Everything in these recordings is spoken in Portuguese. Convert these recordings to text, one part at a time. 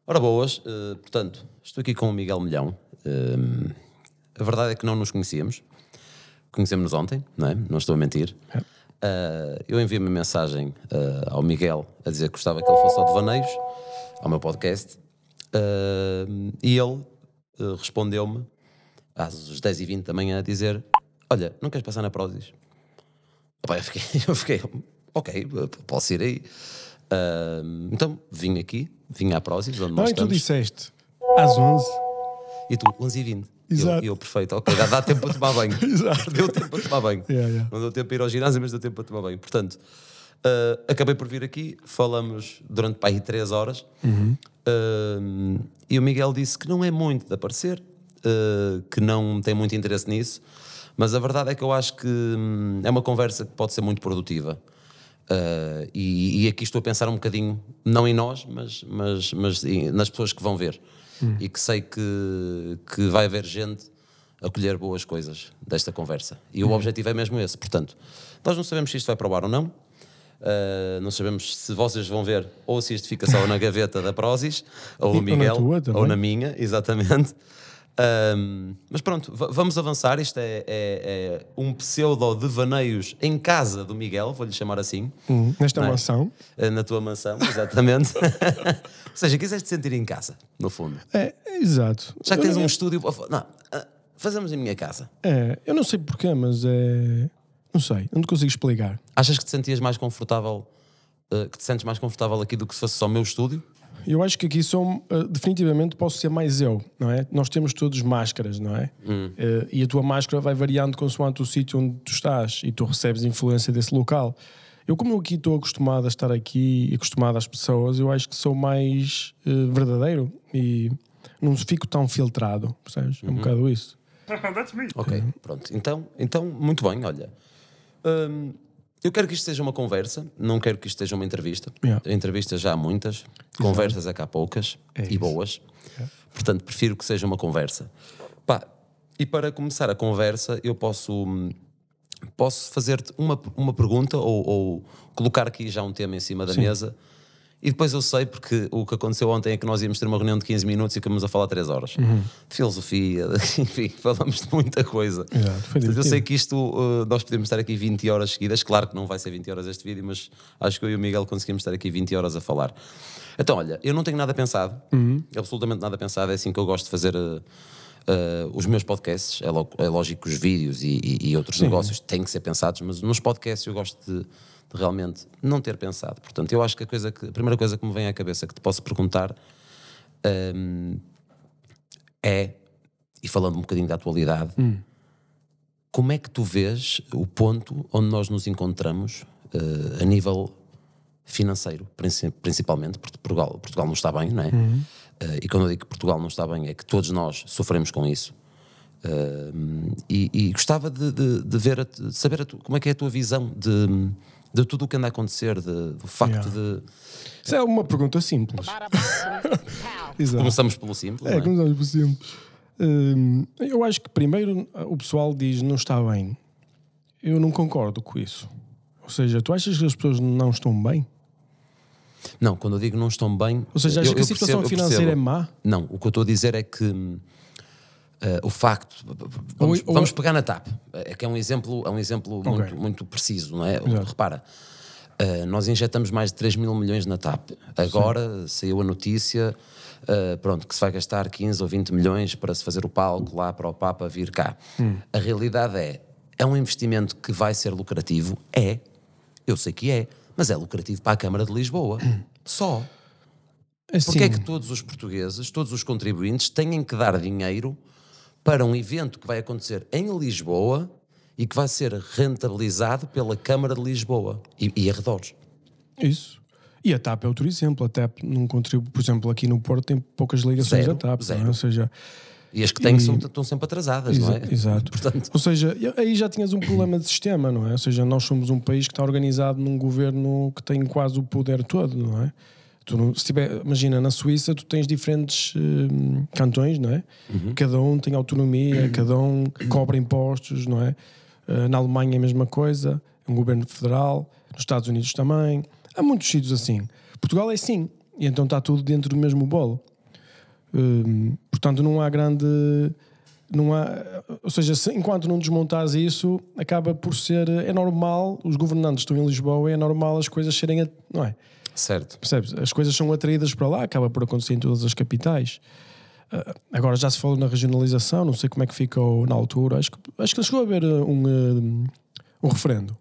Ora boas, portanto, estou aqui com o Miguel Milhão. A verdade é que não nos conhecíamos. Conhecemos-nos ontem, não é? Não estou a mentir. Eu enviei uma mensagem ao Miguel a dizer que gostava que ele fosse ao Devaneios, ao meu podcast, e ele respondeu-me às 10h20 da manhã a dizer: olha, não queres passar na Prozis? Opa, eu fiquei, ok, posso ir aí. Então vim à Prozis, onde nós Não, e tu estamos. disseste às 11. E tu, 11h20. Exato. Eu, perfeito, ok, dá tempo para tomar banho. Exato. Deu tempo para tomar banho. Yeah. Não deu tempo para ir ao ginásio, mas deu tempo para tomar banho. Portanto, acabei por vir aqui, falamos durante para aí 3 horas. E o Miguel disse que não é muito de aparecer, que não tem muito interesse nisso, mas a verdade é que eu acho que é uma conversa que pode ser muito produtiva. E aqui estou a pensar um bocadinho, não em nós, mas nas pessoas que vão ver. E que sei que vai haver gente a colher boas coisas desta conversa. E o objetivo é mesmo esse. Portanto, nós não sabemos se isto vai para o ar ou não. Não sabemos se vocês vão ver ou se isto fica só na gaveta da Prozis, ou o Miguel, ou na minha, exatamente. Mas pronto, vamos avançar. Isto é um pseudo devaneios em casa do Miguel, vou-lhe chamar assim. Nesta mansão. Na tua mansão, exatamente. Ou seja, quiseste sentir em casa, no fundo. Exato. Já que tens um estúdio. Não, fazemos em minha casa. Eu não sei porquê, mas não sei, não te consigo explicar. Achas que te sentias mais confortável, que te sentes mais confortável aqui do que se fosse só o meu estúdio? Eu acho que aqui definitivamente posso ser mais eu, não é? Nós temos todos máscaras, não é? E a tua máscara vai variando consoante o sítio onde tu estás e tu recebes influência desse local. Eu, como aqui estou acostumado a estar aqui e acostumado às pessoas, eu acho que sou mais verdadeiro e não fico tão filtrado, percebes? É um bocado isso. That's me. Ok, pronto. Então, muito bem, olha. Eu quero que isto seja uma conversa, não quero que isto seja uma entrevista. Entrevistas já há muitas, conversas é que há poucas e boas. Portanto, prefiro que seja uma conversa. E para começar a conversa, eu posso fazer-te uma pergunta ou colocar aqui já um tema em cima da mesa. E depois eu sei, porque o que aconteceu ontem é que nós íamos ter uma reunião de 15 minutos e ficamos a falar 3 horas. De filosofia, enfim, falamos de muita coisa. Eu sei que isto, nós podemos estar aqui 20 horas seguidas. Claro que não vai ser 20 horas este vídeo, mas acho que eu e o Miguel conseguimos estar aqui 20 horas a falar. Então, olha, eu não tenho nada pensado, absolutamente nada pensado. É assim que eu gosto de fazer os meus podcasts. É lógico que os vídeos e outros negócios têm que ser pensados, mas nos podcasts eu gosto de realmente não ter pensado. Portanto, eu acho que a primeira coisa que me vem à cabeça que te posso perguntar e falando um bocadinho da atualidade, como é que tu vês o ponto onde nós nos encontramos a nível financeiro, principalmente, porque Portugal não está bem, não é? E quando eu digo que Portugal não está bem, é que todos nós sofremos com isso. E gostava de saber como é que é a tua visão de tudo o que anda a acontecer, do facto de... Isso é uma pergunta simples. Começamos pelo simples, não é? Começamos pelo simples. Eu acho que primeiro o pessoal diz não está bem. Eu não concordo com isso. Ou seja, tu achas que as pessoas não estão bem? Não, quando eu digo não estão bem... Ou seja, achas que a situação financeira é má? Não, o que eu estou a dizer é que o facto... Vamos pegar na TAP, é que é um exemplo muito preciso, não é? Repara, nós injetamos mais de 3 mil milhões na TAP. Agora saiu a notícia que se vai gastar 15 ou 20 milhões para se fazer o palco lá para o Papa vir cá. A realidade é um investimento que vai ser lucrativo? Eu sei que é, mas é lucrativo para a Câmara de Lisboa. Só. Assim, porque é que todos os portugueses, todos os contribuintes têm que dar dinheiro para um evento que vai acontecer em Lisboa e que vai ser rentabilizado pela Câmara de Lisboa e arredores? Isso. E a TAP é outro exemplo. A TAP não contribui, por exemplo, aqui no Porto tem poucas ligações da TAP. Zero. Não é? Ou seja, e as que têm estão sempre atrasadas, não é? Exato. Portanto... Ou seja, aí já tinhas um problema de sistema, não é? Ou seja, nós somos um país que está organizado num governo que tem quase o poder todo, não é? Imagina, na Suíça tu tens diferentes cantões, não é? Cada um tem autonomia, cada um cobra impostos, não é? Na Alemanha é a mesma coisa, é um governo federal, nos Estados Unidos também. Há muitos sítios assim. Portugal é assim, e então está tudo dentro do mesmo bolo. Portanto, não há grande... ou seja, enquanto não desmontares isso, acaba por ser... É normal, os governantes estão em Lisboa, é normal as coisas serem... Não é? Certo. Percebes? As coisas são atraídas para lá, acaba por acontecer em todas as capitais. Agora já se falou na regionalização, não sei como é que ficou na altura. Acho que chegou a haver um referendo.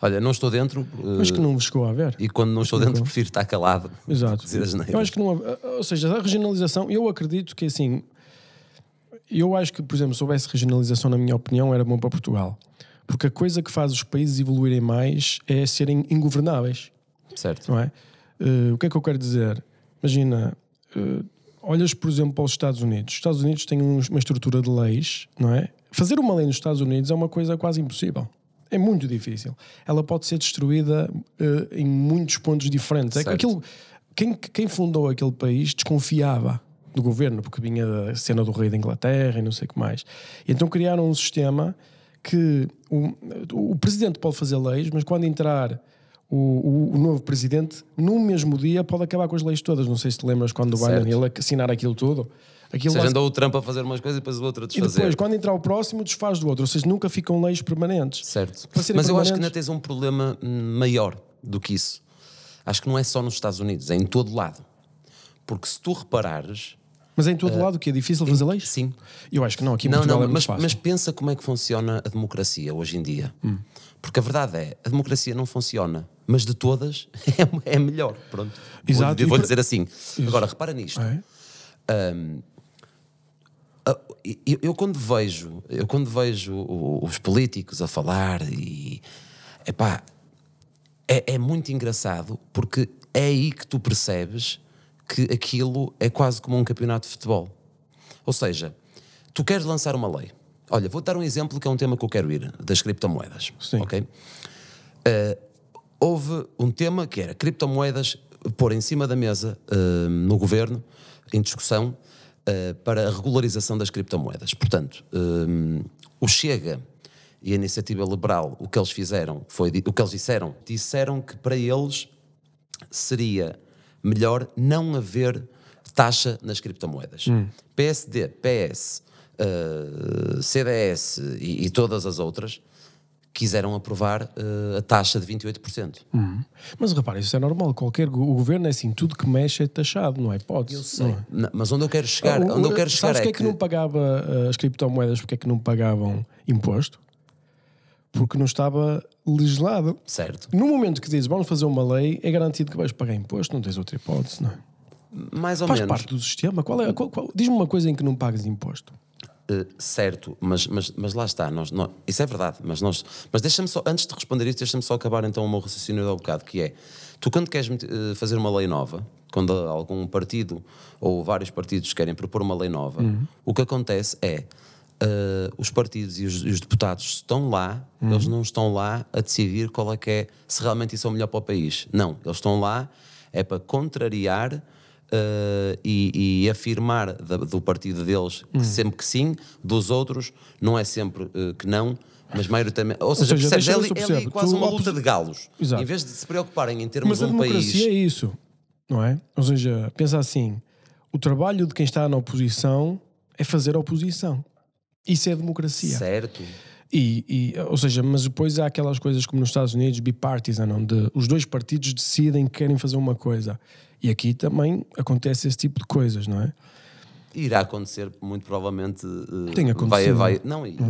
Olha, não estou dentro. Acho que não chegou a haver. E quando não estou dentro, prefiro estar calado. Exato. Dizer as neiras. Eu acho que não. Ou seja, a regionalização, eu acredito que assim. Eu acho que, por exemplo, se houvesse regionalização, na minha opinião, era bom para Portugal. Porque a coisa que faz os países evoluírem mais é serem ingovernáveis. Certo. Não é? O que é que eu quero dizer? Imagina, olhas, por exemplo, para os Estados Unidos. Os Estados Unidos têm uma estrutura de leis, não é? Fazer uma lei nos Estados Unidos é uma coisa quase impossível. É muito difícil. Ela pode ser destruída em muitos pontos diferentes. É aquilo, quem fundou aquele país desconfiava do governo, porque vinha da cena do rei da Inglaterra e não sei o que mais. E então criaram um sistema que o presidente pode fazer leis, mas quando entrar o novo presidente, no mesmo dia pode acabar com as leis todas. Não sei se te lembras quando o Biden ele assinar aquilo tudo. Ou seja, andou o Trump a fazer umas coisas e depois o outro a desfazer. E depois, quando entrar o próximo, desfaz do outro. Ou seja, nunca ficam leis permanentes. Certo. Mas eu acho que ainda tens um problema maior do que isso. Acho que não é só nos Estados Unidos, é em todo lado. Porque se tu reparares... Mas é em todo lado que é difícil fazer leis? Sim. Eu acho que não, aqui em Portugal é muito fácil. Mas pensa como é que funciona a democracia hoje em dia. Porque a verdade é, a democracia não funciona, mas de todas é melhor. Pronto. Exato. Vou dizer assim. Agora, repara nisto. Eu quando vejo os políticos a falar e epá, é muito engraçado, porque é aí que tu percebes que aquilo é quase como um campeonato de futebol. Ou seja, tu queres lançar uma lei. Olha, vou dar um exemplo que é um tema que eu quero ir, das criptomoedas. Sim. Okay? Houve um tema que era criptomoedas, pôr em cima da mesa no governo, em discussão, para a regularização das criptomoedas. Portanto, o Chega e a Iniciativa Liberal, o que eles fizeram, o que eles disseram que para eles seria melhor não haver taxa nas criptomoedas. PSD, PS, CDS e todas as outras quiseram aprovar a taxa de 28%. Mas repara, isso é normal. O governo é assim, tudo que mexe é taxado, não é? Pode. Eu sei. Mas onde eu quero chegar, sabes porque é que não pagava as criptomoedas? Porque é que não pagavam imposto? Porque não estava legislado. Certo. No momento que dizes vamos fazer uma lei, é garantido que vais pagar imposto, não tens outra hipótese, não é? Mais ou Faz menos. parte do sistema. Diz-me uma coisa em que não pagas imposto. Certo, mas lá está, isso é verdade, mas deixa-me só, antes de responder isso, deixa-me só acabar então o meu raciocínio de há bocado, que é, tu quando queres fazer uma lei nova, quando algum partido ou vários partidos querem propor uma lei nova, o que acontece é, os partidos e os deputados estão lá, eles não estão lá a decidir qual é que é, se realmente isso é o melhor para o país. Não, eles estão lá para contrariar e afirmar do partido deles que sempre que sim, dos outros não é sempre que não, mas maioritariamente. Ou seja, percebes, é ali quase uma luta de galos. Exato. Em vez de se preocuparem em termos de um país. Mas a democracia é isso, não é? Ou seja, pensa assim: o trabalho de quem está na oposição é fazer oposição. Isso é democracia. Certo. Ou seja, mas depois há aquelas coisas como nos Estados Unidos, bipartisan, onde os dois partidos decidem que querem fazer uma coisa. E aqui também acontece esse tipo de coisas, não é? Irá acontecer, muito provavelmente. Tem acontecido.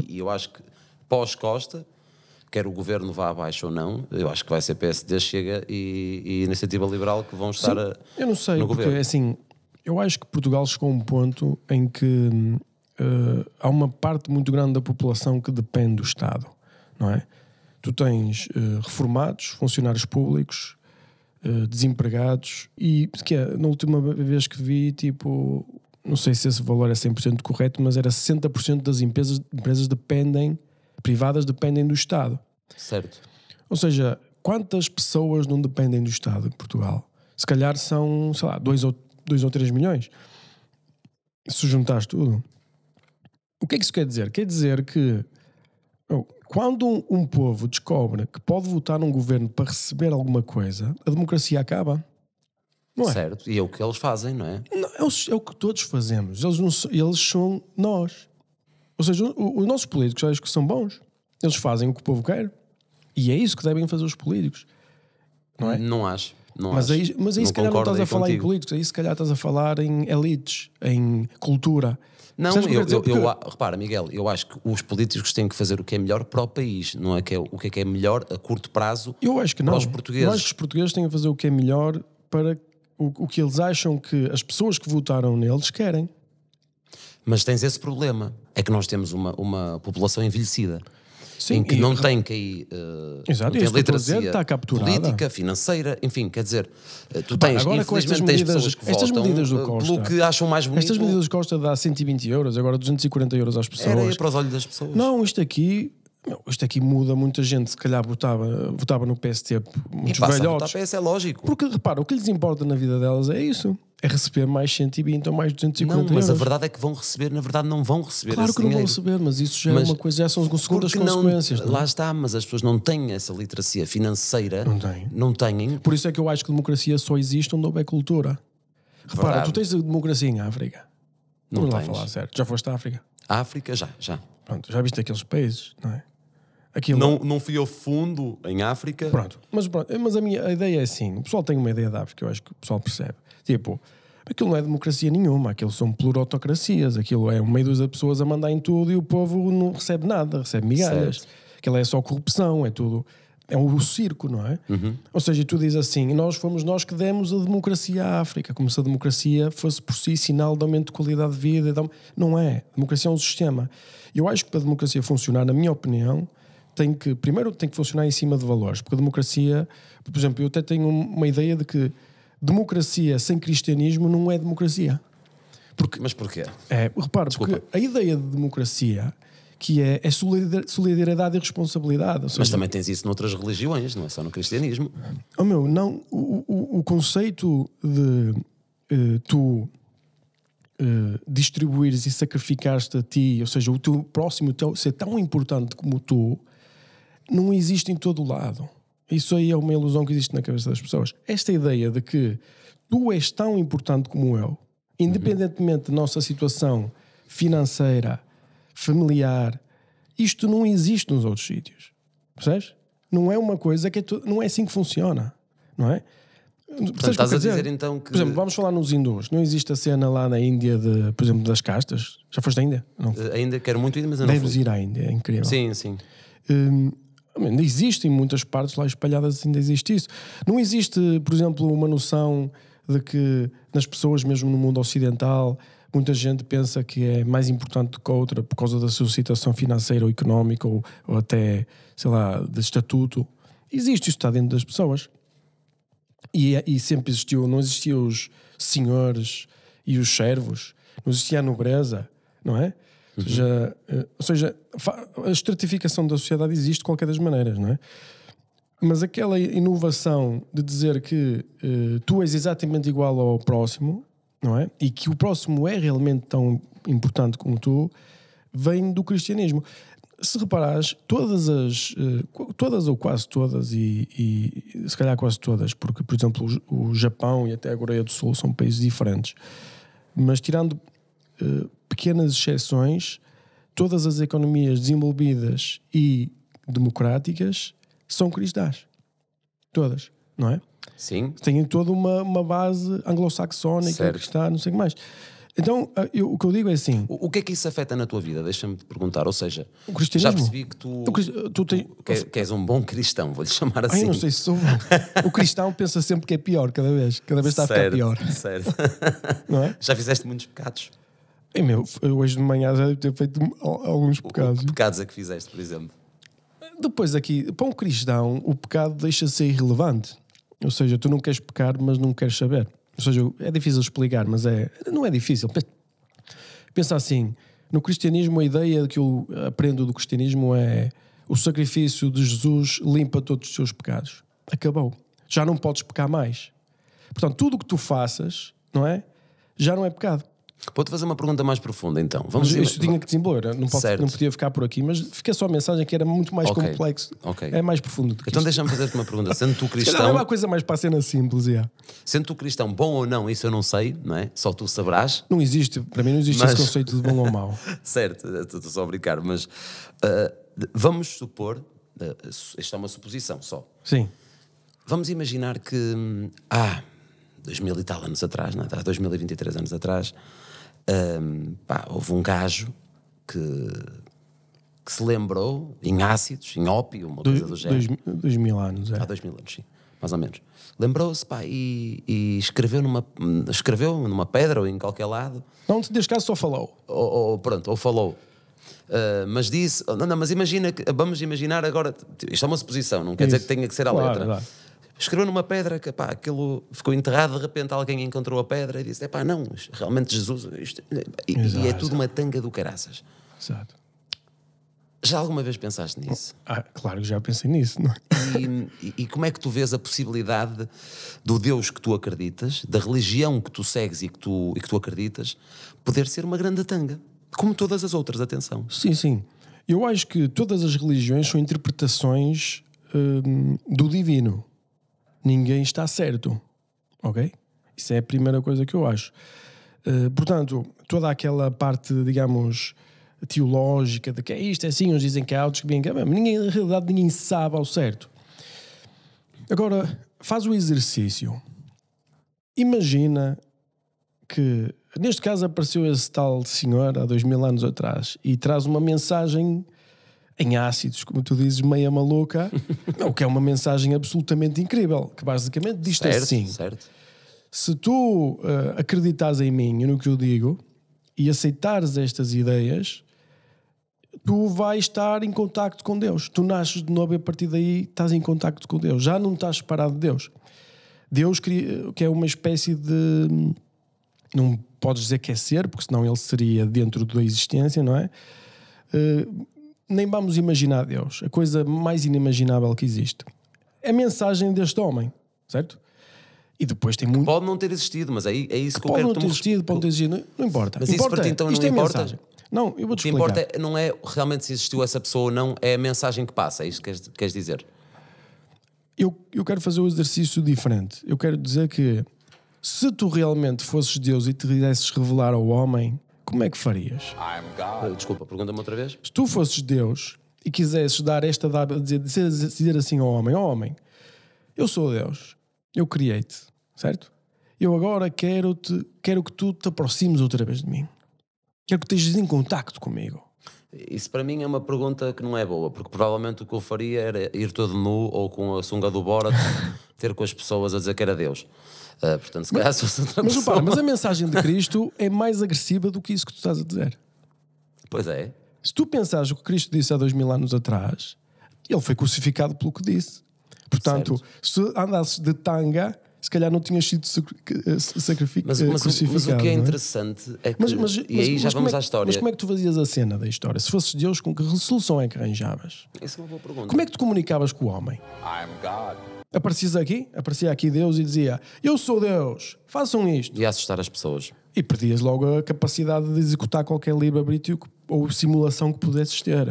E eu acho que pós-Costa, quer o governo vá abaixo ou não, eu acho que vai ser PSD, Chega e Iniciativa Liberal que vão estar eu não sei, no porque governo. Assim, eu acho que Portugal chegou a um ponto em que há uma parte muito grande da população que depende do Estado, não é? Tu tens reformados, funcionários públicos, desempregados e na última vez que vi, tipo, não sei se esse valor é 100% correto, mas era 60% das empresas privadas dependem do Estado. Certo. Ou seja, quantas pessoas não dependem do Estado em Portugal? Se calhar são, sei lá, 2 ou 3 milhões. Se juntares tudo. O que é que isso quer dizer? Quer dizer que quando um povo descobre que pode votar num governo para receber alguma coisa, a democracia acaba. Não é? Certo, e é o que eles fazem, não é? Não, é o que todos fazemos. Eles são nós. Ou seja, os nossos políticos, acho que são bons. Eles fazem o que o povo quer. E é isso que devem fazer os políticos. Não é? Não acho. Não Mas acho. aí se calhar não estás a falar em políticos, aí se calhar estás a falar em elites, em cultura. Não, Percebes o que eu quero dizer? repara, Miguel, eu acho que os políticos têm que fazer o que é melhor para o país, não é o que é melhor a curto prazo Eu acho que não. para os portugueses. Eu acho que os portugueses têm a fazer o que é melhor para o que eles acham que as pessoas que votaram neles querem. Mas tens esse problema, é que nós temos uma população envelhecida. Sim, em que não tem que aí Exato, não tem isso que eu estou a literacia dizer, está capturada. política, financeira, enfim, quer dizer, tu tens, agora com estas infelizmente tens medidas, pessoas que estas votam medidas do Costa, pelo que acham mais bonito. Estas medidas do Costa dá 120 euros, agora 240 euros às pessoas. Era para os olhos das pessoas. Não, isto aqui muda muita gente, se calhar votava no PST, muitos E passa a velhotes. votar PS, é lógico. Porque, repara, o que lhes importa na vida delas é isso. É receber mais 120 ou mais 250 Não, mas euros. a verdade é que vão receber, na verdade não vão receber Claro esse que não vão dinheiro. receber, mas isso já é uma coisa, já são segundas Porque consequências. Não, lá está, mas as pessoas não têm essa literacia financeira. Não têm. Por isso é que eu acho que democracia só existe onde houver cultura. Repara, Verdade. tu tens a democracia em África. Não Vamos lá tens. falar certo. Já foste à África? A África, já. Pronto, já viste aqueles países, não é? Aquilo... Não fui ao fundo em África. Pronto, mas a ideia é assim: o pessoal tem uma ideia da África, eu acho que o pessoal percebe. Tipo, aquilo não é democracia nenhuma, aquilo são plurotocracias, aquilo é um meio das pessoas a mandar em tudo e o povo não recebe nada, recebe migalhas. Certo. Aquilo é só corrupção, é tudo. É um circo, não é? Ou seja, tu dizes assim: fomos nós que demos a democracia à África, como se a democracia fosse por si sinal de aumento de qualidade de vida. Não é. A democracia é um sistema. Eu acho que para a democracia funcionar, na minha opinião, primeiro tem que funcionar em cima de valores, porque a democracia, por exemplo, eu até tenho uma ideia de que democracia sem cristianismo não é democracia. Mas porquê? Repara, Desculpa. porque a ideia de democracia que é solidariedade e responsabilidade. Ou seja, Mas também tens isso noutras religiões, não é só no cristianismo. Não, o conceito de tu distribuires e sacrificares-te a ti, ou seja, o teu próximo ser tão importante como tu, não existe em todo o lado. Isso aí é uma ilusão que existe na cabeça das pessoas. Esta ideia de que tu és tão importante como eu, independentemente da nossa situação financeira, familiar, isto não existe nos outros sítios. Percebes? Não é uma coisa que não é assim que funciona. Não é? Portanto, estás a dizer então que... Por exemplo, vamos falar nos hindus. Não existe a cena lá na Índia, por exemplo, das castas. Já foste à Índia? Não. Ainda quero muito ir, mas eu não Deves fui. ir à Índia, é incrível. Sim. Ainda existe em muitas partes lá espalhadas, ainda existe isso. Não existe, por exemplo, uma noção de que nas pessoas, mesmo no mundo ocidental, muita gente pensa que é mais importante do que a outra por causa da sua situação financeira ou económica ou até, sei lá, de estatuto. Existe, isso está dentro das pessoas. E sempre existiu, não existiam os senhores e os servos, não existia a nobreza, não é? Ou seja, a estratificação da sociedade existe de qualquer das maneiras, não é? Mas aquela inovação de dizer que tu és exatamente igual ao próximo, não é? E que o próximo é realmente tão importante como tu, vem do cristianismo. Se reparares, todas ou quase todas, e se calhar quase todas, porque, por exemplo, o Japão e até a Coreia do Sul são países diferentes, mas tirando pequenas exceções, todas as economias desenvolvidas e democráticas são cristãs. Todas, não é? Sim. Têm toda uma base anglo-saxónica, cristã, não sei o que mais. Então, o que eu digo é assim... O que é que isso afeta na tua vida? Deixa-me te perguntar. Ou seja, o cristianismo? já percebi que que és um bom cristão, vou-lhe chamar assim. Ai, não sei se sou... O cristão pensa sempre que é pior, cada vez está a ficar pior. Certo. Não é? Já fizeste muitos pecados? Eu hoje de manhã já devo ter feito alguns pecados. Que pecados é que fizeste, por exemplo? Depois aqui, para um cristão, o pecado deixa de ser irrelevante. Ou seja, tu não queres pecar, mas não queres saber. Ou seja, é difícil explicar, mas não é difícil. Pensa assim, no cristianismo, a ideia que eu aprendo do cristianismo é o sacrifício de Jesus limpa todos os seus pecados. Acabou. Já não podes pecar mais. Portanto, tudo o que tu faças, não é? Já não é pecado. Vou-te fazer uma pergunta mais profunda, então. Vamos Mas isto tinha que desenvolver, não podia ficar por aqui, mas fica só a mensagem que era muito mais complexo. É mais profundo do que então isto. deixa-me fazer-te uma pergunta. Sendo tu cristão... É uma coisa mais para a cena simples, Sendo tu cristão, bom ou não, isso eu não sei, não é? Só tu saberás. Não existe, para mim não existe esse conceito de bom ou mau. Certo, estou só a brincar, mas vamos supor, isto é uma suposição só. Sim. Vamos imaginar que 2000 e tal anos atrás, não é? Há 2023 anos atrás, houve um gajo que se lembrou, em ácidos, em ópio, uma coisa do género. 2000 anos, Há 2000 anos, sim, mais ou menos. Lembrou-se, e escreveu numa pedra ou em qualquer lado. Não, neste caso só falou. Ou falou. Mas disse, mas imagina, vamos imaginar agora, isto é uma suposição, não quer dizer que tenha que ser a letra. Claro. Escreveu numa pedra que aquilo ficou enterrado, de repente alguém encontrou a pedra e disse, não, realmente Jesus, e é tudo uma tanga do caraças. Exato. Já alguma vez pensaste nisso? Claro que já pensei nisso, não é? E como é que tu vês a possibilidade do Deus que tu acreditas, da religião que tu segues e que tu acreditas, poder ser uma grande tanga? Como todas as outras, atenção. Sim. Eu acho que todas as religiões são interpretações do divino. Ninguém está certo, ok? Isso é a primeira coisa que eu acho. Portanto, toda aquela parte, digamos, teológica de que é isto, é assim, uns dizem que é outros que vêm que é, mas na realidade ninguém sabe ao certo. Agora, faz o exercício. Imagina que, neste caso, apareceu esse tal senhor há 2000 anos atrás e traz uma mensagem em ácidos, como tu dizes, meia maluca, o que é uma mensagem absolutamente incrível, que basicamente diz assim: se tu acreditas em mim e no que eu digo e aceitares estas ideias, tu vais estar em contacto com Deus. Tu nasces de novo e a partir daí estás em contacto com Deus. Já não estás separado de Deus. Deus que é uma espécie de... Não podes dizer que é ser, porque senão ele seria dentro da existência, não é? Nem vamos imaginar Deus. A coisa mais inimaginável que existe. É a mensagem deste homem, certo? E depois tem muito... Pode não ter existido, mas é isso que eu quero que tu me... Pode ter existido, não importa. Mas isso para ti então não importa? Não, eu vou-te explicar. O que importa não é realmente se existiu essa pessoa ou não, é a mensagem que passa, é isso que queres dizer? Eu quero fazer um exercício diferente. Eu quero dizer que se tu realmente fosses Deus e te quisesses revelar ao homem, como é que farias? Desculpa, pergunta-me outra vez. Se tu fosses Deus e quisesses dar esta dádiva, dizer assim ao homem, eu sou Deus, eu criei-te, certo? Eu agora quero que tu te aproximes outra vez de mim. Quero que estejas em contacto comigo. Isso para mim é uma pergunta que não é boa, porque provavelmente o que eu faria era ir todo nu ou com a sunga do Borat ter com as pessoas a dizer que era Deus. Portanto, se calhar fosse outra pessoa. Mas a mensagem de Cristo é mais agressiva do que isso que tu estás a dizer. Pois é. Se tu pensares o que Cristo disse há 2000 anos atrás, ele foi crucificado pelo que disse. Portanto, se andasses de tanga, se calhar não tinhas sido crucificado. Mas o que é interessante é que... e aí já vamos à história. Mas como é que tu fazias a cena da história? Se fosses Deus, com que resolução é que arranjavas? Essa é uma boa pergunta. Como é que tu comunicavas com o homem? Aparecia aqui Deus e dizia: eu sou Deus, façam isto. E assustar as pessoas. E perdias logo a capacidade de executar qualquer livre-arbítrio ou simulação que pudesses ter.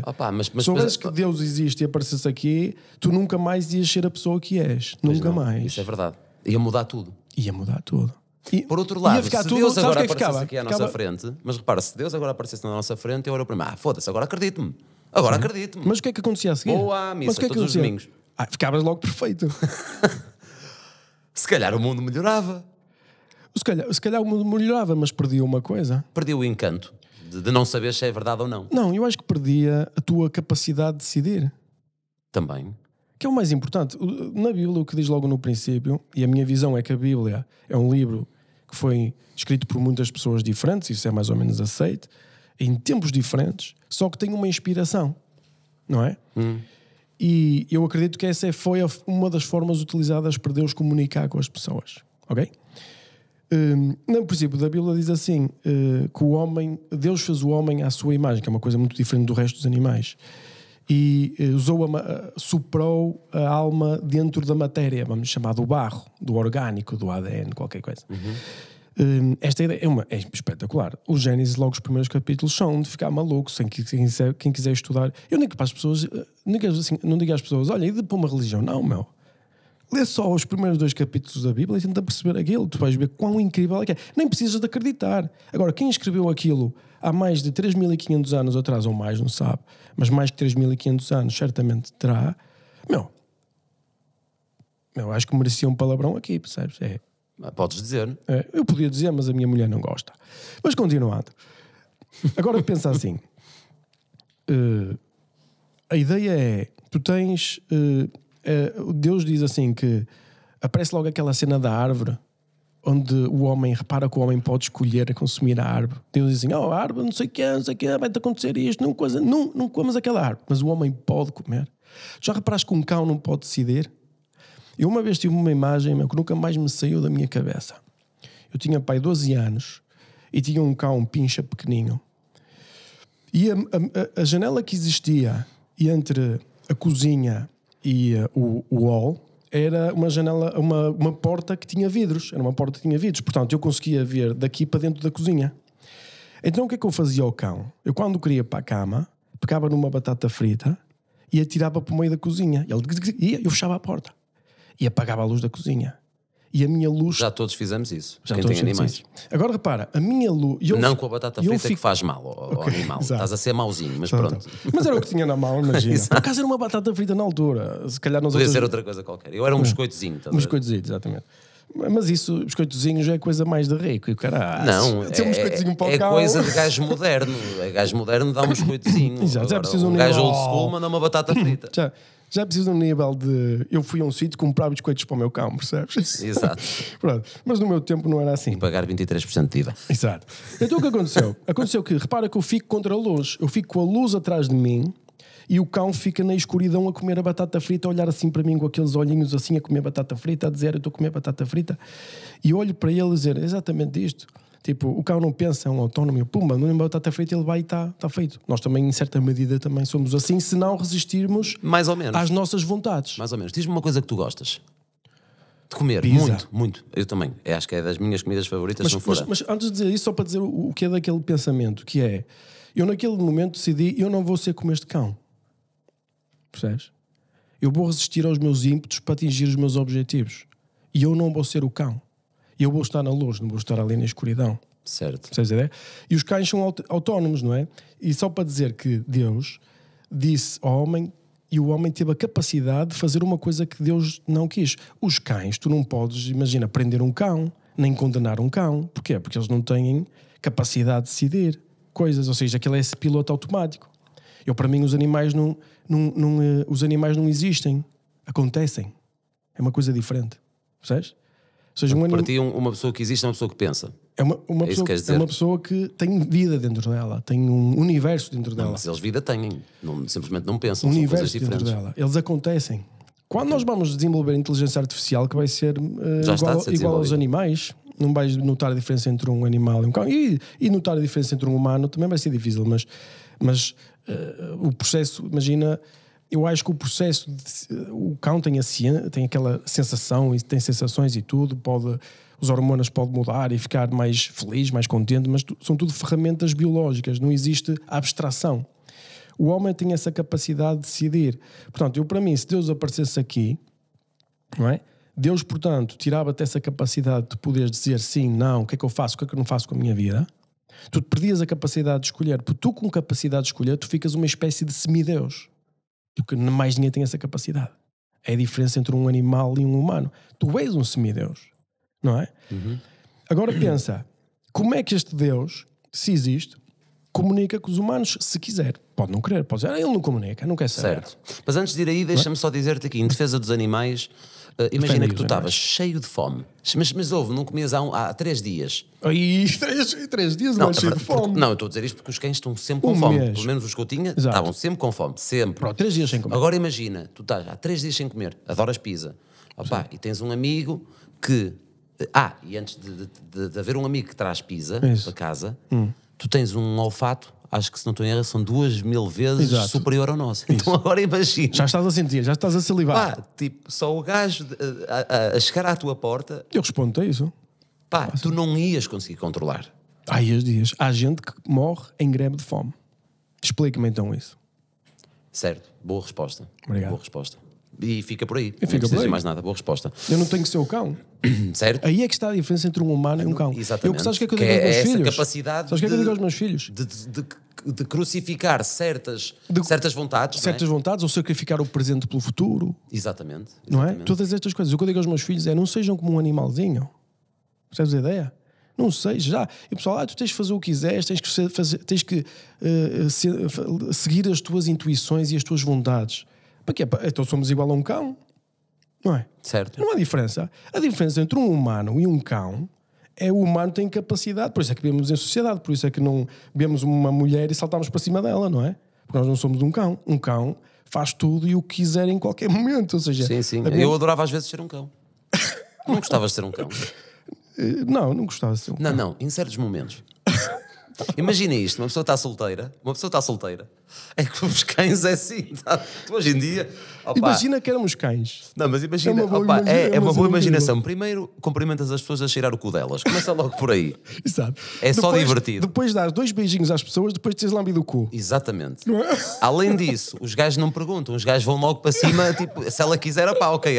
Se soubesses que Deus existe e aparecesse aqui, tu nunca mais ias ser a pessoa que és. Nunca mais. Isso é verdade. Ia mudar tudo. Por outro lado, se Deus agora aparecesse aqui à nossa frente, mas repara, se Deus agora aparecesse na nossa frente, eu era o primeiro: foda-se, agora acredito-me. Acredito-me. Mas o que é que acontecia a seguir? Ou à missa todos os domingos. Ficavas logo perfeito. Se calhar o mundo melhorava. Se calhar o mundo melhorava, mas perdia uma coisa. Perdia o encanto de não saber se é verdade ou não. Não, eu acho que perdia a tua capacidade de decidir. Também. Que é o mais importante. Na Bíblia, o que diz logo no princípio, e a minha visão é que a Bíblia é um livro que foi escrito por muitas pessoas diferentes, isso é mais ou menos aceito, em tempos diferentes, só que tem uma inspiração, não é? E eu acredito que essa foi uma das formas utilizadas para Deus comunicar com as pessoas, ok? No princípio da Bíblia diz assim, que Deus fez o homem à sua imagem, que é uma coisa muito diferente do resto dos animais, e soprou a alma dentro da matéria, vamos chamar do barro, do orgânico, do ADN, qualquer coisa. Esta ideia é espetacular. O Gênesis, logo os primeiros capítulos, são de ficar maluco, sem que quem quiser estudar. Eu nem que para as pessoas, não digo às pessoas, olha, e de para uma religião? Não, meu. Lê só os primeiros 2 capítulos da Bíblia e tenta perceber aquilo. Tu vais ver quão incrível é que é. Nem precisas de acreditar. Agora, quem escreveu aquilo há mais de 3.500 anos atrás, ou mais, não sabe, mas mais que 3.500 anos certamente terá, meu, acho que merecia um palavrão aqui, percebes? Podes dizer. Eu podia dizer, mas a minha mulher não gosta. Mas continuando. Agora pensa assim. A ideia é, tu tens... Deus diz assim que aparece logo aquela cena da árvore onde o homem repara que o homem pode escolher a consumir a árvore. Deus diz assim, a árvore não sei o que, vai-te acontecer isto, não comas aquela árvore. Mas o homem pode comer. Já reparaste que um cão não pode decidir? Eu uma vez tive uma imagem que nunca mais me saiu da minha cabeça. Eu tinha pai 12 anos e tinha um cão, um pincha pequenino. E a janela que existia entre a cozinha e o hall era uma janela, uma porta que tinha vidros. Era uma porta que tinha vidros. Portanto, eu conseguia ver daqui para dentro da cozinha. Então, o que é que eu fazia ao cão? Eu, quando queria para a cama, pegava numa batata frita e atirava para o meio da cozinha. Ele ia, eu fechava a porta. E apagava a luz da cozinha. E a minha luz... Já todos fizemos isso. Já quem todos tem animais. Isso. Agora repara, a minha luz... Não com a batata frita que faz mal ao animal. Exato. Estás a ser mauzinho, mas pronto. Mas era o que tinha na mão, imagina. Por acaso era uma batata frita na altura. Se calhar Podia ser outra coisa qualquer. Eu era um biscoitozinho. Um biscoitozinho, exatamente. Mas isso, biscoitozinho já é coisa mais de rico. Não, um biscoitozinho para o é cão. coisa de gajo moderno. Gajo moderno dá um biscoitozinho. Exato, agora, um gajo old school manda uma batata frita. Já preciso de um nível de... Eu fui a um sítio comprar biscoitos para o meu cão, percebes? Exato. Pronto. Mas no meu tempo não era assim. E pagar 23% de IVA. Exato. Então o que aconteceu? Aconteceu que, repara que eu fico contra a luz. Eu fico com a luz atrás de mim e o cão fica na escuridão a comer a batata frita, a olhar assim para mim com aqueles olhinhos assim a comer batata frita, a dizer eu estou a comer batata frita. E eu olho para ele e dizer exatamente isto. Tipo, o cão não pensa, é um autónomo, pumba, não lembra batata frita, ele vai e está feito. Nós também, em certa medida, também somos assim, se não resistirmos mais ou menos às nossas vontades. Mais ou menos. Diz-me uma coisa que tu gostas de comer. Pizza. Muito. Eu também. Acho que é das minhas comidas favoritas, se não for. Mas antes de dizer isso, só para dizer o que é daquele pensamento, que é, eu naquele momento decidi, eu não vou ser como este cão. Percebes? Eu vou resistir aos meus ímpetos para atingir os meus objetivos. E eu não vou ser o cão. Eu vou estar na luz, não vou estar ali na escuridão. Certo. Percebes a ideia? E os cães são autónomos, não é? E só para dizer que Deus disse ao homem, e o homem teve a capacidade de fazer uma coisa que Deus não quis. Os cães, tu não podes, imagina, prender um cão, nem condenar um cão. Porquê? Porque eles não têm capacidade de decidir coisas. Ou seja, aquele é esse piloto automático. Para mim, os animais os animais não existem. Acontecem. É uma coisa diferente. Percebes? Ou seja, para ti, uma pessoa que existe é uma pessoa que pensa. É uma pessoa que tem vida dentro dela, tem um universo dentro dela. Mas eles vida têm, simplesmente não pensam, um são universo coisas diferentes. Dentro dela. Eles acontecem. Quando nós vamos desenvolver a inteligência artificial, que vai ser igual aos animais, não vais notar a diferença entre um animal e um cão. E notar a diferença entre um humano também vai ser difícil, mas o processo, imagina... Eu acho que o processo, o cão tem aquela sensação, e tem sensações e tudo, os hormonas podem mudar e ficar mais feliz, mais contente, mas são tudo ferramentas biológicas, não existe abstração. O homem tem essa capacidade de decidir. Portanto, para mim, se Deus aparecesse aqui, não é? Deus, portanto, tirava-te essa capacidade de poderes dizer sim, não, o que é que eu faço, o que é que eu não faço com a minha vida. Tu perdias a capacidade de escolher, porque tu com capacidade de escolher, tu ficas uma espécie de semideus. Porque mais ninguém tem essa capacidade. É a diferença entre um animal e um humano. Tu és um semideus, não é? Uhum. Agora pensa, como é que este Deus, se existe, comunica com os humanos, se quiser? Pode não querer, pode dizer, ele não comunica, não quer saber. Certo. Mas antes de ir aí, deixa-me só dizer-te aqui, em defesa dos animais, imagina que tu estavas cheio de fome, mas não comias há 3 dias. Aí, 3 dias não é cheio de fome. Não, eu estou a dizer isto porque os cães estão sempre com fome. Mês. Pelo menos os que eu tinha estavam sempre com fome. Sempre. Pronto, 3 dias sem comer. Agora imagina, tu estás há 3 dias sem comer, adoras pizza. Opa, e tens um amigo que... e antes de haver um amigo que traz pizza para casa, tu tens um olfato, acho que se não estou em erro, são 2.000 vezes superior ao nosso. Isso. Então agora imagina. Já estás a sentir, já estás a salivar. Tipo, só o gajo a chegar à tua porta... Eu respondo a isso. Pá, tu não ias conseguir controlar. Há dias. Há gente que morre em greve de fome. Explica-me então isso. Certo, boa resposta. Obrigado. Boa resposta. E fica por aí. E Não fica precisas por de aí. mais nada, boa resposta. Eu não tenho que ser o cão. Certo? Aí é que está a diferença entre um humano e um cão. Exatamente. Sabes o que é que eu Que digo aos meus essa filhos? capacidade Sabes o que é que eu digo aos meus filhos? de crucificar certas vontades. Certas vontades, ou sacrificar o presente pelo futuro. Exatamente. Não é? Exatamente. Todas estas coisas. O que eu digo aos meus filhos é: não sejam como um animalzinho. Percebes a ideia? Não sei, já. E o pessoal, tu tens de fazer o que quiseres, tens que seguir as tuas intuições e as tuas vontades. Para quê? Então somos igual a um cão. Não é? Certo. Não há diferença. A diferença entre um humano e um cão é o humano tem capacidade. Por isso é que vivemos em sociedade. Por isso é que não vemos uma mulher e saltamos para cima dela, não é? Porque nós não somos um cão. Um cão faz tudo e o que quiser em qualquer momento. Ou seja, Sim. Eu adorava às vezes ser um cão. Não gostavas de ser um cão? Não gostava de ser um cão. Não. Em certos momentos. Imagina isto, uma pessoa está solteira. É que os cães é assim. Tá? Tu hoje em dia... Opa, Imagina que éramos cães. não, mas imagina, É uma boa é uma boa imaginação. imaginação. Primeiro, cumprimentas as pessoas a cheirar o cu delas. Começa logo por aí. Exato. É só divertido. Depois dás 2 beijinhos às pessoas, depois tens lambido o cu. Exatamente. Além disso, os gajos não perguntam, os gajos vão logo para cima, tipo, se ela quiser, opá, ok,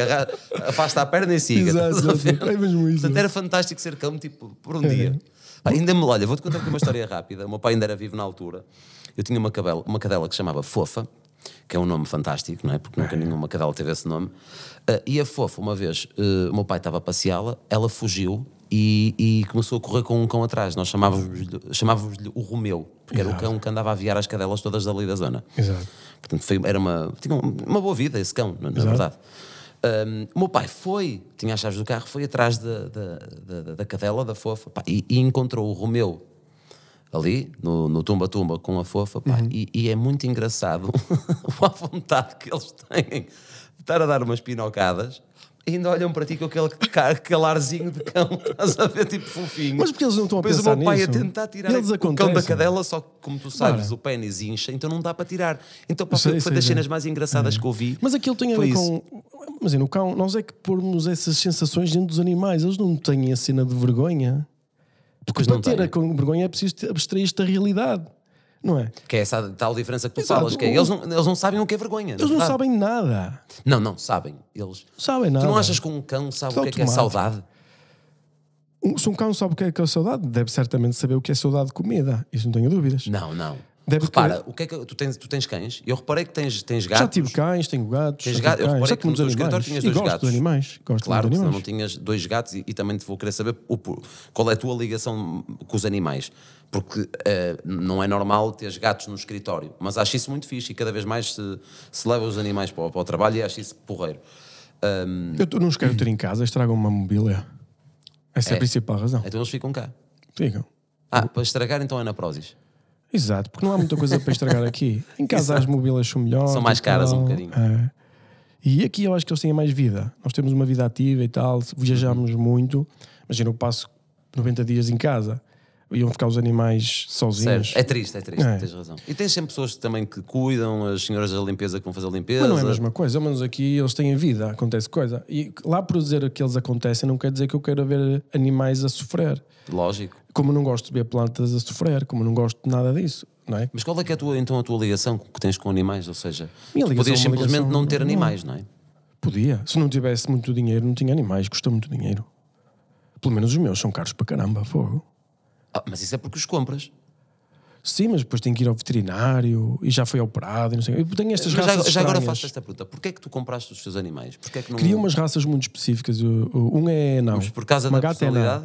afasta a perna e siga. Exato, Estás a ver? exato. É mesmo isso. Portanto, era fantástico ser cão, tipo, por um dia. Pá, olha, vou-te contar aqui uma história rápida. O meu pai ainda era vivo na altura. Eu tinha uma cadela que se chamava Fofa, que é um nome fantástico, não é? Porque nunca nenhuma cadela teve esse nome. E a Fofa, uma vez, o meu pai estava a passeá-la, ela fugiu e começou a correr com um cão atrás. Nós chamávamos-lhe o Romeu, porque era o cão que andava a aviar as cadelas todas dali da zona. Exato. Portanto, tinha uma boa vida esse cão, na verdade. O meu pai tinha as chaves do carro, foi atrás da cadela, da Fofa, pá, e encontrou o Romeu ali, no tumba-tumba com a Fofa, pá, e é muito engraçado a vontade que eles têm de estar a dar umas pinocadas e ainda olham para ti com aquele arzinho de cão, estás a ver, tipo fofinho. Mas porque eles não estão a Depois pensar o meu pai nisso? a tentar tirar Eles o cão da acontecem. cadela, só que como tu sabes, Claro. o pênis incha, então não dá para tirar. Então pá, Sei, foi das sei. cenas mais engraçadas que eu vi. Mas aquilo tem a Foi ver isso. com... Mas no cão, nós é que pormos essas sensações dentro dos animais. Eles não têm a cena de vergonha. Porque Pois para não ter têm. a vergonha é preciso abstrair-te da realidade. Não é? Que é essa tal diferença que tu Exato. falas, que é, eles não sabem o que é vergonha. Eles não sabem nada. Não, sabem. Eles Não sabem nada. Tu não achas que um cão sabe o que é Automático. saudade? Se um cão sabe o que é saudade, deve certamente saber o que é saudade de comida. Isso não tenho dúvidas. Não. Deve Repara, o que é que tu tens cães? Eu reparei que tens gatos. Já tive cães, tenho gatos. Tens já tive gatos? Eu cães, reparei já que tive no teu muitos escritório animais. tinhas E dois gosto gatos. de animais. Gosto Claro, de senão animais. não tinhas 2 gatos e também te vou querer saber qual é a tua ligação com os animais. Porque não é normal teres gatos no escritório, mas acho isso muito fixe e cada vez mais se leva os animais para o trabalho e acho isso porreiro. Eu não os quero ter em casa, estragam uma mobília. Essa é a principal razão. Então eles ficam cá. Ficam. Para estragar então é na Prozis. Exato, porque não há muita coisa para estragar aqui. Em casa as mobílias são melhores. São mais e caras tal. um bocadinho. É. E aqui eu acho que eles têm mais vida. Nós temos uma vida ativa e tal, viajamos muito. Imagina, eu passo 90 dias em casa. Iam ficar os animais sozinhos. Certo. É triste, É. tens razão. E tens sempre pessoas também que cuidam, as senhoras da limpeza que vão fazer a limpeza. Mas não é a mesma coisa, mas aqui eles têm vida, acontece coisa. E lá por dizer que eles acontecem, não quer dizer que eu quero ver animais a sofrer. Lógico. Como eu não gosto de ver plantas a sofrer, como eu não gosto de nada disso, não é? Mas qual é que é a tua ligação que tens com animais? Ou seja, Minha tu ligação podias é uma simplesmente ligação não ter normal. animais, não é? Podia. Se não tivesse muito dinheiro, não tinha animais, custa muito dinheiro. Pelo menos os meus são caros para caramba, fogo. Mas isso é porque os compras. Sim, mas depois tenho que ir ao veterinário e já foi operado e não sei. Eu tenho estas Mas raças já agora estranhas. faço esta pergunta. Porquê é que tu compraste os teus animais? Porquê é que não... Queria umas raças muito específicas. Um é não. Mas por causa Uma da gata é personalidade?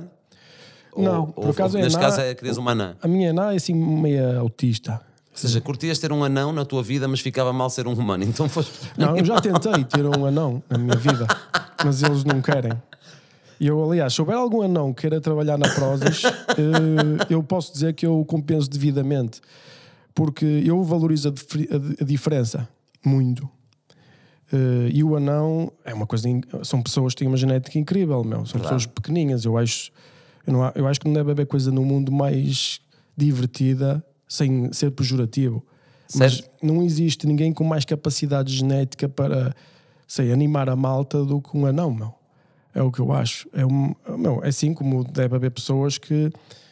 Não, por acaso é neste anã. caso querias uma anã. A minha anã é assim meia autista. Ou seja, curtias ter um anão na tua vida, mas ficava mal ser um humano. Então foste... Não, eu já tentei ter um anão na minha vida, mas eles não querem. E eu, aliás, se houver algum anão que queira trabalhar na Prozis, eu posso dizer que eu o compenso devidamente, porque eu valorizo a diferença muito. E o anão é uma coisa, são pessoas que têm uma genética incrível, meu. São pessoas pequeninhas. Eu acho que não deve haver coisa no mundo mais divertida, sem ser pejorativo. Mas Certo. não existe ninguém com mais capacidade genética para, sei, animar a malta do que um anão, meu. É o que eu acho. É assim como deve haver pessoas que...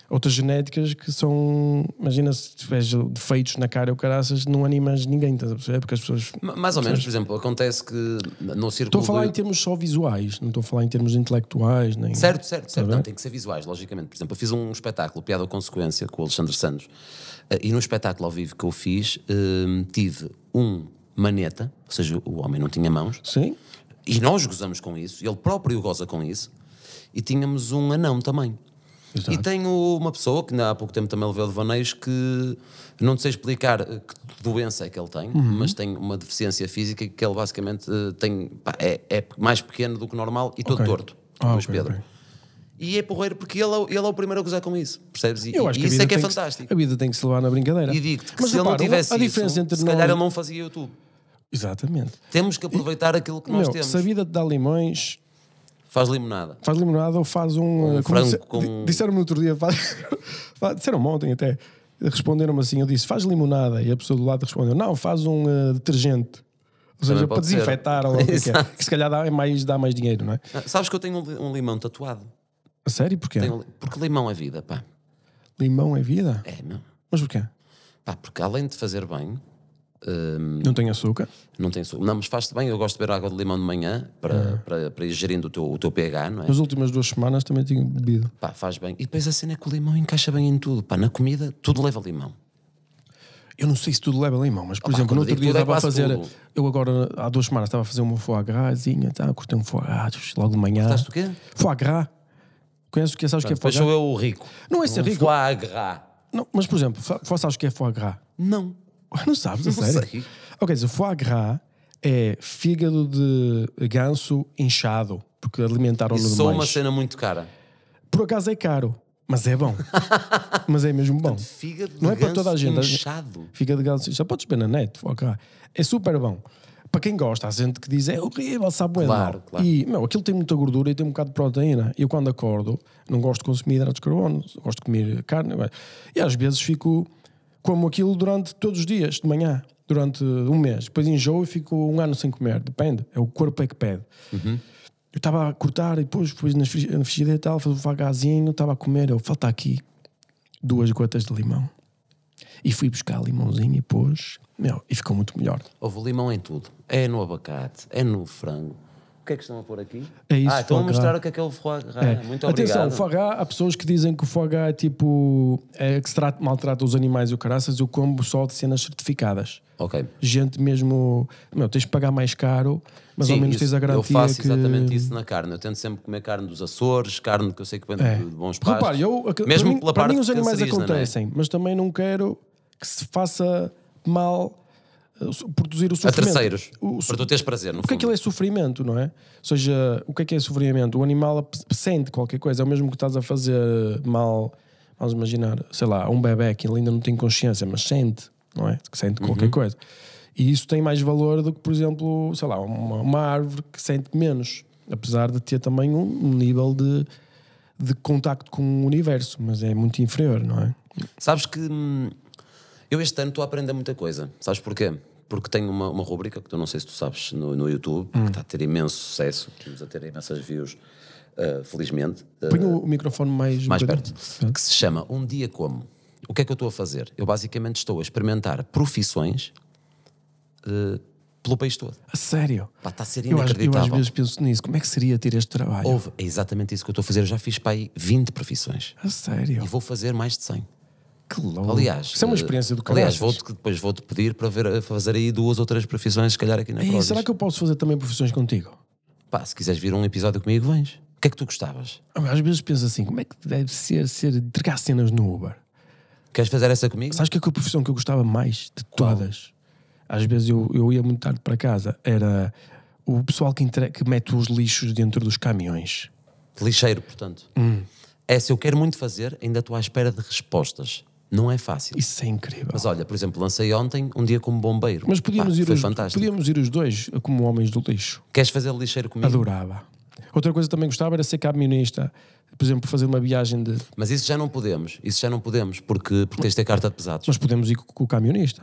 Outras genéticas que são... Imagina se tiveres defeitos na cara ou caraças, não animas ninguém, estás a perceber? Porque as pessoas... Mais ou menos, por exemplo, acontece que no círculo... Estou a falar em termos só visuais, não estou a falar em termos intelectuais. Nem... Certo. Não, tem que ser visuais, logicamente. Por exemplo, eu fiz um espetáculo, Piada ou Consequência, com o Alexandre Santos, e no espetáculo ao vivo que eu fiz, tive um maneta, ou seja, o homem não tinha mãos. Sim. E nós gozamos com isso, ele próprio goza com isso, e tínhamos um anão também. Exato. E tenho uma pessoa que há pouco tempo também levou devaneios que não sei explicar que doença é que ele tem, mas tem uma deficiência física que ele basicamente tem, é mais pequeno do que normal e todo torto, Luís Pedro. E é porreiro porque ele é o primeiro a gozar com isso, percebes? E isso é que é fantástico. A vida tem que se levar na brincadeira. E digo-te que mas se ele não tivesse isso, entre se calhar ele não fazia YouTube. Exatamente. Temos que aproveitar aquilo que nós temos. Se a vida te dá limões... Faz limonada. Faz limonada ou faz um frango com... Disseram-me outro dia, disseram-me ontem até, responderam-me assim, eu disse, faz limonada, e a pessoa do lado respondeu, não, faz um detergente. Ou seja, para desinfetar ou o que é. Que se calhar dá mais dinheiro, não é? Sabes que eu tenho um limão tatuado. A sério? Porquê? Porque limão é vida, pá. Limão é vida? É, meu. Mas porquê? Pá, porque além de fazer bem... não tem açúcar? Não tem açúcar. Não, mas faz-te bem. Eu gosto de beber água de limão de manhã para ir gerindo o teu pH, não é? Nas últimas 2 semanas também tinha bebido. Pá, faz bem. E depois a cena é que o limão encaixa bem em tudo. Pá, na comida tudo leva limão. Eu não sei se tudo leva limão, mas por exemplo, no outro dia estava a fazer... Tudo. Eu agora, há 2 semanas, estava a fazer uma foie grasinha, cortei um foie gras logo de manhã. Gostaste do quê? Foie gras. Conheces o que é? Sabes o que é foie gras? Sou eu o rico. Não é ser rico. Foie gras. Não, mas por exemplo, sabes o que é foie gras? Não. Não sabes, a sério? Não sei. Ok, o foie gras é fígado de ganso inchado, porque alimentaram-no demais. Isso é uma cena muito cara. Por acaso é caro, mas é bom. Mas é mesmo bom. Fígado de não é ganso para toda a gente. Inchado. Fígado de ganso inchado. Podes ver na net, foie gras. É super bom. Para quem gosta, há gente que diz é horrível, sabe bem. Claro. E, aquilo tem muita gordura e tem um bocado de proteína. Eu quando acordo, não gosto de consumir hidratos de carbono, gosto de comer carne. E às vezes como aquilo durante todos os dias, de manhã, durante um mês. Depois enjoo e fico 1 ano sem comer. Depende. É o corpo é que pede. Eu estava a cortar e depois na frigideira e tal, fazer um vagazinho, estava a comer. Falta aqui 2 gotas de limão. E fui buscar limãozinho e pus... e ficou muito melhor. Houve limão em tudo. É no abacate, é no frango. O que é que estão a pôr aqui? É isso, estão a mostrar o que é o foie gras. Muito obrigado. Atenção, o foie gras, há pessoas que dizem que o foie gras é que se maltrata os animais e o caraças, eu como só de cenas certificadas. Ok. Gente mesmo... tens de pagar mais caro, mas ao menos tens a garantia que... Eu faço exatamente isso na carne. Eu tento sempre comer carne dos Açores, carne que eu sei que vem de bons pastos. Repare, mesmo para mim os animais acontecem, mas também não quero que se faça mal... produzir o sofrimento. A terceiros, para tu teres prazer, no porque fundo. aquilo é sofrimento, não é? Ou seja, o que é sofrimento? O animal sente qualquer coisa, é o mesmo que estás a fazer mal, vamos imaginar, sei lá, um bebé que ele ainda não tem consciência, mas sente, não é? Que sente qualquer coisa. E isso tem mais valor do que, por exemplo, sei lá, uma árvore que sente menos, apesar de ter também um nível de contacto com o universo, mas é muito inferior, não é? Sabes que eu este ano estou a aprender muita coisa. Sabes porquê? Porque tenho uma rubrica que tu não sei se tu sabes no YouTube, que está a ter imenso sucesso, estamos a ter imensas views, felizmente. Põe o microfone mais perto. Que se chama Um Dia Como. O que é que eu estou a fazer? Eu basicamente estou a experimentar profissões pelo país todo. A sério? Pá, está a ser inacreditável. Eu às vezes penso nisso. Como é que seria ter este trabalho? É exatamente isso que eu estou a fazer. Eu já fiz para aí 20 profissões. A sério? E vou fazer mais de 100. Que louco. Aliás, isso é uma experiência do caralho. Aliás, depois vou-te pedir para fazer aí 2 ou 3 profissões, se calhar aqui na Prozis. Será que eu posso fazer também profissões contigo? Pá, se quiseres vir um episódio comigo, vens. O que é que tu gostavas? Às vezes penso assim, como é que deve ser entregar cenas no Uber? Queres fazer essa comigo? Sabes que a profissão que eu gostava mais de todas? Às vezes eu ia muito tarde para casa, era o pessoal que mete os lixos dentro dos caminhões. Lixeiro, portanto. Se eu quero muito fazer, ainda estou à espera de respostas. Não é fácil. Isso é incrível. Mas olha, por exemplo, lancei ontem Um Dia como Bombeiro. Mas podíamos ir os dois como homens do lixo. Queres fazer lixeiro comigo? Adorava. Outra coisa que também gostava era ser camionista. Por exemplo, fazer uma viagem de... Mas isso já não podemos, porque tens de ter carta de pesados. Mas podemos ir com o camionista.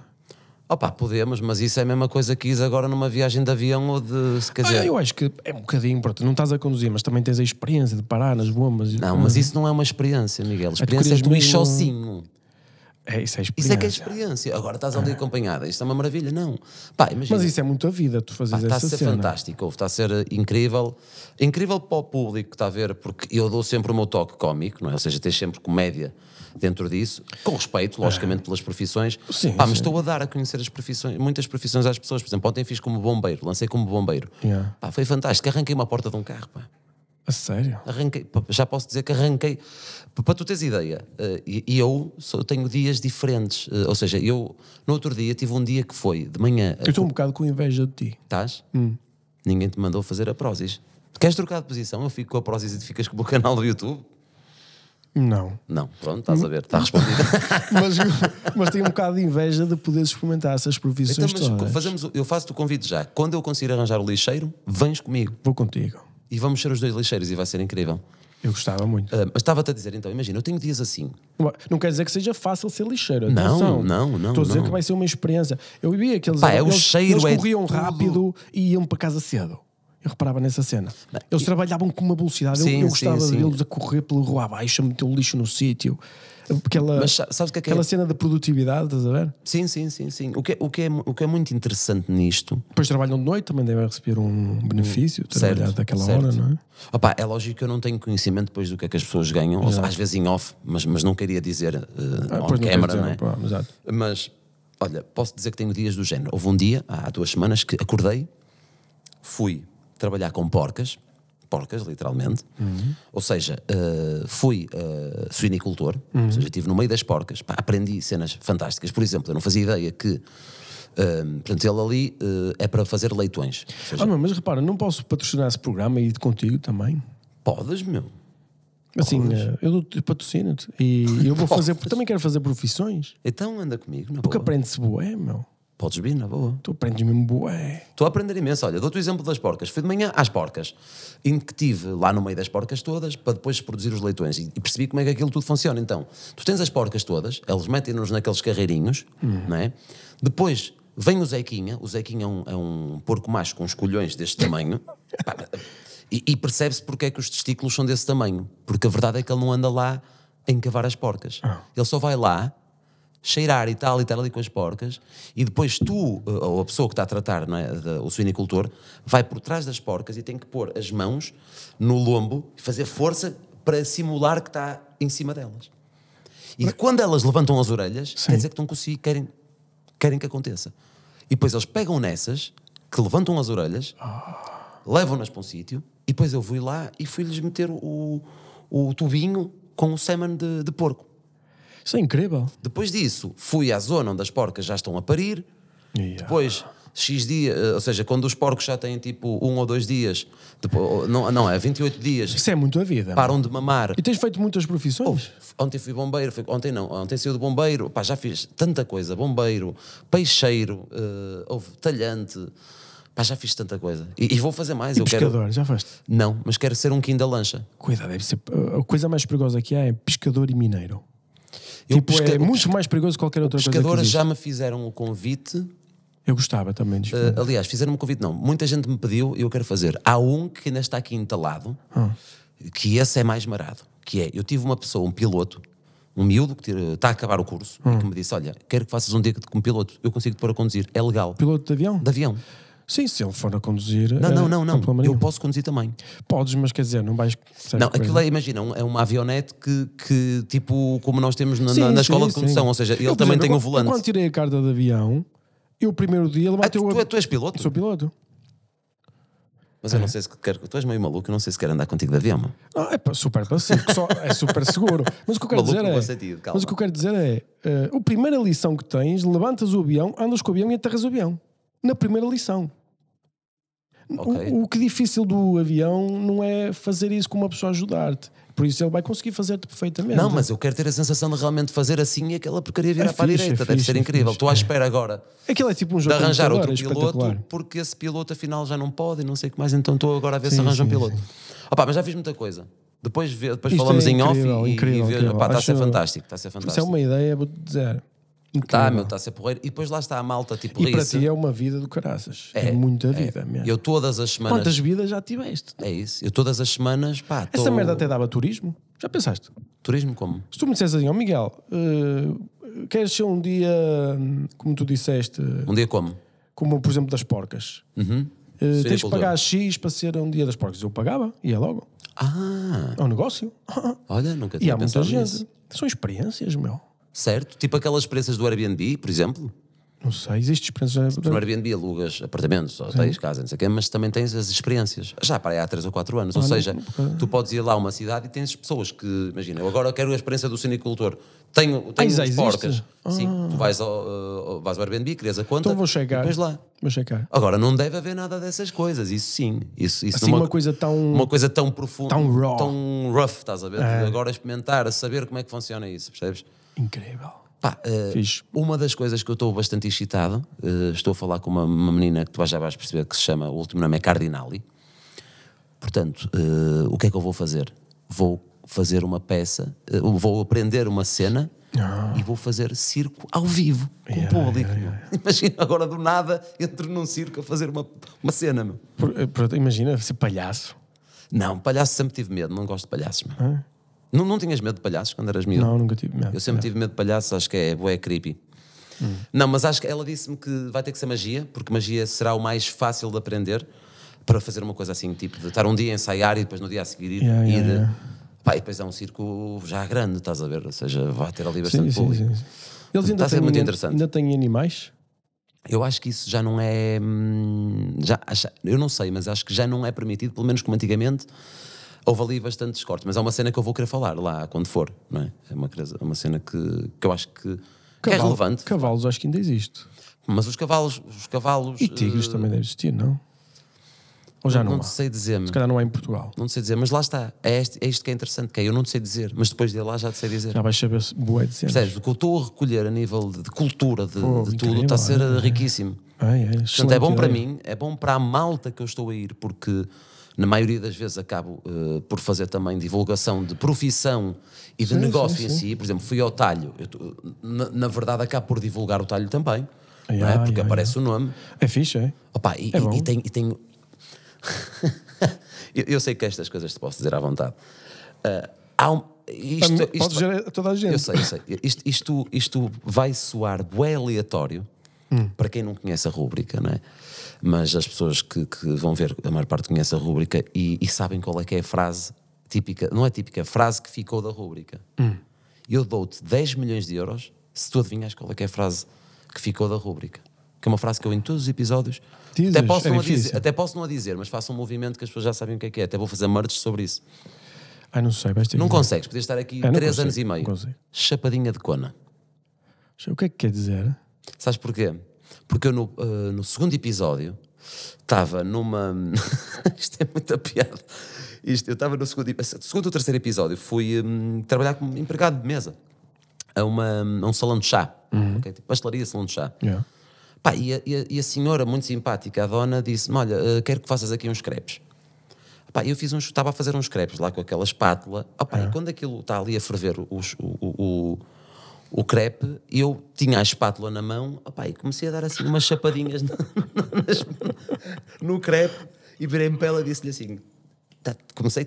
Opa, podemos, mas isso é a mesma coisa que ir agora numa viagem de avião ou de... Quer dizer, Eu acho que é um bocadinho, pronto, não estás a conduzir, mas também tens a experiência de parar nas bombas. não, mas isso não é uma experiência, Miguel. A experiência é querias tu ir mesmo- sozinho. Isso é Isso experiência. é que é experiência. Agora estás ali acompanhada. Isto é uma maravilha. Não. Pá, imagina. Mas isso é muito a vida, tu fazes Está a essa ser cena. fantástico, está a ser incrível. Incrível para o público que está a ver, porque eu dou sempre o meu toque cómico, não é? Ou seja, tens sempre comédia dentro disso, com respeito, logicamente, pelas profissões. Sim, Pá, mas sim. estou a dar a conhecer as profissões, muitas profissões às pessoas. Por exemplo, ontem fiz como bombeiro, lancei como bombeiro. Yeah. Pá, foi fantástico. Arranquei uma porta de um carro, pá. A sério? Arranquei, já posso dizer que arranquei. Para tu teres ideia, e eu tenho dias diferentes. Ou seja, eu no outro dia tive um dia que foi de manhã. Eu estou um bocado com inveja de ti. Estás? Ninguém te mandou fazer a Prozis. Queres trocar de posição? Eu fico com a Prozis e tu ficas com o meu canal do YouTube? Não. Não, pronto, estás a ver, está respondido. mas tenho um bocado de inveja de poderes experimentar essas Então, profissões todas. eu faço-te o convite já. Quando eu conseguir arranjar o lixeiro, vens comigo. Vou contigo. E vamos ser os dois lixeiros e vai ser incrível. Eu gostava muito. Mas estava-te a dizer, então, imagina, eu tenho dias assim. Não quer dizer que seja fácil ser lixeiro. Não, Atenção. não. Estou a dizer que vai ser uma experiência. Eu vi aqueles Pá, é o eles, cheiro, eles é corriam tudo. rápido e iam para casa cedo. Eu reparava nessa cena. Eles trabalhavam com uma velocidade. Sim, eu gostava sim. de vê-los a correr pela rua abaixo, a meter o lixo no sítio. Mas sabes o que é que é? Aquela cena de produtividade, estás a ver? Sim. O que é muito interessante nisto. Depois trabalham de noite, também devem receber um benefício, trabalhar Certo, daquela certo. hora, não é? Opa, é lógico que eu não tenho conhecimento depois do que é que as pessoas ganham, ou seja, às vezes em off, mas não queria dizer on Pois não quer camera, dizer, não é? pá, exato. Mas, olha, posso dizer que tenho dias do género. Houve um dia, há 2 semanas, que acordei, fui trabalhar com porcas, literalmente. Ou seja, fui suinicultor, ou seja, estive no meio das porcas. Pá, aprendi cenas fantásticas. Por exemplo, eu não fazia ideia que, portanto, ele ali é para fazer leitões. Ou seja, Mas repara, não posso patrocinar esse programa e ir contigo também. podes, meu. Assim, eu dou-te patrocínio-te e eu vou fazer, também quero fazer profissões. Então anda comigo, na Porque boa. aprende-se bué, meu. Podes vir, na boa. Tu aprendes mesmo bué. Estou a aprender imenso. Olha, dou-te o exemplo das porcas. Fui de manhã às porcas, em que estive lá no meio das porcas todas para depois produzir os leitões e percebi como é que aquilo tudo funciona. Então, tu tens as porcas todas, eles metem-nos naqueles carreirinhos, não é? Depois vem o Zequinha é um porco macho com os colhões deste tamanho. Pá, e percebe-se porque é que os testículos são desse tamanho. Porque a verdade é que ele não anda lá a encavar as porcas. Ele só vai lá cheirar e tal ali com as porcas, e depois tu, ou a pessoa que está a tratar, não é, o suinicultor, vai por trás das porcas e tem que pôr as mãos no lombo e fazer força para simular que está em cima delas. E quando elas levantam as orelhas, quer dizer que estão consigo, querem que aconteça. E depois eles pegam nessas, que levantam as orelhas, levam-nas para um sítio, e depois eu fui lá e fui-lhes meter o tubinho com o sêmen de porco. Isso é incrível. Depois disso, fui à zona onde as porcas já estão a parir. Yeah. Depois, X dias, ou seja, quando os porcos já têm tipo 1 ou 2 dias, depois, não, é 28 dias, Isso é muito a vida. param de mamar. E tens feito muitas profissões? Ontem fui bombeiro, ontem saiu de bombeiro, pá, já fiz tanta coisa, bombeiro, peixeiro, houve talhante, pá, já fiz tanta coisa. E vou fazer mais. E pescador, já foste? Não, mas quero ser um Kim da lancha. Cuidado, deve ser. A coisa mais perigosa que há é pescador e mineiro. Eu É muito mais perigoso que qualquer outra coisa que Pescadores existe. já me fizeram o convite. Eu gostava também de Aliás, fizeram-me um convite, não. Muita gente me pediu e eu quero fazer. Há um que ainda está aqui entalado, que esse é mais marado. Que é, eu tive uma pessoa, um piloto, um miúdo, que está a acabar o curso, e que me disse, olha, quero que faças um dia como piloto. Eu consigo te pôr a conduzir. É legal. Piloto de avião? De avião. Sim, se ele for a conduzir. Não. problema Eu nenhum. posso conduzir também. Podes, mas quer dizer, não vais. Não, aquilo é, imagina, é uma avionete que tipo, como nós temos na Sim, escola de sim. condução, ou seja, ele Eu, por também exemplo, tem o eu volante. quando tirei a carta de avião, eu o primeiro dia ele bateu Tu és piloto? Sou piloto. Mas eu não sei se quer. Tu és meio maluco, eu não sei se quer andar contigo de avião. Mano. Não, super pacífico, é super seguro. Mas o que eu quero Maluco dizer no é. bom sentido, calma. Mas o que eu quero dizer é. A primeira lição que tens, levantas o avião, andas com o avião e aterras o avião. Na primeira lição. Ok. O que é difícil do avião não é fazer isso com uma pessoa a ajudar-te. Por isso ele vai conseguir fazer-te perfeitamente. Não, mas eu quero ter a sensação de realmente fazer assim e aquela porcaria virar É para a fixe, direita. é Deve fixe, ser é incrível. fixe. Estou à espera agora Aquilo é tipo um de jogo de arranjar outro computador, é piloto, espetacular. porque esse piloto afinal já não pode e não sei o que mais, então estou agora a ver se Sim, arranja um sim, piloto. sim. Opa, mas já fiz muita coisa. Depois Isto falamos é em off incrível, e incrível. opa, está a ser Acho- fantástico. Está a ser Isso é fantástico. uma ideia, vou-te dizer. Está, meu, está a ser porreiro. E depois lá está a malta, tipo, E para ri-se. ti é uma vida do caraças. É muita vida mesmo. Eu todas as semanas... Quantas vidas já tiveste? É isso. Eu todas as semanas, pá, Essa merda até dava turismo. Já pensaste? Turismo como? Se tu me dissesse assim, ó Miguel, queres ser um dia, como tu disseste, Um dia como? como por exemplo das porcas, tens que pagar X para ser um dia das porcas. Eu pagava, ia logo. Ah, É um negócio. olha, nunca E tinha há muita pensado gente. nisso. São experiências, meu. Certo? Tipo aquelas experiências do Airbnb, por exemplo. Não sei, existe experiências. No Airbnb alugas apartamentos, hotéis, casas, não sei o quê, mas também tens as experiências. Já para aí há 3 ou 4 anos. Ou seja, tu podes ir lá a uma cidade e tens pessoas que, imagina, eu agora quero a experiência do cinicultor. Tenho já uns existe? porcas. Sim, tu vais ao Airbnb, crias a conta Então vou e chegar. depois lá. Vou checar. Agora, não deve haver nada dessas coisas, isso sim. Isso Assim, uma coisa tão. uma coisa tão profunda, Tão raw. tão rough, estás a ver? Agora experimentar, a saber como é que funciona isso, percebes? Incrível. Pá, Fixe. uma das coisas que eu estou bastante excitado, estou a falar com uma menina que tu já vais perceber que se chama, o último nome é Cardinali. Portanto, o que é que eu vou fazer? Vou fazer uma peça, vou aprender uma cena e vou fazer circo ao vivo, com o público. Imagina agora do nada entro num circo a fazer uma cena, meu. Imagina ser palhaço. Não, palhaço sempre tive medo, não gosto de palhaços, meu. Não tinhas medo de palhaços quando eras miúdo? Não, nunca tive medo. Eu sempre tive medo de palhaços, acho que é bué creepy. Não, mas acho que ela disse-me que vai ter que ser magia, porque magia será o mais fácil de aprender para fazer uma coisa assim, tipo de estar um dia a ensaiar e depois no dia a seguir ir. Pá, e depois é um circo já grande, estás a ver? Ou seja, vai ter ali bastante público. Sim. Eles ainda Está a ser têm, muito interessante. Ainda têm animais? Eu acho que isso já não é. Eu não sei, mas acho que já não é permitido, pelo menos como antigamente. Houve ali bastantes cortes, mas é uma cena que eu vou querer falar lá quando for, não é? É uma cena que eu acho que é relevante. Cavalos acho que ainda existe. Mas os cavalos. E tigres também deve existir, não? Ou já não há? Não sei dizer. Se calhar não há em Portugal. Não sei dizer, mas lá está. É isto que é interessante, que é, eu não te sei dizer, mas depois de lá já te sei dizer. Já vais saber bué de cenas. Percebes? O que eu estou a recolher a nível de cultura, de tudo, incrível, está a ser riquíssimo. Portanto, é bom para mim, é bom para a malta que eu estou a ir, porque na maioria das vezes acabo por fazer também divulgação de profissão e de negócio em si. Por exemplo, fui ao talho. Na verdade, acabo por divulgar o talho também, não é? Porque aparece o nome. É fixe, é? Opa, É bom. e tenho... eu sei que estas coisas te posso dizer à vontade. Podes dizer a toda a gente. Eu sei. Isto vai soar bué aleatório para quem não conhece a rúbrica, não é? Mas as pessoas que vão ver, a maior parte conhece a rúbrica e sabem qual é que é a frase típica, não é típica, a frase que ficou da rúbrica. Eu dou-te 10 milhões de euros se tu adivinhas qual é que é a frase que ficou da rúbrica. Que é uma frase que eu em todos os episódios Dizes, até posso não a dizer, mas faço um movimento que as pessoas já sabem o que é. Até vou fazer merch sobre isso. Ai, não sei, vais ter Não que consegues, podias estar aqui 3 anos e meio. Não consigo. Chapadinha de Cona. O que é que quer dizer? Sabes porquê? Porque eu no segundo episódio estava numa... Isto é muita piada. Eu estava no segundo ou terceiro episódio, fui trabalhar como empregado de mesa a um salão de chá. Okay? Tipo, pastelaria, salão de chá. Yeah. Pá, e a senhora, muito simpática, a dona, disse-me: olha, quero que faças aqui uns crepes. Pá, eu estava a fazer uns crepes lá com aquela espátula. E quando aquilo está ali a ferver o crepe, eu tinha a espátula na mão, e comecei a dar assim umas chapadinhas no crepe e virei-me para ela e disse-lhe assim: comecei,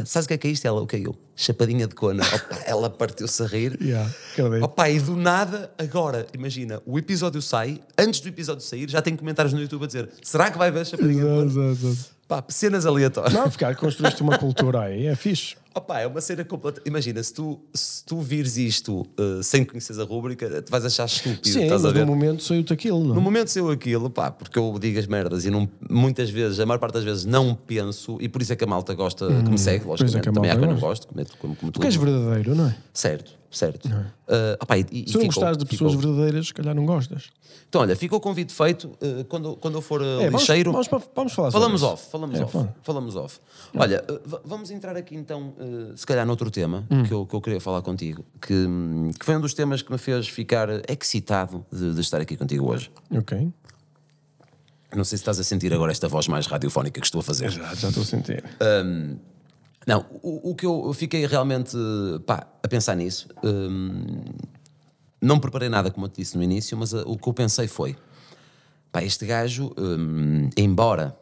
sabes o que é isto? Ela, o que é eu? Chapadinha de Cona. Ela partiu-se a rir. E do nada, agora, imagina, o episódio sai, antes do episódio sair, já tem comentários no YouTube a dizer: será que vai ver Chapadinha de Cona? Pá, cenas aleatórias. Não, ficar, construíste uma cultura aí, é fixe. É uma cena completa. Imagina, se tu vires isto sem conheceres a rúbrica, te vais achar estúpido. Sim, estás mas a ver? no momento saiu-te aquilo, não? No momento saiu aquilo, porque eu digo as merdas e muitas vezes, a maior parte das vezes, não penso, e por isso é que a malta gosta que me segue, logicamente. Também há quem não gosto, como tu és verdadeiro, não é? Certo. Se não gostares de pessoas verdadeiras, se calhar não gostas. Então, olha, ficou o convite feito. Quando eu for lixeiro. Vamos falar falamos sobre off. Falamos off. Olha, vamos entrar aqui então, se calhar, noutro tema que eu queria falar contigo, que foi um dos temas que me fez ficar excitado de estar aqui contigo hoje. Ok. Não sei se estás a sentir agora esta voz mais radiofónica que estou a fazer. Já estou a sentir. Não, o que eu fiquei realmente a pensar nisso, não preparei nada, como eu te disse no início, mas o que eu pensei foi: pá, este gajo, embora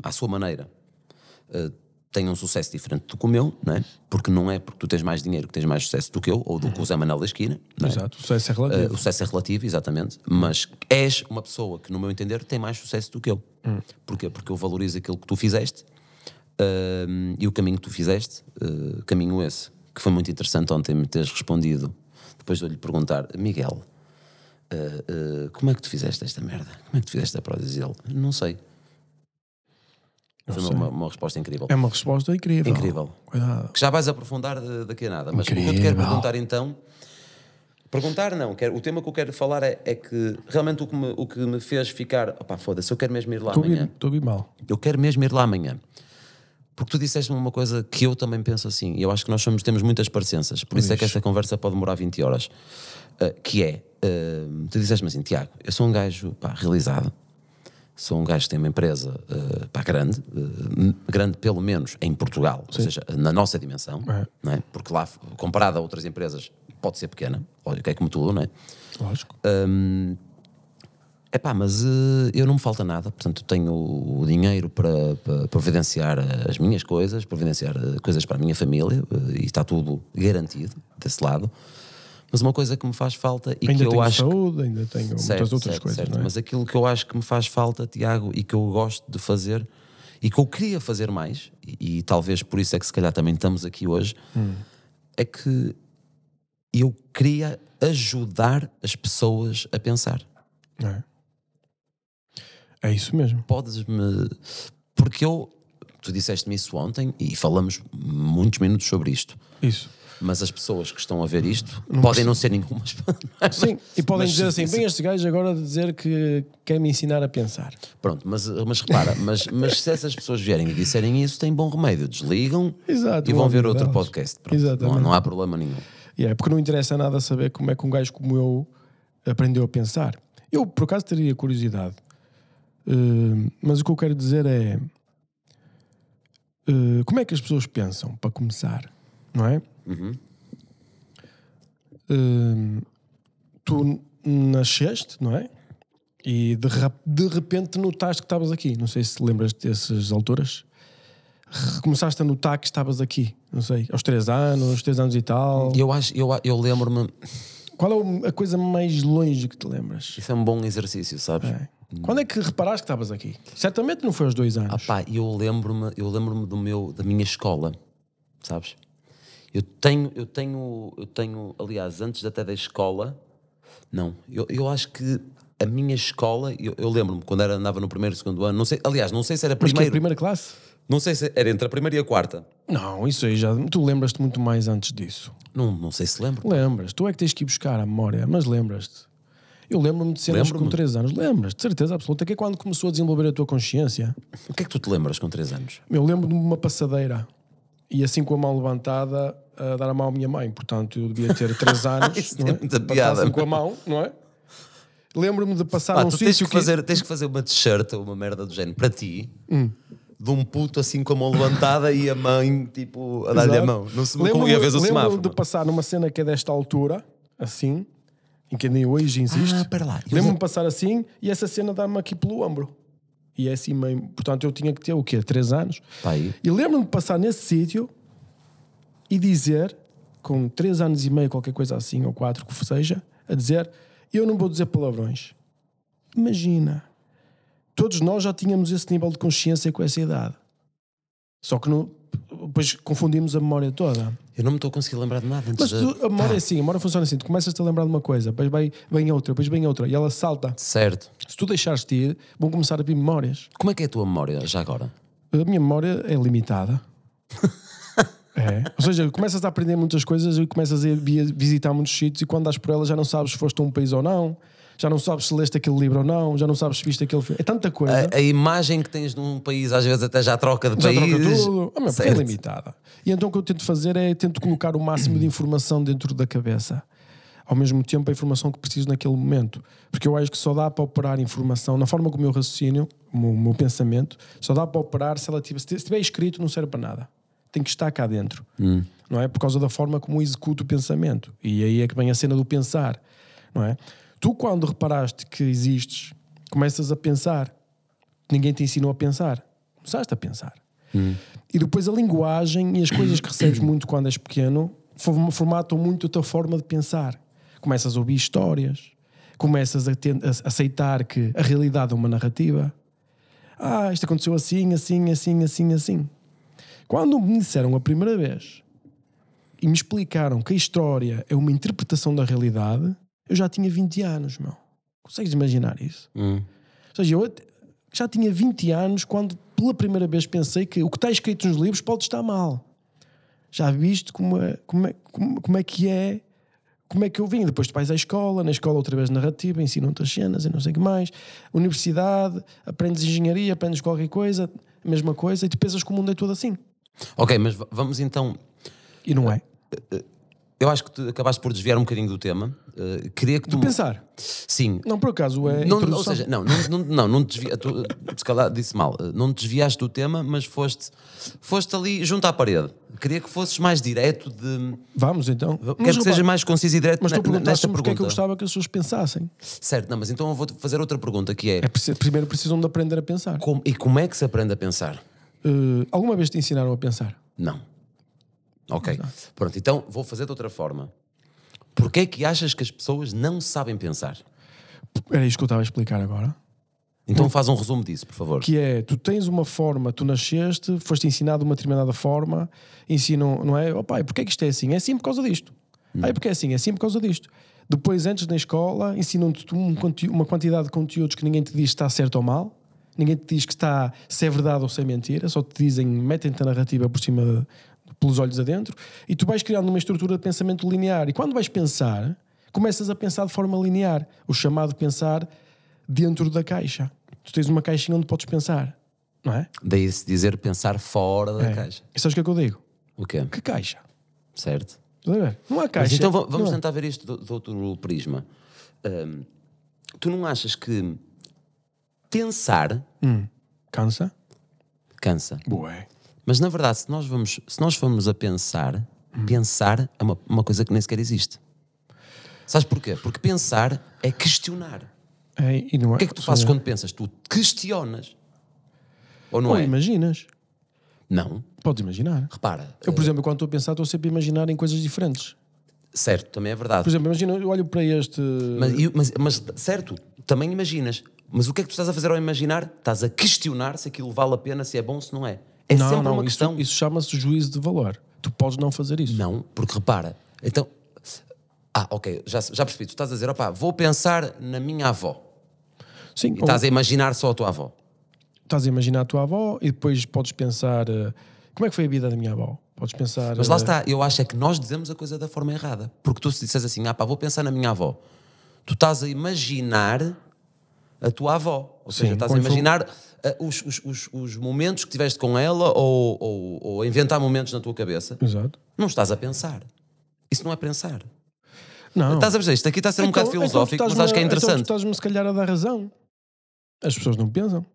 à sua maneira tenha um sucesso diferente do que o meu, não é? Porque não é porque tu tens mais dinheiro que tens mais sucesso do que eu, ou do que o Zé Manuel da esquina, não é? Exato, o sucesso é relativo. O sucesso é relativo, exatamente, mas és uma pessoa que, no meu entender, tem mais sucesso do que eu. Porquê? Porque eu valorizo aquilo que tu fizeste e o caminho que tu fizeste, caminho esse, que foi muito interessante ontem me teres respondido, depois de eu lhe perguntar: Miguel, como é que tu fizeste esta merda? Como é que tu fizeste a prótese? E ele: não sei. Foi uma resposta incrível. É uma resposta incrível. Incrível. Cuidado. Que já vais aprofundar daqui a nada. Mas o que eu te Incrível. quero perguntar então... Perguntar não, o tema que eu quero falar é que realmente o que me fez ficar... Opá, foda-se, eu quero mesmo ir lá amanhã. Estou a ouvir mal. Eu quero mesmo ir lá amanhã. Porque tu disseste-me uma coisa que eu também penso assim, e eu acho que nós temos muitas parecenças, por isso é que esta conversa pode demorar 20 horas. Que é, tu disseste-me assim: Tiago, eu sou um gajo, pá, realizado, sou um gajo que tem uma empresa, pá, grande, grande pelo menos em Portugal, ou seja, na nossa dimensão, não é? Porque lá, comparado a outras empresas, pode ser pequena, olha, que é como tudo, não é? Lógico. Epá, mas eu não me falta nada, portanto tenho o dinheiro para providenciar as minhas coisas, providenciar coisas para a minha família, e está tudo garantido desse lado. Mas uma coisa que me faz falta e ainda que eu tenho acho saúde, ainda tenho muitas outras coisas, certo. não é? Mas aquilo que eu acho que me faz falta, Tiago, e que eu gosto de fazer e que eu queria fazer mais, e talvez por isso é que se calhar também estamos aqui hoje, é que eu queria ajudar as pessoas a pensar. É isso mesmo. Podes-me... Porque tu disseste-me isso ontem e falamos muitos minutos sobre isto. Isso. Mas as pessoas que estão a ver isto podem não ser nenhumas. Sim, e podem mas dizer assim: bem, este gajo agora dizer que quer me ensinar a pensar. Pronto, mas repara, mas se essas pessoas vierem e disserem isso, tem bom remédio. Desligam Exato, e vão ver amigo outro delas. podcast. Pronto, Exatamente. não há problema nenhum. Porque não interessa nada saber como é que um gajo como eu aprendeu a pensar. Eu, por acaso, teria curiosidade. Mas o que eu quero dizer é... como é que as pessoas pensam, para começar? Não é? Tu nasceste, não é? E de repente notaste que estavas aqui. Não sei se te lembras dessas alturas. Começaste a notar que estavas aqui. Não sei, aos 3 anos e tal. Eu lembro-me... Qual é a coisa mais longe que te lembras? Isso é um bom exercício, sabes? Quando é que reparaste que estavas aqui? Certamente não foi aos 2 anos. Pá, eu lembro-me da minha escola, sabes? Eu tenho, aliás, antes até da escola, não, eu acho que a minha escola, eu lembro-me quando andava no primeiro, segundo ano, não sei, aliás, não sei se era Mas que é a primeiro, primeira classe? não sei se era entre a primeira e a quarta. Não, isso aí já... Tu lembras-te muito mais antes disso. Não sei se lembro. Lembras, tu é que tens que ir buscar a memória, mas lembras-te. Eu lembro-me de cenas com 3 anos. Lembras, de certeza absoluta, que é quando começou a desenvolver a tua consciência. O que é que tu te lembras com 3 anos? Eu lembro-me de uma passadeira e assim com a mão levantada a dar a mão à minha mãe. Portanto, eu devia ter 3 anos. Isso não é é? muita Para piada. estar assim com a mão, não é? Lembro-me de passar num Tu tens sítio que fazer uma t-shirt ou uma merda do género para ti, de um puto assim com a mão levantada e a mãe tipo a dar-lhe a mão. Não se me ia ver o semáforo. Lembro-me de passar numa cena que é desta altura, assim, em que nem hoje existe. Espera lá. Lembro-me de passar assim e essa cena dá-me aqui pelo ombro. E é assim meio... Portanto, eu tinha que ter o quê? 3 anos. Pai. E lembro-me de passar nesse sítio e dizer, com 3 anos e meio, qualquer coisa assim, ou 4, que seja, a dizer: eu não vou dizer palavrões. Imagina. Todos nós já tínhamos esse nível de consciência com essa idade. Só que depois confundimos a memória toda. Eu não me estou a conseguir lembrar de nada antes. Mas a memória é assim, a memória funciona assim. Tu começas-te a lembrar de uma coisa, depois vem outra, depois vem outra, e ela salta. Certo. Se tu deixares-te ir, vão começar a vir memórias. Como é que é a tua memória já agora? A minha memória é limitada. Ou seja, começas a aprender muitas coisas e começas a visitar muitos sítios, e quando dás por elas já não sabes se foste a um país ou não, já não sabes se leste aquele livro ou não, já não sabes se viste aquele filme. É tanta coisa. A imagem que tens num país às vezes até já troca de Já país. troca tudo. Porque é limitada. E então o que eu tento fazer é tento colocar o máximo de informação dentro da cabeça. Ao mesmo tempo a informação que preciso naquele momento. Porque eu acho que só dá para operar informação na forma como o meu raciocínio, o meu pensamento, só dá para operar se ela se estiver escrito, não serve para nada. Tem que estar cá dentro. não é? Por causa da forma como executo o pensamento. E aí é que vem a cena do pensar, não é? Tu, quando reparaste que existes, começas a pensar. Ninguém te ensinou a pensar. Começaste a pensar. E depois a linguagem e as coisas que recebes muito quando és pequeno formatam muito a tua forma de pensar. Começas a ouvir histórias, começas a aceitar que a realidade é uma narrativa. Isto aconteceu assim, assim, assim, assim, assim. Quando me disseram a primeira vez e me explicaram que a história é uma interpretação da realidade, eu já tinha 20 anos, meu. Consegues imaginar isso? Ou seja, eu já tinha 20 anos quando pela primeira vez pensei que o que está escrito nos livros pode estar mal. Já viste como é que eu vim. Depois tu vais à escola, na escola outra vez narrativa, ensinam-te as cenas e não sei o que mais. Universidade, aprendes engenharia, aprendes qualquer coisa, a mesma coisa, e tu pensas que o mundo é todo assim. Ok, mas vamos então... E não é. Eu acho que tu acabaste por desviar um bocadinho do tema. Queria que tu... Pensar. Sim. Não, por acaso é Não, introdução. ou seja, não te desviaste, se calhar disse mal, não te desviaste do tema, mas foste ali junto à parede. Queria que fosses mais direto de... Vamos então. Quero que sejas mais conciso e direto mas tu perguntaste nesta porque é que eu pergunta. gostava que as pessoas pensassem. Certo, não, mas então eu vou fazer outra pergunta que é... Primeiro precisam de aprender a pensar. Como é que se aprende a pensar? Alguma vez te ensinaram a pensar? Não. Ok. Pronto, então vou fazer de outra forma. Porquê é que achas que as pessoas não sabem pensar? Era isto que eu estava a explicar agora. Então faz um resumo disso, por favor. Que é, tu tens uma forma, tu nasceste, foste ensinado de uma determinada forma, ensinam, não é? Pai, porquê é que isto é assim? É assim por causa disto. Porque é assim? É assim por causa disto. Depois, antes na escola, ensinam-te uma quantidade de conteúdos que ninguém te diz se está certo ou mal. Ninguém te diz que está, se é verdade ou se é mentira. Só te dizem, metem-te a narrativa por cima, pelos olhos adentro. E tu vais criando uma estrutura de pensamento linear. E quando vais pensar, começas a pensar de forma linear. O chamado pensar dentro da caixa. Tu tens uma caixinha onde podes pensar, não é? Daí-se dizer pensar fora da caixa. E sabes o que é que eu digo? O quê? Que caixa? Certo. Estás a ver? Não há caixa. Mas então vamos Não. tentar ver isto de outro prisma. Tu não achas que pensar Cansa? cansa? Bué. Mas na verdade, se nós formos a pensar, pensar é uma coisa que nem sequer existe. Sabes porquê? Porque pensar é questionar. E não é, O que é que tu fazes quando pensas? Tu questionas. Ou não Ou é? imaginas. Não. Podes imaginar. Repara. Eu, por exemplo, quando estou a pensar, estou sempre a imaginar em coisas diferentes. Certo, também é verdade. Por exemplo, imagina, eu olho para este... Mas, certo, também imaginas. Mas o que é que tu estás a fazer ao imaginar? Estás a questionar se aquilo vale a pena, se é bom, se não é. É sempre uma questão. Isso chama-se juízo de valor. Tu podes não fazer isso. Não, porque repara. Então... ok, já percebi. Tu estás a dizer, vou pensar na minha avó. Sim. E estás a imaginar só a tua avó. Estás a imaginar a tua avó e depois podes pensar... como é que foi a vida da minha avó? Podes pensar... Mas lá está, eu acho é que nós dizemos a coisa da forma errada. Porque tu se disseres assim, vou pensar na minha avó. Tu estás a imaginar a tua avó. Ou seja, estás a imaginar os momentos que tiveste com ela ou a inventar momentos na tua cabeça. Exato. Não estás a pensar. Isso não é pensar. Não. Estás a perceber? Isto aqui está a ser um bocado filosófico, mas acho que é interessante. Então tu estás-me se calhar a dar razão. As pessoas não pensam.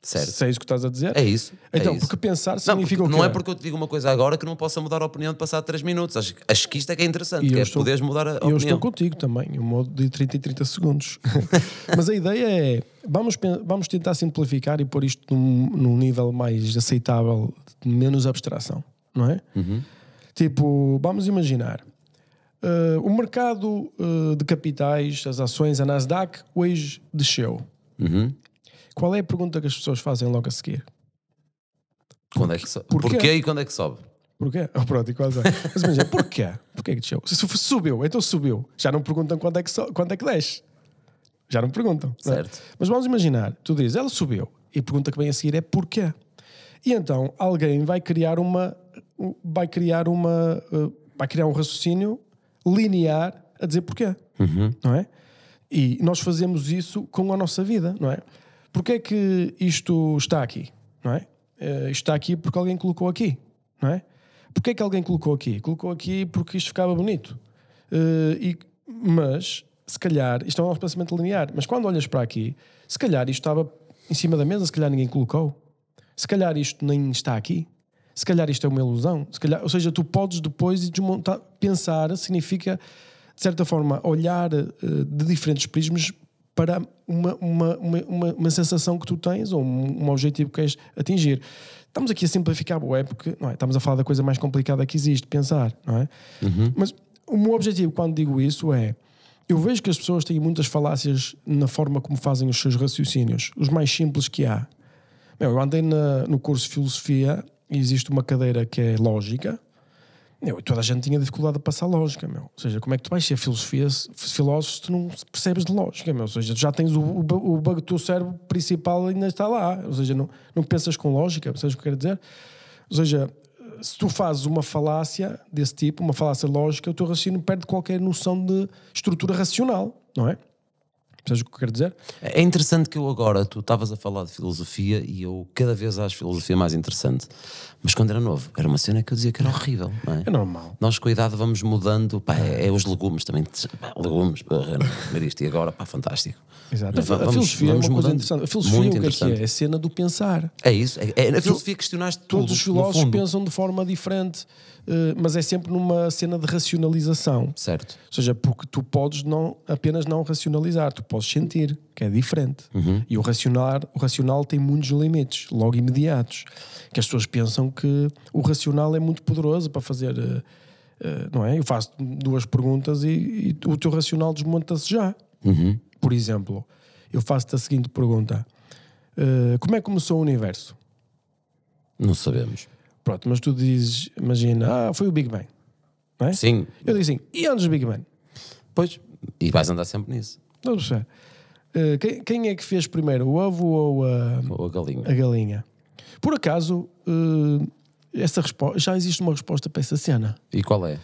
Certo. Se é isso que estás a dizer. É isso. Então, isso. porque pensar significa o quê? Não é porque eu te digo uma coisa agora que não possa mudar a opinião de passar 3 minutos. Acho que isto é que é interessante, que é poderes mudar a opinião. Eu estou contigo também, um modo de 30 em 30 segundos. Mas a ideia é, vamos tentar simplificar e pôr isto num nível mais aceitável, de menos abstração, não é? Tipo, vamos imaginar, o mercado de capitais, as ações, a Nasdaq, hoje desceu. Qual é a pergunta que as pessoas fazem logo a seguir? Quando é que sobe? Porquê e quando é que sobe? Porquê? Pronto, e quase. Mas imagina, porquê? Porquê que desceu? Se subiu, então subiu. Já não perguntam quando é que desce. Já não perguntam. Certo. Não é? Mas vamos imaginar, tu dizes, ela subiu. E a pergunta que vem a seguir é porquê? E então alguém vai criar um raciocínio linear a dizer porquê. Não é? E nós fazemos isso com a nossa vida, não é? Porquê é que isto está aqui? Não é? Isto está aqui porque alguém colocou aqui, não é? Porquê é que alguém colocou aqui? Colocou aqui porque isto ficava bonito. Mas, se calhar, isto é um nosso pensamento linear, mas quando olhas para aqui, se calhar isto estava em cima da mesa, se calhar ninguém colocou. Se calhar isto nem está aqui. se calhar isto é uma ilusão. Se calhar, ou seja, tu podes depois desmontar. Pensar significa, de certa forma, olhar de diferentes prismas para uma sensação que tu tens ou um objetivo que queres atingir. Estamos aqui a simplificar, porque não é? Estamos a falar da coisa mais complicada que existe, pensar, não é? Mas o meu objetivo quando digo isso é, eu vejo que as pessoas têm muitas falácias na forma como fazem os seus raciocínios, os mais simples que há. Eu andei no curso de filosofia e existe uma cadeira que é lógica. Toda a gente tinha dificuldade de passar lógica, meu. Ou seja, como é que tu vais ser filósofo se tu não percebes de lógica, meu? Ou seja, tu já tens o bug do teu cérebro principal ainda está lá. Ou seja, não pensas com lógica, percebes o que eu quero dizer? Ou seja, se tu fazes uma falácia desse tipo, uma falácia lógica, o teu raciocínio perde qualquer noção de estrutura racional, não é? Percebes o que eu quero dizer? É interessante que eu agora, tu estavas a falar de filosofia e eu cada vez acho filosofia mais interessante. Mas quando era novo, era uma cena que eu dizia que era horrível, não é? É normal. Nós com a idade vamos mudando, pá, é os legumes também. Legumes, ver isto e agora, pá, fantástico. Exato. A filosofia é uma coisa interessante. A filosofia muito o que é? É a cena do pensar. É isso. É na filosofia questionaste tudo. Todos os filósofos pensam de forma diferente, mas é sempre numa cena de racionalização. Certo. Ou seja, porque tu podes apenas não racionalizar, tu podes sentir, que é diferente. E o racional tem muitos limites, logo imediatos, que as pessoas pensam que o racional é muito poderoso para fazer, não é? Eu faço 2 perguntas e o teu racional desmonta-se já. Por exemplo, eu faço-te a seguinte pergunta: como é que começou o universo? Não sabemos. Pronto, mas tu dizes, imagina, foi o Big Bang, não é? Sim. Eu digo assim, e antes do Big Bang? Pois, e vais andar sempre nisso. Não sei. Quem é que fez primeiro, o ovo ou a galinha? A galinha. Por acaso, essa resposta, já existe uma resposta para essa cena. E qual é?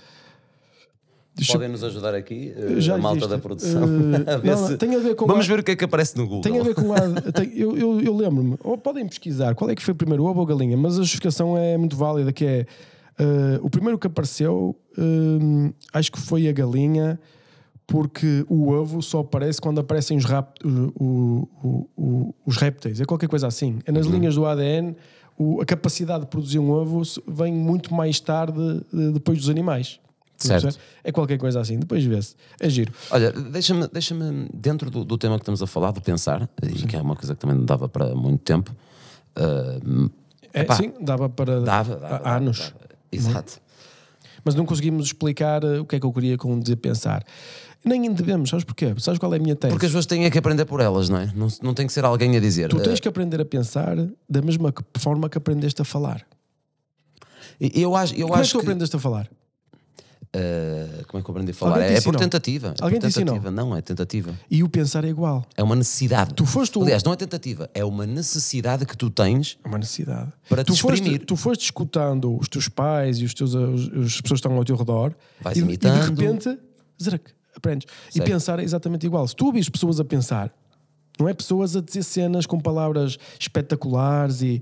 Podem nos ajudar aqui, já a malta existe. da produção. Tem a ver com Vamos ver o que é que aparece no Google. Tem a ver com eu lembro-me, ou podem pesquisar qual é que foi primeiro, o ovo ou a galinha, mas a justificação é muito válida, que é o primeiro que apareceu, acho que foi a galinha, porque o ovo só aparece quando aparecem os répteis, é qualquer coisa assim. É nas linhas do ADN, a capacidade de produzir um ovo vem muito mais tarde depois dos animais. Certo. É qualquer coisa assim, depois vê-se. É giro. Olha, deixa-me dentro do tema que estamos a falar, do pensar, e que é uma coisa que também não dava para muito tempo. Sim, dava para anos. Dava. Exato. Mas não conseguimos explicar o que é que eu queria com dizer pensar. Nem devemos, sabes porquê? Sabes qual é a minha tese? Porque as pessoas têm que aprender por elas, não é? Não tem que ser alguém a dizer. Tu tens que aprender a pensar da mesma forma que aprendeste a falar. Eu acho Como é que tu aprendeste a falar? Como é que eu aprendi a falar? É por tentativa. Alguém te ensinou? Não, é tentativa. E o pensar é igual. É uma necessidade. Aliás, não é tentativa, é uma necessidade que tu tens. É uma necessidade. Para te exprimir. Tu foste escutando os teus pais e as pessoas que estão ao teu redor. Vais imitando. E de repente, aprendes. Certo. E pensar é exatamente igual. Se tu ouvires pessoas a pensar, não é pessoas a dizer cenas com palavras espetaculares e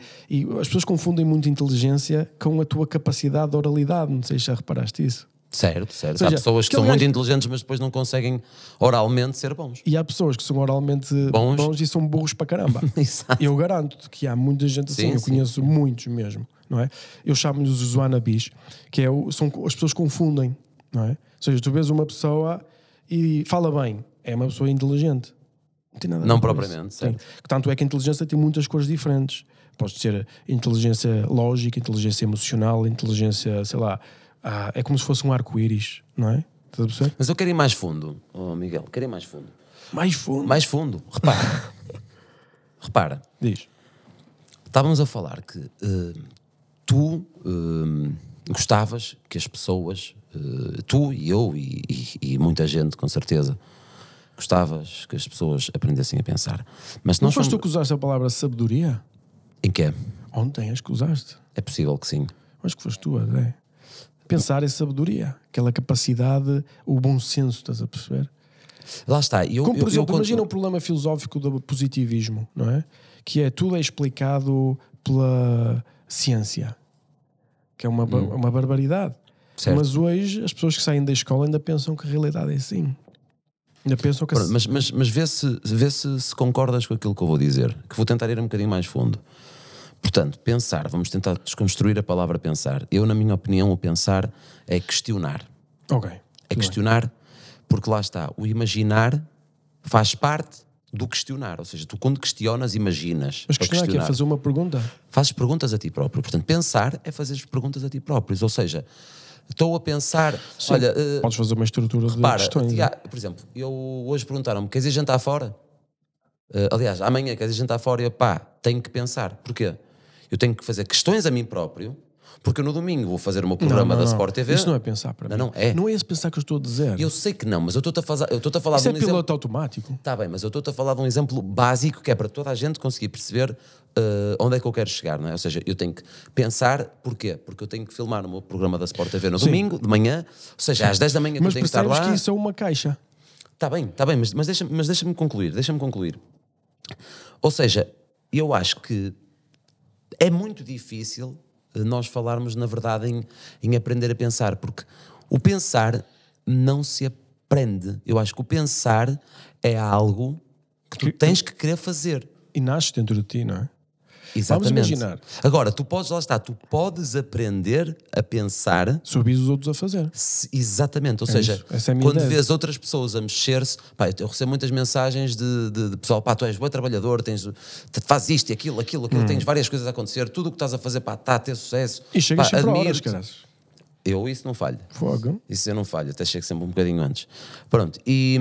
as pessoas confundem muito inteligência com a tua capacidade de oralidade. Não sei se já reparaste isso. Certo. Seja, há pessoas que são muito inteligentes, mas depois não conseguem oralmente ser bons. E há pessoas que são oralmente bons e são burros para caramba. Exato. Eu garanto-te que há muita gente assim. Eu conheço muitos mesmo, não é? Eu chamo-lhes os wannabes, que as pessoas confundem, não é? Ou seja, tu vês uma pessoa e fala bem, é uma pessoa inteligente. Não tem nada a ver não com propriamente, isso. certo. Tanto é que a inteligência tem muitas cores diferentes. Pode ser inteligência lógica, inteligência emocional, inteligência, sei lá. É como se fosse um arco-íris, não é? Estás a perceber? Mas eu quero ir mais fundo, Miguel, quero ir mais fundo. Mais fundo? Mais fundo. Repara. Diz. Estávamos a falar que tu gostavas que as pessoas, tu e eu e muita gente, com certeza, gostavas que as pessoas aprendessem a pensar. Mas não foste tu que usaste a palavra sabedoria? Em quê? Ontem, acho que usaste. É possível que sim. Acho que foste tu, é. Pensar é sabedoria, aquela capacidade, o bom senso, estás a perceber? Lá está. Como, por exemplo, imagina o problema filosófico do positivismo, não é? Que é tudo é explicado pela ciência, que é uma barbaridade. Certo. Mas hoje as pessoas que saem da escola ainda pensam que a realidade é assim. Ainda pensam que... Mas vê se concordas com aquilo que eu vou dizer, que vou tentar ir um bocadinho mais fundo. Portanto, pensar, vamos tentar desconstruir a palavra pensar. Eu, na minha opinião, o pensar é questionar. Ok. É questionar, porque lá está, o imaginar faz parte do questionar. Ou seja, tu quando questionas, imaginas. Mas questionar aqui é fazer uma pergunta? Fazes perguntas a ti próprio. Portanto, pensar é fazer perguntas a ti próprios. Ou seja, estou a pensar... Sim, olha, podes fazer uma estrutura de repara, questões. por exemplo, eu hoje perguntaram-me, queres ir jantar fora? Aliás, amanhã queres ir jantar fora? E eu, tenho que pensar. Porquê? Eu tenho que fazer questões a mim próprio, porque eu no domingo vou fazer o meu programa da Sport TV. Isso não é pensar para mim. Não, é. Não é esse pensar que eu estou a dizer. Eu sei que não, mas eu estou-te a falar Isso de é um piloto exemplo... automático. Está bem, mas eu estou-te a falar de um exemplo básico que é para toda a gente conseguir perceber onde é que eu quero chegar, não é? Ou seja, eu tenho que pensar, porquê? Porque eu tenho que filmar o meu programa da Sport TV no domingo, de manhã, ou seja, às 10 da manhã que eu tenho que estar lá. Mas percebes que isso é uma caixa. Está bem, mas deixa-me concluir. Ou seja, eu acho que é muito difícil nós falarmos, na verdade, em aprender a pensar, porque o pensar não se aprende. Eu acho que o pensar é algo que tu tens que querer fazer. E nasce dentro de ti, não é? Exatamente. Vamos imaginar. Agora, tu podes aprender a pensar... Se ouvires os outros a fazer. Exatamente, ou seja, essa é a minha quando ideia. vês outras pessoas a mexer-se, eu recebo muitas mensagens de pessoal, tu és bom trabalhador, fazes isto e aquilo, tens várias coisas a acontecer, tudo o que estás a fazer, está a ter sucesso. E chegas sempre a horas, admiro-te. caras. Eu isso não falho. Fogo. Isso eu não falho, até chego sempre um bocadinho antes. Pronto, e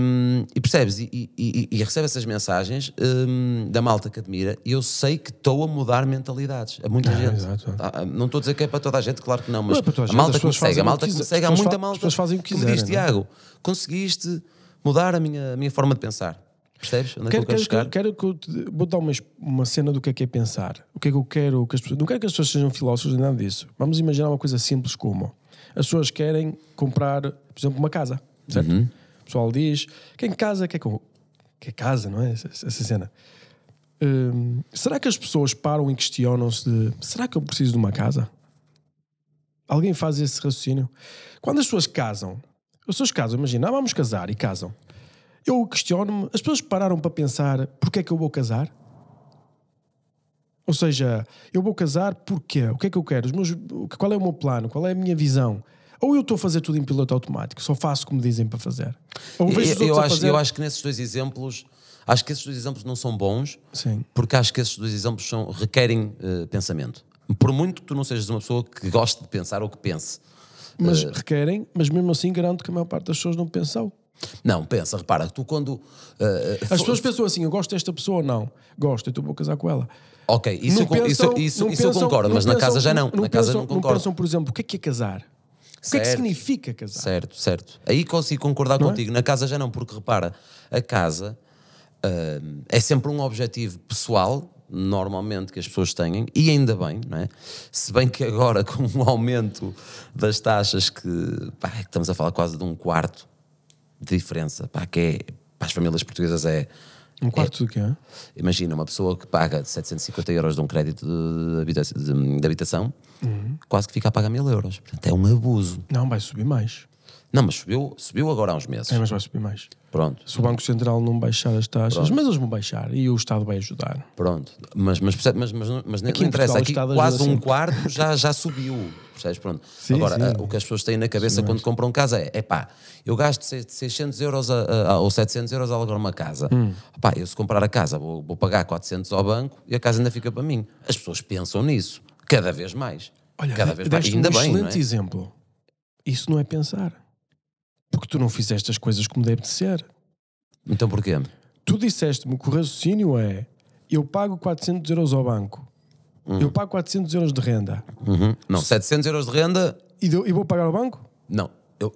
percebes? E recebo essas mensagens da malta que admira, e eu sei que estou a mudar mentalidades a muita gente. Exato. Não estou a dizer que é para toda a gente, claro que não, mas Não é para toda a gente, malta as que me pessoas fazem segue, a o que malta que me quiser- segue, há as pessoas muita fa- malta as pessoas fazem o que que me diz, quiserem, não é? Tiago, conseguiste mudar a minha forma de pensar. Percebes? Onde é que eu quero chegar? Quero que eu vou dar uma cena do que é pensar. O que é que eu quero que as pessoas. Não quero que as pessoas sejam filósofos nem nada disso. Vamos imaginar uma coisa simples como as pessoas querem comprar, por exemplo, uma casa, certo? O pessoal diz, quem casa quer casa, não é? Essa cena. Será que as pessoas param e questionam-se de será que eu preciso de uma casa? Alguém faz esse raciocínio? Quando as pessoas casam, imagina, vamos casar e casam. Eu questiono-me, as pessoas pararam para pensar porque é que eu vou casar? Ou seja, eu vou casar porquê? O que é que eu quero? Qual é o meu plano? Qual é a minha visão? Ou eu estou a fazer tudo em piloto automático, só faço como dizem para fazer? Ou vejo os outros a fazer... eu acho que nesses dois exemplos, não são bons, Sim. porque acho que esses dois exemplos requerem pensamento. Por muito que tu não sejas uma pessoa que goste de pensar ou que pense. Mas requerem, mas mesmo assim garanto que a maior parte das pessoas não pensou. Não, pensa, repara, tu quando... As pessoas pensam assim, eu gosto desta pessoa ou não? Gosto, então vou casar com ela. Ok, isso eu concordo, mas na casa já não. Na casa não concordo. Não pensam, por exemplo, o que é casar? O que é que significa casar? Certo. Aí consigo concordar contigo. Na casa já não, porque repara, a casa é sempre um objetivo pessoal, normalmente, que as pessoas têm, e ainda bem, não é? Se bem que agora, com o aumento das taxas, que estamos a falar quase de um quarto de diferença, que é, para as famílias portuguesas é... Um quarto do quê? Imagina, uma pessoa que paga 750 euros de um crédito de habitação, quase que fica a pagar 1000 euros. Portanto, é um abuso. Não, vai subir mais. Não, mas subiu agora há uns meses. Mas vai subir mais. Pronto. Se o Banco Central não baixar as taxas, mas eles vão baixar e o Estado vai ajudar. Pronto. Mas não interessa. Aqui quase um quarto já subiu. Percebes? Pronto. Sim, agora, sim. o que as pessoas têm na cabeça quando compram casa é eu gasto 600 euros ou 700 euros a alugar uma casa. Eu se comprar a casa vou pagar 400 ao banco e a casa ainda fica para mim. As pessoas pensam nisso cada vez mais. Olha, cada vez mais. deste Ainda um bem, excelente não é? exemplo. Isso não é pensar. Porque tu não fizeste as coisas como deve de ser. Então porquê? Tu disseste-me que o raciocínio é eu pago 400 euros ao banco. Eu pago 400 euros de renda. Não, 700 euros de renda... E vou pagar ao banco? Não.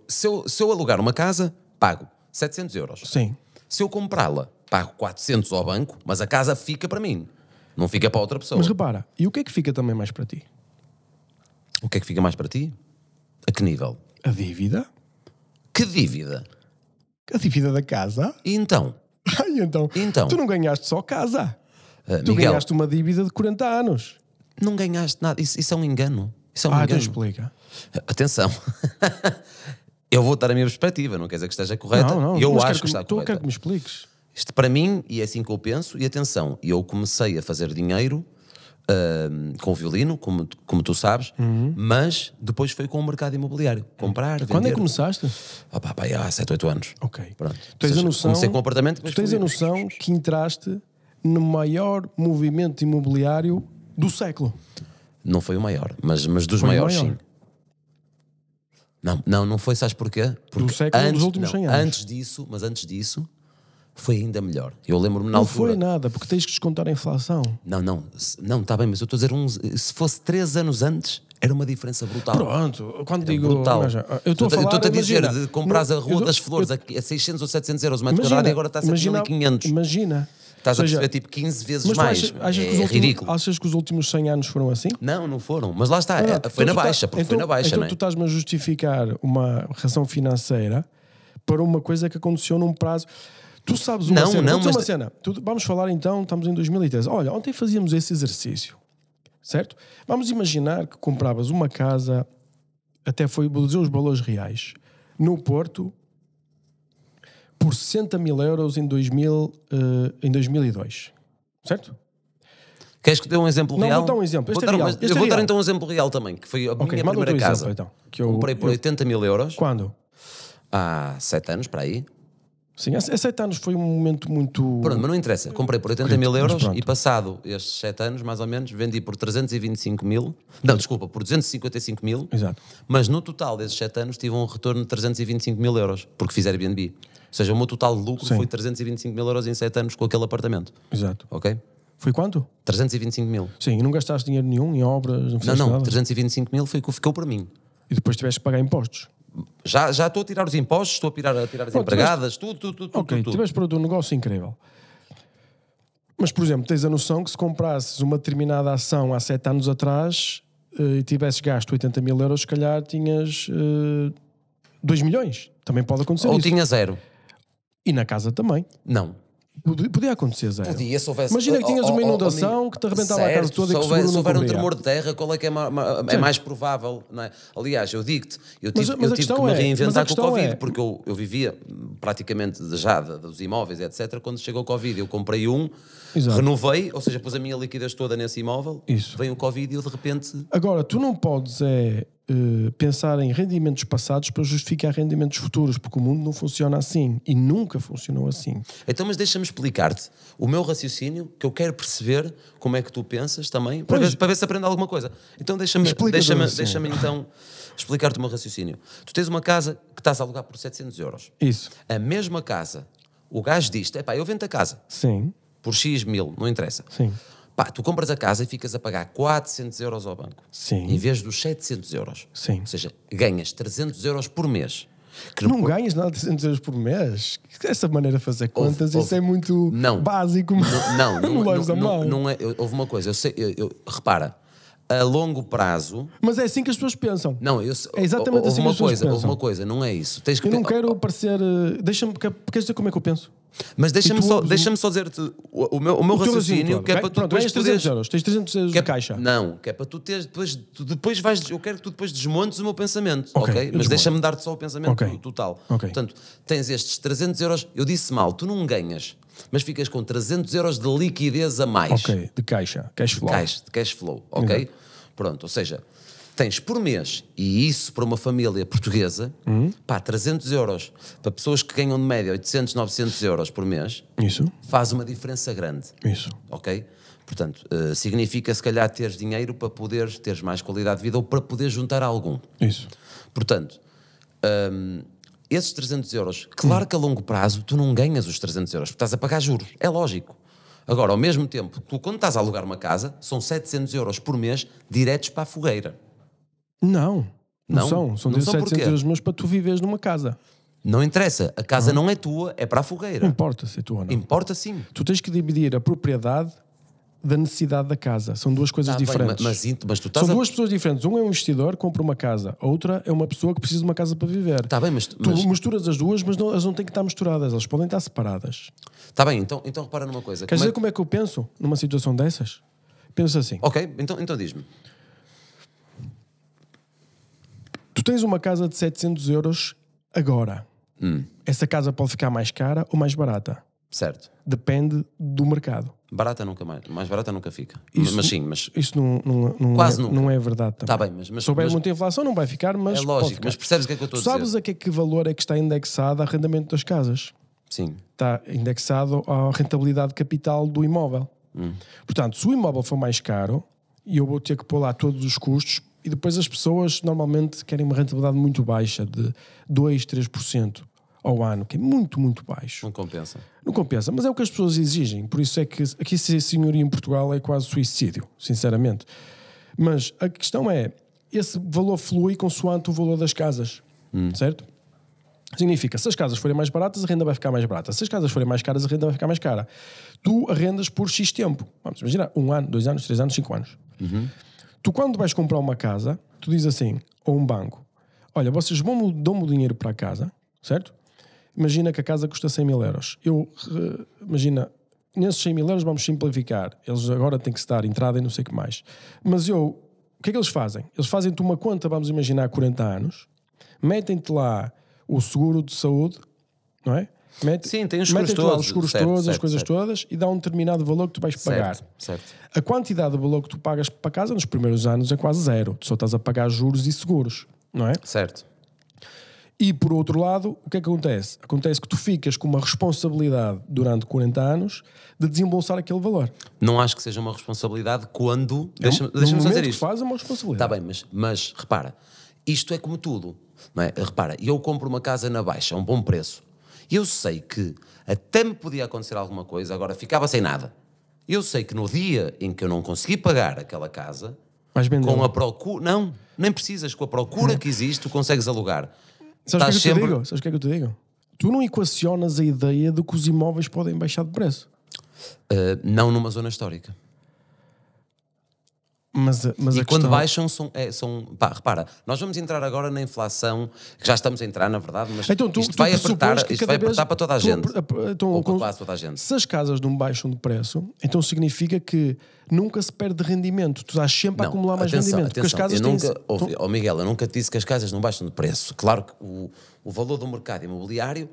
Se eu alugar uma casa, pago 700 euros. Sim. Se eu comprá-la, pago 400 ao banco, mas a casa fica para mim. Não fica para outra pessoa. Mas repara, e o que é que fica também mais para ti? O que é que fica mais para ti? A que nível? A dívida? Que dívida? A dívida da casa? E então? Ai, então, tu não ganhaste só casa. Tu Miguel, ganhaste uma dívida de 40 anos. não ganhaste nada. Isso é um engano. Isso é um Então engano. explica. Atenção. Eu vou dar a minha perspectiva. Não quer dizer que esteja correta. Não. Eu mas acho que está eu quero correta. que me expliques. Isto para mim, e é assim que eu penso, e atenção, eu comecei a fazer dinheiro com o violino, como tu sabes, mas depois foi com o mercado imobiliário. Comprar, vender. Quando é que começaste? Há 7, 8 anos. Ok. Pronto. Tens a noção, comecei com um apartamento. tu tens a noção que entraste no maior movimento imobiliário do século. Não foi o maior, mas dos Foi o maiores, maior. sim. Não foi, sabes porquê? Do século dos últimos 100 anos. Antes disso, foi ainda melhor. Eu lembro-me na Não altura. foi nada, porque tens que descontar a inflação. Não, está bem, mas eu estou a dizer, se fosse 3 anos antes, era uma diferença brutal. Pronto, quando Era digo. brutal. Veja, eu estou a falar. Estou-te a dizer imagina, de comprares a Rua das Flores a 600 ou 700 euros o metro quadrado e agora está a 7.500. Imagina. Estás Ou a seja, perceber tipo 15 vezes mas tu mais. É ridículo. Achas que os últimos 100 anos foram assim? Não foram. Mas lá está. Não, Foi na então baixa, porque foi na baixa, então não é? tu estás-me a justificar uma razão financeira para uma coisa que aconteceu num prazo. Tu sabes uma cena. Não, mas... uma cena. Vamos falar então, estamos em 2013. Olha, ontem fazíamos esse exercício, certo? Vamos imaginar que compravas uma casa, até vou dizer os valores reais, no Porto, por 60 mil euros em 2002, certo? Queres que dê um exemplo real? Não, vou dar um exemplo. Este é real. Este eu é vou dar real. então um exemplo real também, que foi a minha manda o primeira teu casa. exemplo, então, que Comprei por 80 mil euros Quando? há 7 anos, para aí. Sim, há 7 anos foi um momento muito... Pronto, mas não interessa. Comprei por 80 mil euros pronto. e passado estes 7 anos, mais ou menos, vendi por 325 mil. Não, desculpa, por 255 mil. Exato. Mas no total desses 7 anos tive um retorno de 325 mil euros, porque fiz Airbnb. Ou seja, o meu total de lucro Sim. foi 325 mil euros em 7 anos com aquele apartamento. Exato. Ok? Foi quanto? 325 mil. Sim, e não gastaste dinheiro nenhum em obras, não fizeste Não, nada? 325 mil foi o que ficou para mim. E depois tiveste que pagar impostos. Já estou a tirar os impostos, estou a tirar as empregadas, tudo. Ok, tiveste para o teu negócio incrível. Mas, por exemplo, tens a noção que se comprasses uma determinada ação há 7 anos atrás e tivesses gasto 80 mil euros, se calhar tinhas 2 milhões. Também pode acontecer Ou isso. tinha 0. E na casa também. Não. Podia acontecer 0. Podia, se houvesse... Imagina que tinhas uma inundação que te arrebentava a casa toda e que o seguro não se houver um cobria. tremor de terra, qual é que é mais provável? Não é? Aliás, eu digo-te, eu tive que questão me é- reinventar mas com a o Covid, questão é- porque eu vivia praticamente dos imóveis, etc. Quando chegou o Covid, eu comprei Exato. renovei, ou seja, pus a minha liquidez toda nesse imóvel, Isso. veio o Covid e eu de repente... Agora, tu não podes pensar em rendimentos passados para justificar rendimentos futuros, porque o mundo não funciona assim e nunca funcionou assim. Então, mas deixa-me explicar-te o meu raciocínio, que eu quero perceber como é que tu pensas também, para Pois. ver se aprendo alguma coisa. Então deixa-me então explicar-te o meu raciocínio. Tu tens uma casa que estás a alugar por 700 euros. Isso. A mesma casa, o gajo diz-te, eu vendo a casa Sim. por X mil, não interessa. Sim. Pá, tu compras a casa e ficas a pagar 400 euros ao banco. Sim. Em vez dos 700 euros. Sim. Ou seja, ganhas 300 euros por mês. Que Não ganhas nada de 300 euros por mês. Essa maneira de fazer contas, isso é muito Não. básico. Não leves a mão. Não é, houve uma coisa, repara, a longo prazo... Mas é assim que as pessoas pensam. Não, É exatamente assim que as pessoas pensam. Houve uma coisa, não é isso. Tens que Eu não quero parecer... Deixa-me... Queres dizer como é que eu penso? Mas deixa-me só dizer-te o meu O teu raciocínio, que é para tu Pronto, depois ganhas 300 poderes... euros. Tens 300 euros de caixa. Não, que é para tu teres depois vais... Eu quero que tu depois desmontes o meu pensamento, Ok, ok? eu Mas desmonto. deixa-me dar-te só o pensamento Ok. total. Ok. Portanto, tens estes 300 euros... Eu disse mal, tu não ganhas, mas ficas com 300 euros de liquidez a mais. Ok, de caixa. Cash flow. De cash flow, ok? Exato. Pronto, ou seja, tens por mês, e isso para uma família portuguesa, 300 euros para pessoas que ganham de média 800, 900 euros por mês, Isso. faz uma diferença grande, Isso. ok? Portanto, significa se calhar teres dinheiro para teres mais qualidade de vida ou para poder juntar algum. Isso. Portanto, esses 300 euros, claro que a longo prazo tu não ganhas os 300 euros, porque estás a pagar juros, é lógico. Agora, ao mesmo tempo, tu quando estás a alugar uma casa, são 700 euros por mês diretos para a fogueira. Não. Não Não? são. São Não são 700 porquê? euros meus para tu viveres numa casa. Não interessa, a casa não é tua, é para a fogueira. Não importa se é tu ou não. Importa sim. Tu tens que dividir a propriedade da necessidade da casa. São duas coisas Tá bem, diferentes. mas tu estás São duas pessoas diferentes. Um é um investidor, compra uma casa. A outra é uma pessoa que precisa de uma casa para viver. Está bem, mas... Tu misturas as duas, mas elas não têm que estar misturadas. Elas podem estar separadas. Está bem, então repara numa coisa. Queres dizer como é que eu penso numa situação dessas? Penso assim. Ok, então diz-me. Tu tens uma casa de 700 euros agora. Essa casa pode ficar mais cara ou mais barata. Certo. Depende do mercado. Barata nunca mais barata nunca fica. Mas sim, mas isso não, quase é, nunca. não é verdade também. Está bem, mas se houver muita inflação não vai ficar, mas é pode lógico, ficar. mas percebes o que é que eu estou a dizer? Sabes a que valor é que está indexado ao arrendamento das casas? Sim. Está indexado à rentabilidade de capital do imóvel. Portanto, se o imóvel for mais caro e eu vou ter que pôr lá todos os custos, e depois as pessoas normalmente querem uma rentabilidade muito baixa, de 2, 3% ao ano, que é muito, muito baixo. Não compensa. Não compensa, mas é o que as pessoas exigem. Por isso é que aqui ser senhoria em Portugal é quase suicídio, sinceramente. Mas a questão é, esse valor flui consoante o valor das casas, certo? Significa, se as casas forem mais baratas, a renda vai ficar mais barata. Se as casas forem mais caras, a renda vai ficar mais cara. Tu arrendas por X tempo. Vamos imaginar, 1 ano, 2 anos, 3 anos, 5 anos. Tu quando vais comprar uma casa, tu dizes assim, ou um banco, olha, vocês dão-me o dinheiro para a casa, certo? Imagina que a casa custa 100 mil euros. Imagina, nesses 100 mil euros vamos simplificar. Eles agora têm que se dar entrada e não sei o que mais. Mas o que é que eles fazem? Eles fazem-te uma conta, vamos imaginar, 40 anos, metem-te lá o seguro de saúde, não é? Sim, tem os seguros todos. Lá os seguros certo, todos, certo, as coisas todas, e dá um determinado valor que tu vais pagar. Certo. A quantidade de valor que tu pagas para a casa nos primeiros anos é quase zero. Tu só estás a pagar juros e seguros, não é? Certo. E por outro lado, o que é que acontece? Acontece que tu ficas com uma responsabilidade durante 40 anos de desembolsar aquele valor. Não acho que seja uma responsabilidade quando... No Deixa-me momento fazer que isto. faz é uma responsabilidade. Está bem, mas repara, isto é como tudo. Não é? Repara, eu compro uma casa na baixa, a um bom preço. E eu sei que até me podia acontecer alguma coisa, agora ficava sem nada. Eu sei que no dia em que eu não consegui pagar aquela casa, com a procura... Não, nem precisas. Com a procura que existe, tu consegues alugar. Sabes o que é que eu te digo? Tu não equacionas a ideia de que os imóveis podem baixar de preço. Não numa zona histórica. Mas e quando baixam pá, repara, nós vamos entrar agora na inflação, que já estamos a entrar, na verdade, mas então, isto vai apertar para toda a gente. Ou para quase toda a gente. Se as casas não baixam de preço, então significa que nunca se perde rendimento. Tu estás sempre a acumular mais rendimento. Atenção, as casas Miguel, eu nunca te disse que as casas não baixam de preço. Claro que o valor do mercado imobiliário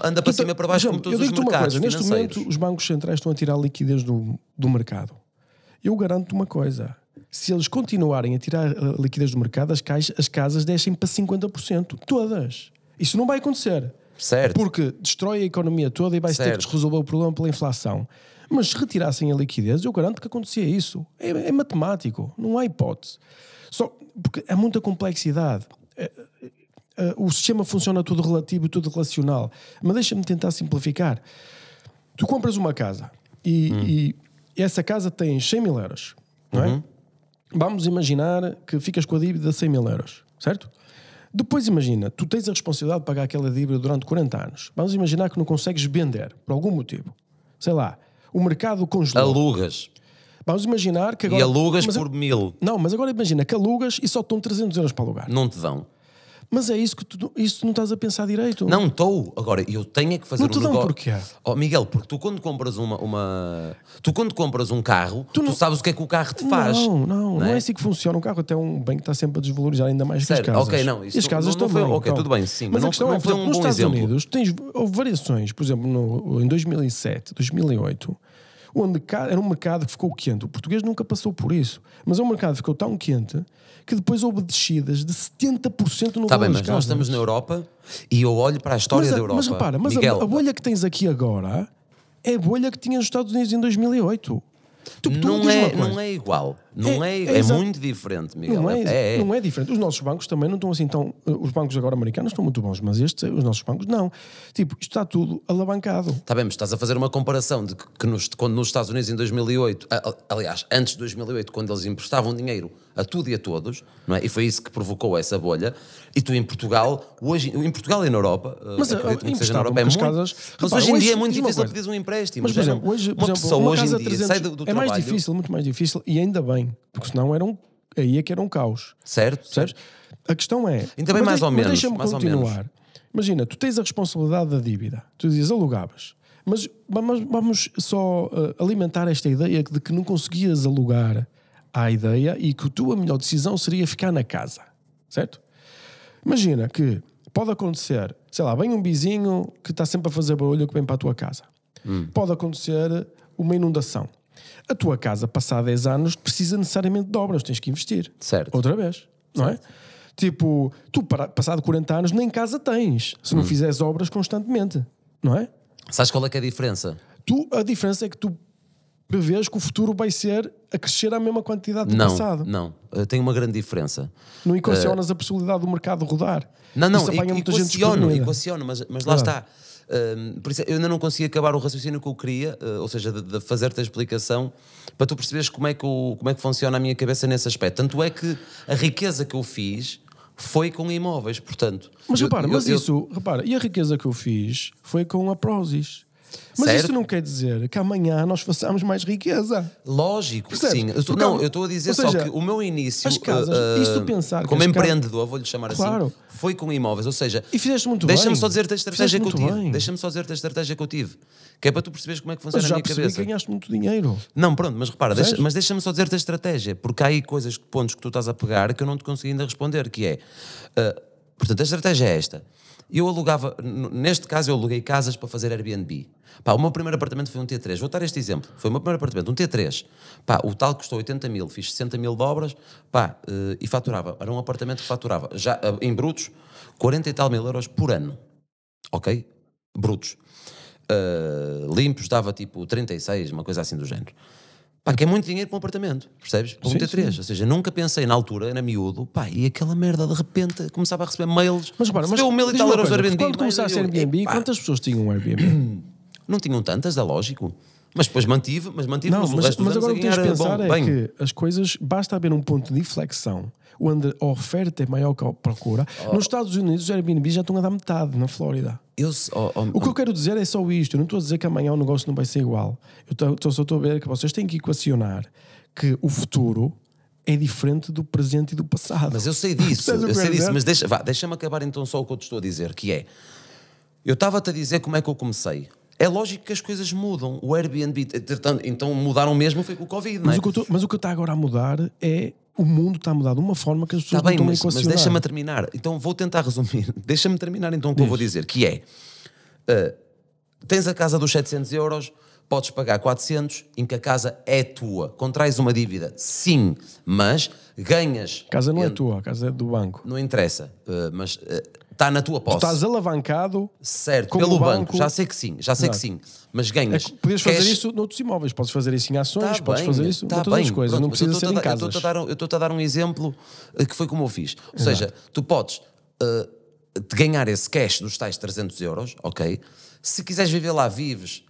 anda para cima e para baixo, como todos os mercados financeiros. Neste momento, os bancos centrais estão a tirar liquidez do mercado. Eu garanto-te uma coisa, se eles continuarem a tirar a liquidez do mercado, as casas descem para 50%, todas. Isso não vai acontecer. Certo. Porque destrói a economia toda e vai-se ter que resolver o problema pela inflação. Mas se retirassem a liquidez, eu garanto que acontecia isso. É matemático, não há hipótese. Só porque há muita complexidade. O sistema funciona tudo relativo, tudo relacional. Mas deixa-me tentar simplificar. Tu compras uma casa e essa casa tem 100 mil euros, não é? Vamos imaginar que ficas com a dívida de 100 mil euros, certo? Depois imagina, tu tens a responsabilidade de pagar aquela dívida durante 40 anos. Vamos imaginar que não consegues vender, por algum motivo. Sei lá, o mercado congelou. Alugas. Vamos imaginar que agora... E alugas por 1000. Não, mas agora imagina que alugas e só te dão 300 euros para alugar. Não te dão. Mas é isso que isso não estás a pensar direito. Não estou. Agora, eu tenho que fazer um negócio. Não te dão porquê? Oh, Miguel, porque tu quando compras tu quando compras um carro, tu sabes o que é que o carro te faz. Não é assim que funciona. Um carro até é um bem que está sempre a desvalorizar ainda mais que as casas. Ok, não. Isso as casas não também. Ok, tudo bem, sim. Mas a questão não foi um nos bom Estados exemplo. Unidos houve variações, por exemplo, em 2007, 2008, onde era um mercado que ficou quente. O português nunca passou por isso. Mas é um mercado que ficou tão quente que depois houve descidas de 70% no valor das casas. Está bem, mas nós estamos na Europa e eu olho para a história da Europa. Mas repara, Miguel, a bolha que tens aqui agora é a bolha que tinha nos Estados Unidos em 2008. Não é igual. É muito diferente, Miguel. Não é diferente. Os nossos bancos também não estão assim tão... Os bancos agora americanos estão muito bons, mas os nossos bancos não. Tipo, isto está tudo alavancado. Está bem, mas estás a fazer uma comparação de que quando nos Estados Unidos em 2008, aliás, antes de 2008, quando eles emprestavam dinheiro a tudo e a todos, não é? E foi isso que provocou essa bolha. E tu em Portugal, em Portugal e na Europa, acredito-me que seja na Europa, é muito... Mas hoje em dia é muito difícil pedir um empréstimo. Mas, por exemplo, uma pessoa hoje em dia sai do é mais difícil, muito mais difícil, e ainda bem, porque senão aí é que era um caos. Certo. A questão é... Ainda bem mais ou menos. Deixa-me continuar. Imagina, tu tens a responsabilidade da dívida, tu dizes, alugavas, mas vamos só alimentar esta ideia de que não conseguias alugar à ideia e que a tua melhor decisão seria ficar na casa, certo? Imagina que pode acontecer, sei lá, vem um vizinho que está sempre a fazer barulho que vem para a tua casa. Pode acontecer uma inundação. A tua casa, passar 10 anos, precisa necessariamente de obras, tens que investir. Certo. Outra vez, não é? Tipo, tu, passado 40 anos, nem casa tens, se não fizeres obras constantemente, não é? Sabes qual é que é a diferença? A diferença é que tu prevês que o futuro vai ser a crescer à mesma quantidade do passado. Não, tem uma grande diferença. Não equacionas a possibilidade do mercado rodar. Não, Isso apanha muita gente desprevenida. equaciono, mas lá está. Por isso eu ainda não consegui acabar o raciocínio que eu queria, ou seja, de fazer-te a explicação para tu perceberes como é que funciona a minha cabeça nesse aspecto. Tanto é que a riqueza que eu fiz foi com imóveis, portanto. Mas repara, repara, e a riqueza que eu fiz foi com a Prozis. Mas certo? isso não quer dizer que amanhã nós façamos mais riqueza. Lógico, percebes? sim. Eu estou a dizer seja, só que o meu início, as casas, isto pensar como que as empreendedor, vou-lhe chamar Claro. assim, foi com imóveis. Ou seja, E fizeste muito bem. deixa-me só dizer-te a estratégia Fizeste que eu muito tive. bem. Deixa-me só dizer-te a estratégia que eu tive. Que é para tu perceberes como é que Mas funciona a já minha percebi cabeça. que ganhaste muito dinheiro. Não, pronto, mas repara, Percebes? mas deixa-me só dizer-te a estratégia, porque há aí pontos que tu estás a pegar que eu não te consegui ainda responder, que é, portanto, a estratégia é esta. Eu alugava, neste caso eu aluguei casas para fazer Airbnb. Pá, o meu primeiro apartamento foi um T3, vou dar este exemplo, foi o meu primeiro apartamento, um T3. Pá, o tal custou 80 mil, fiz 60 mil de obras, pá, e faturava, era um apartamento que faturava, já em brutos, 40 e tal mil euros por ano, ok? Brutos. Limpos dava tipo 36, uma coisa assim do género. Pá, que é muito dinheiro para um apartamento, percebes? Para um Sim, T3. sim. Ou seja, nunca pensei na altura, era miúdo, pá, e aquela merda de repente começava a receber mails. Mas repara, recebeu 1000 e diz-me tal uma euros do coisa, Airbnb. quando começaste a Airbnb, epá, quantas pessoas tinham um Airbnb? não tinham tantas, é lógico. Mas depois mantive Não, o resto dos mas anos agora a o que tens de ganhar pensar bem. que as coisas, basta haver um ponto de inflexão onde a oferta é maior que a procura. Nos Estados Unidos os Airbnb já estão a dar metade, na Flórida. O que eu quero dizer é só isto. Eu não estou a dizer que amanhã o negócio não vai ser igual. Só estou a ver que vocês têm que equacionar que o futuro é diferente do presente e do passado. Mas eu sei disso, mas deixa-me acabar então só o que eu te estou a dizer, que é, eu estava-te a dizer como é que eu comecei. É lógico que as coisas mudam. O Airbnb, então mudaram mesmo foi com o Covid, não é? Mas o que está agora a mudar é o mundo está a mudar de uma forma que as pessoas Está bem, não estão a mas equacionar. deixa-me terminar. Então vou tentar resumir. Deixa-me terminar então o que eu vou dizer, que é, tens a casa dos 700 euros, podes pagar 400, em que a casa é tua. Contrais uma dívida, sim, mas ganhas... A casa não é tua, a casa é do banco. Não interessa, mas está na tua posse. Tu estás alavancado, certo, como pelo o banco, banco. já sei que sim, mas ganhas. Podias fazer isso noutros imóveis, podes fazer isso em ações, podes fazer isso em todas as coisas, pronto, não precisa ser em casas. Eu estou-te a dar um exemplo que foi como eu fiz. Ou seja, tu podes ganhar esse cash dos tais 300 euros, ok? Se quiseres viver lá, vives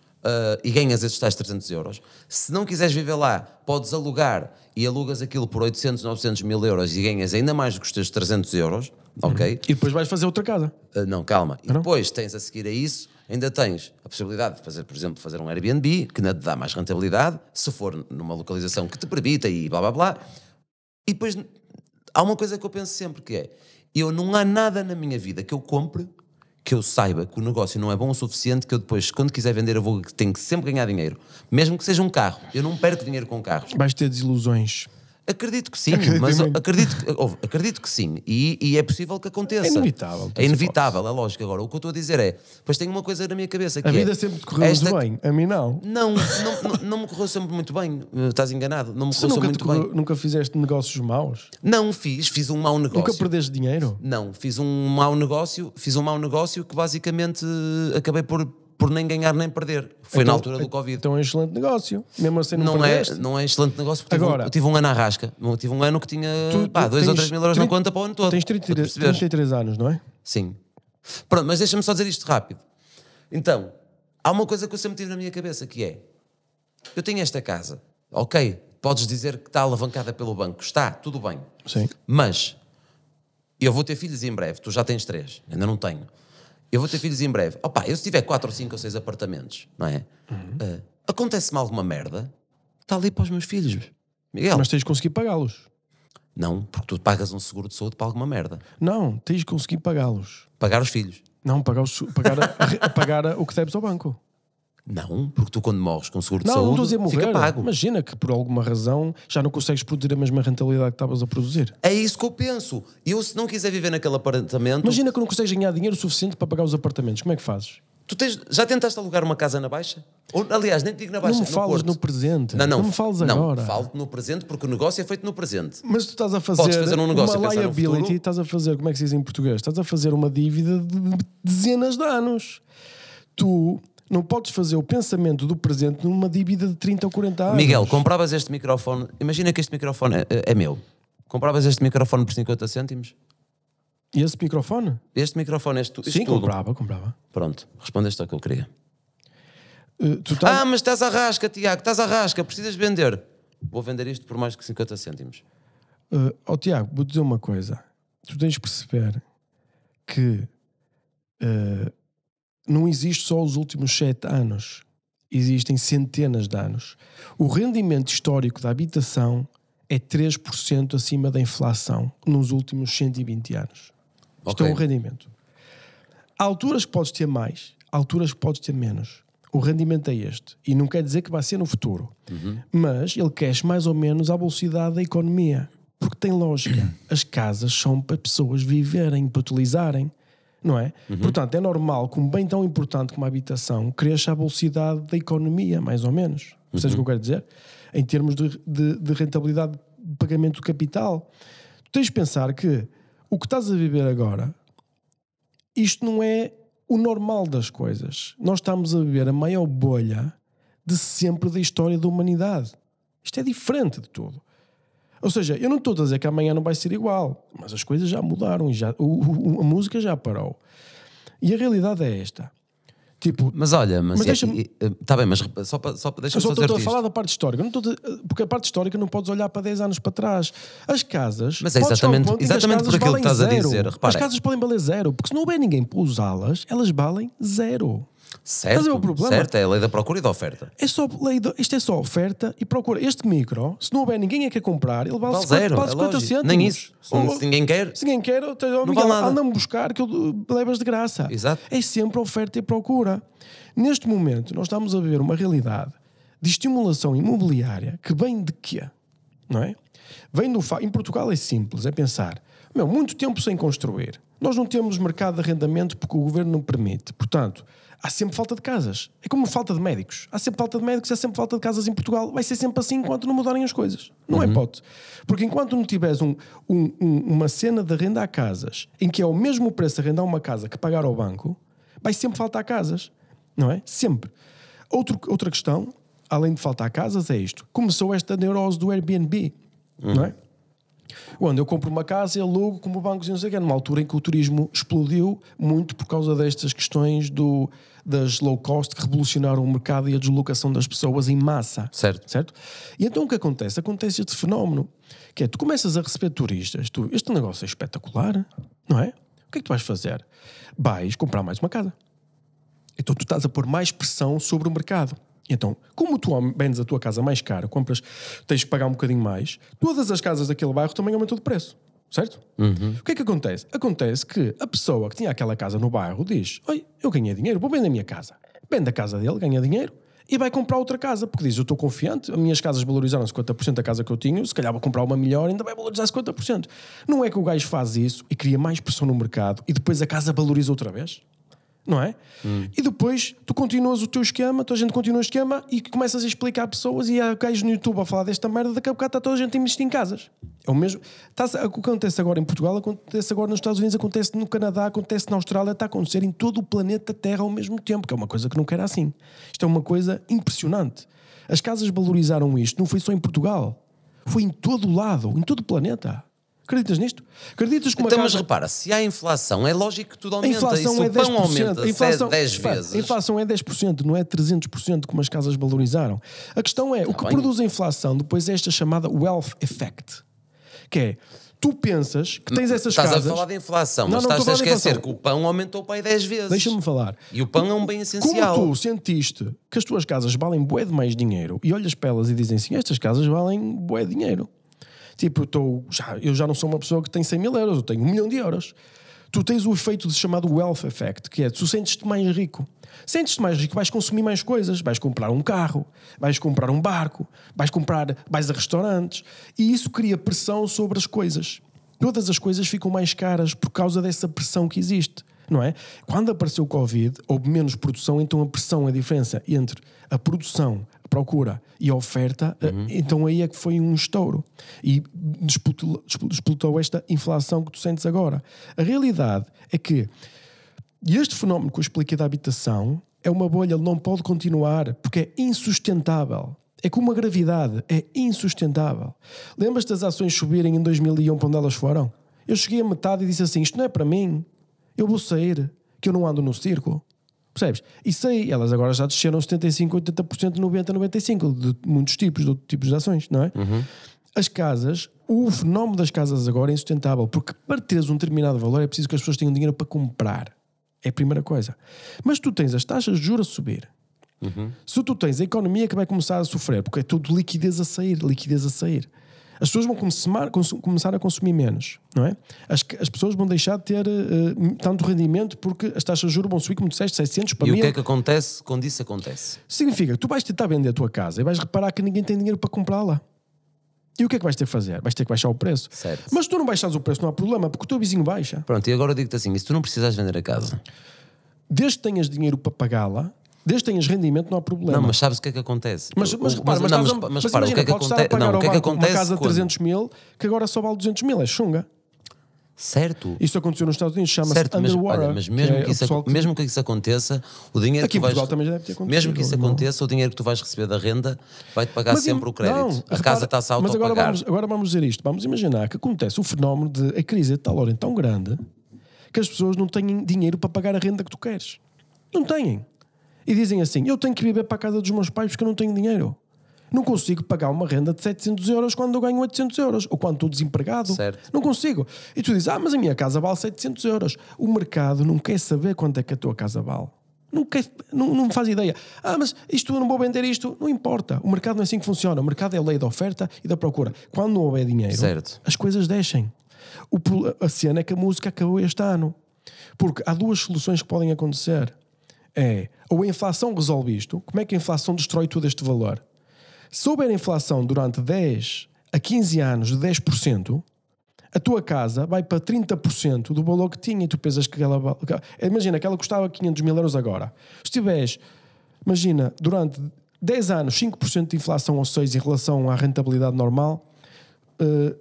e ganhas esses tais 300 euros. Se não quiseres viver lá, podes alugar e alugas aquilo por 800, 900 mil euros e ganhas ainda mais do que os teus 300 euros, ok? E depois vais fazer outra casa. Não, calma. E depois tens a seguir a isso, ainda tens a possibilidade de fazer, por exemplo, fazer um Airbnb, que ainda te dá mais rentabilidade, se for numa localização que te permita e blá blá blá. E depois há uma coisa que eu penso sempre que é, não há nada na minha vida que eu compre que eu saiba que o negócio não é bom o suficiente, que eu depois, quando quiser vender, tenho que sempre ganhar dinheiro. Mesmo que seja um carro. Eu não perco dinheiro com carros. Vais ter desilusões. Acredito que sim, acredito que sim. E é possível que aconteça. É inevitável. É inevitável, é lógico. Agora, o que eu estou a dizer é, pois tenho uma coisa na minha cabeça que A vida sempre te correu muito bem, a mim não. Não me correu sempre muito bem. Estás enganado. Não me correu sempre muito bem. Nunca fizeste negócios maus? Não fiz um mau negócio. Nunca perdeste dinheiro? Não, fiz um mau negócio que basicamente acabei por nem ganhar nem perder. Foi na altura do Covid. Então é um excelente negócio. Mesmo assim não perdeste. Não é excelente negócio porque Agora, tive um ano à rasca. Tive um ano que tinha 2 ou 3 mil euros na conta para o ano todo. Tens 33 anos, não é? Sim. Pronto, mas deixa-me só dizer isto rápido. Então, há uma coisa que eu sempre tive na minha cabeça que é, eu tenho esta casa, ok, podes dizer que está alavancada pelo banco, está, tudo bem. Sim. Mas eu vou ter filhos em breve, tu já tens 3, ainda não tenho. Eu vou ter filhos em breve. Opa, eu se tiver 4 ou 5 ou 6 apartamentos, não é? Acontece-me alguma merda, está ali para os meus filhos, Miguel. Mas tens de conseguir pagá-los. Não, porque tu pagas um seguro de saúde para alguma merda. Não, tens de conseguir pagá-los. Pagar os filhos. Não, pagar o que deves ao banco. Não, porque tu quando morres com seguro de Não saúde, estou a dizer morrer. fica pago. Imagina que por alguma razão já não consegues produzir a mesma rentabilidade que estavas a produzir. É isso que eu penso. Eu, se não quiser viver naquele apartamento... Imagina que não consegues ganhar dinheiro suficiente para pagar os apartamentos. Como é que fazes? Já tentaste alugar uma casa na Baixa? Ou, aliás, nem te digo na Baixa, Não me falas no presente. Não me falas agora. Não, falo no presente porque o negócio é feito no presente. Mas tu estás a Podes fazer um negócio uma e pensar no liability, futuro. estás a fazer, como é que se diz em português? Estás a fazer uma dívida de dezenas de anos. Tu não podes fazer o pensamento do presente numa dívida de 30 ou 40 anos. Miguel, compravas este microfone, imagina que este microfone é meu. Compravas este microfone por 50 cêntimos? E esse microfone? Este microfone, Sim, tudo. comprava. Pronto, respondeste ao que eu queria. Tá... Mas estás à rasca, Tiago, estás à rasca, precisas vender. Vou vender isto por mais que 50 cêntimos. Tiago, vou dizer uma coisa. Tu tens de perceber que não existe só os últimos 7 anos. Existem centenas de anos. O rendimento histórico da habitação é 3% acima da inflação nos últimos 120 anos. Isto é um rendimento. Há alturas que podes ter mais, há alturas que podes ter menos. O rendimento é este. E não quer dizer que vai ser no futuro. Mas ele cresce mais ou menos à velocidade da economia. Porque tem lógica. As casas são para pessoas viverem, para utilizarem. Não é? Portanto, é normal que um bem tão importante como a habitação cresça à velocidade da economia, mais ou menos. Percebes o que eu quero dizer? Em termos de rentabilidade de pagamento do capital. Tu tens de pensar que o que estás a viver agora, isto não é o normal das coisas. Nós estamos a viver a maior bolha de sempre da história da humanidade. Isto é diferente de tudo. Ou seja, eu não estou a dizer que amanhã não vai ser igual, mas as coisas já mudaram e a música já parou. E a realidade é esta. Tipo, mas olha, está bem, mas só deixa-me só fazer estou a falar da parte histórica. Porque a parte histórica não podes olhar para 10 anos para trás. As casas... Mas é exatamente por aquilo que estás a dizer. Repara, as casas podem valer 0, porque se não houver ninguém para usá-las, elas valem 0. Certo, certo, é a lei da procura e da oferta. Isto é só oferta e procura. Este micro, se não houver ninguém a quer comprar, ele vale 50 cêntimos. Nem isso. Se ninguém quer, se ninguém quer, anda-me buscar que eu levas de graça. Exato. É sempre oferta e procura. Neste momento, nós estamos a viver uma realidade de estimulação imobiliária que vem de quê? Não é? Vem do em Portugal é simples, é pensar, muito tempo sem construir. Nós não temos mercado de arrendamento porque o governo não permite. Portanto, há sempre falta de casas. É como falta de médicos. Há sempre falta de médicos, há sempre falta de casas em Portugal. Vai ser sempre assim enquanto não mudarem as coisas. Não é hipótese. Porque enquanto não tiveres uma cena de arrendar casas em que é o mesmo preço de arrendar uma casa que pagar ao banco, vai sempre faltar casas. Não é? Sempre. Outra questão, além de faltar casas, é isto. Começou esta neurose do Airbnb. Não é? Quando eu compro uma casa e alugo como bancos e não sei o quê, numa altura em que o turismo explodiu muito por causa destas questões das low cost que revolucionaram o mercado e a deslocação das pessoas em massa. Certo? E então o que acontece? Acontece este fenómeno, que é, tu começas a receber turistas, este negócio é espetacular, não é? O que é que tu vais fazer? Vais comprar mais uma casa. Então tu estás a pôr mais pressão sobre o mercado. Então, como tu vendes a tua casa mais cara, tens que pagar um bocadinho mais, todas as casas daquele bairro também aumentam de preço, certo? O que é que acontece? Acontece que a pessoa que tinha aquela casa no bairro diz, oi, eu ganhei dinheiro, vou vender a minha casa. Vende a casa dele, ganha dinheiro e vai comprar outra casa, porque diz, eu estou confiante, as minhas casas valorizaram 50% da casa que eu tinha, se calhar vou comprar uma melhor, ainda vai valorizar 50%. Não é que o gajo faz isso e cria mais pressão no mercado e depois a casa valoriza outra vez? Não é? E depois tu continuas o teu esquema, toda a gente continua o esquema e começas a explicar a pessoas e há gajos no YouTube a falar desta merda, daqui a bocado está toda a gente a investir em casas. É o mesmo. O que acontece agora em Portugal, acontece agora nos Estados Unidos, acontece no Canadá, acontece na Austrália, está a acontecer em todo o planeta Terra ao mesmo tempo, que é uma coisa que nunca era assim. Isto é uma coisa impressionante. As casas valorizaram isto, não foi só em Portugal, foi em todo o lado, em todo o planeta. Acreditas nisto? Acreditas que uma casa... Mas repara, se há inflação, é lógico que tudo aumenta. A inflação e se é o pão 10%. aumenta 10 vezes... A inflação é 10%, não é 300% como as casas valorizaram. A questão é, o que produz a inflação depois é esta chamada wealth effect. Que é, tu pensas que tens essas casas... Estás a falar de inflação, mas estás a esquecer que o pão aumentou para aí 10 vezes. Deixa-me falar. E o pão é um bem essencial. Como tu sentiste que as tuas casas valem bué de mais dinheiro e olhas para elas e dizem assim, estas casas valem bué de dinheiro. Tipo, eu já não sou uma pessoa que tem 100 mil euros, eu tenho 1 milhão de euros. Tu tens o efeito chamado wealth effect, que é, tu sentes-te mais rico. Sentes-te mais rico, vais consumir mais coisas, vais comprar um carro, vais comprar um barco, vais a restaurantes, e isso cria pressão sobre as coisas. Todas as coisas ficam mais caras por causa dessa pressão que existe. não é? Quando apareceu o Covid, houve menos produção, então a pressão, a diferença entre a produção, a procura e a oferta, então aí é que foi um estouro. E disputou esta inflação que tu sentes agora. A realidade é que este fenómeno que eu expliquei da habitação é uma bolha, ele não pode continuar porque é insustentável. É como a gravidade, é insustentável. Lembras-te das ações subirem em 2001 para onde elas foram? Eu cheguei a metade e disse assim, isto não é para mim, eu vou sair, que eu não ando no círculo. Percebes? E sei, elas agora já desceram 75%, 80%, 90%, 95% de muitos tipos, de outros tipos de ações, não é? As casas, o fenómeno das casas agora é insustentável, porque para teres um determinado valor é preciso que as pessoas tenham dinheiro para comprar. É a primeira coisa. Mas tu tens as taxas de juros a subir. Se tu tens a economia que vai começar a sofrer, porque é tudo liquidez a sair, as pessoas vão começar a consumir menos, não é? As pessoas vão deixar de ter tanto rendimento porque as taxas de juros vão subir, como disseste, 600 para 1000. E o que é que acontece quando isso acontece? Significa que tu vais tentar vender a tua casa e vais reparar que ninguém tem dinheiro para comprá-la. E o que é que vais ter que fazer? Vais ter que baixar o preço. Certo. Mas se tu não baixares o preço não há problema, porque o teu vizinho baixa. Pronto, e agora eu digo-te assim, e se tu não precisas vender a casa? Desde que tenhas dinheiro para pagá-la, desde que tenhas rendimento, não há problema. Não, mas sabes o que é que acontece? Mas repara, o que é que acontece? Pagar ao banco uma casa de 300 mil que agora só vale 200 mil, é chunga. Certo. Isso aconteceu nos Estados Unidos, chama-se underwater. Mas mesmo que isso aconteça, o dinheiro aqui que tu vais... em Portugal também já deve ter acontecido. Mesmo que isso aconteça, o dinheiro que tu vais receber da renda vai-te pagar sempre o crédito. Não, a casa está-se a autopagar. Mas agora vamos dizer isto. Vamos imaginar que acontece o fenómeno de a crise é de tal ordem tão grande que as pessoas não têm dinheiro para pagar a renda que tu queres. Não têm. E dizem assim, eu tenho que viver para a casa dos meus pais porque eu não tenho dinheiro. Não consigo pagar uma renda de 700 euros quando eu ganho 800 euros. Ou quando estou desempregado. Certo. Não consigo. E tu dizes, mas a minha casa vale 700 euros. O mercado não quer saber quanto é que a tua casa vale. Não faz ideia. Mas isto eu não vou vender isto. Não importa. O mercado não é assim que funciona. O mercado é a lei da oferta e da procura. Quando não houver dinheiro, certo, as coisas descem. A cena é que a música acabou este ano. Porque há duas soluções que podem acontecer. Ou a inflação resolve isto. Como é que a inflação destrói todo este valor? Se houver inflação durante 10 a 15 anos de 10%, a tua casa vai para 30% do valor que tinha e tu pensas que ela... Imagina que ela custava 500 mil euros agora. Se tiveres, imagina, durante 10 anos 5% de inflação ou 6% em relação à rentabilidade normal,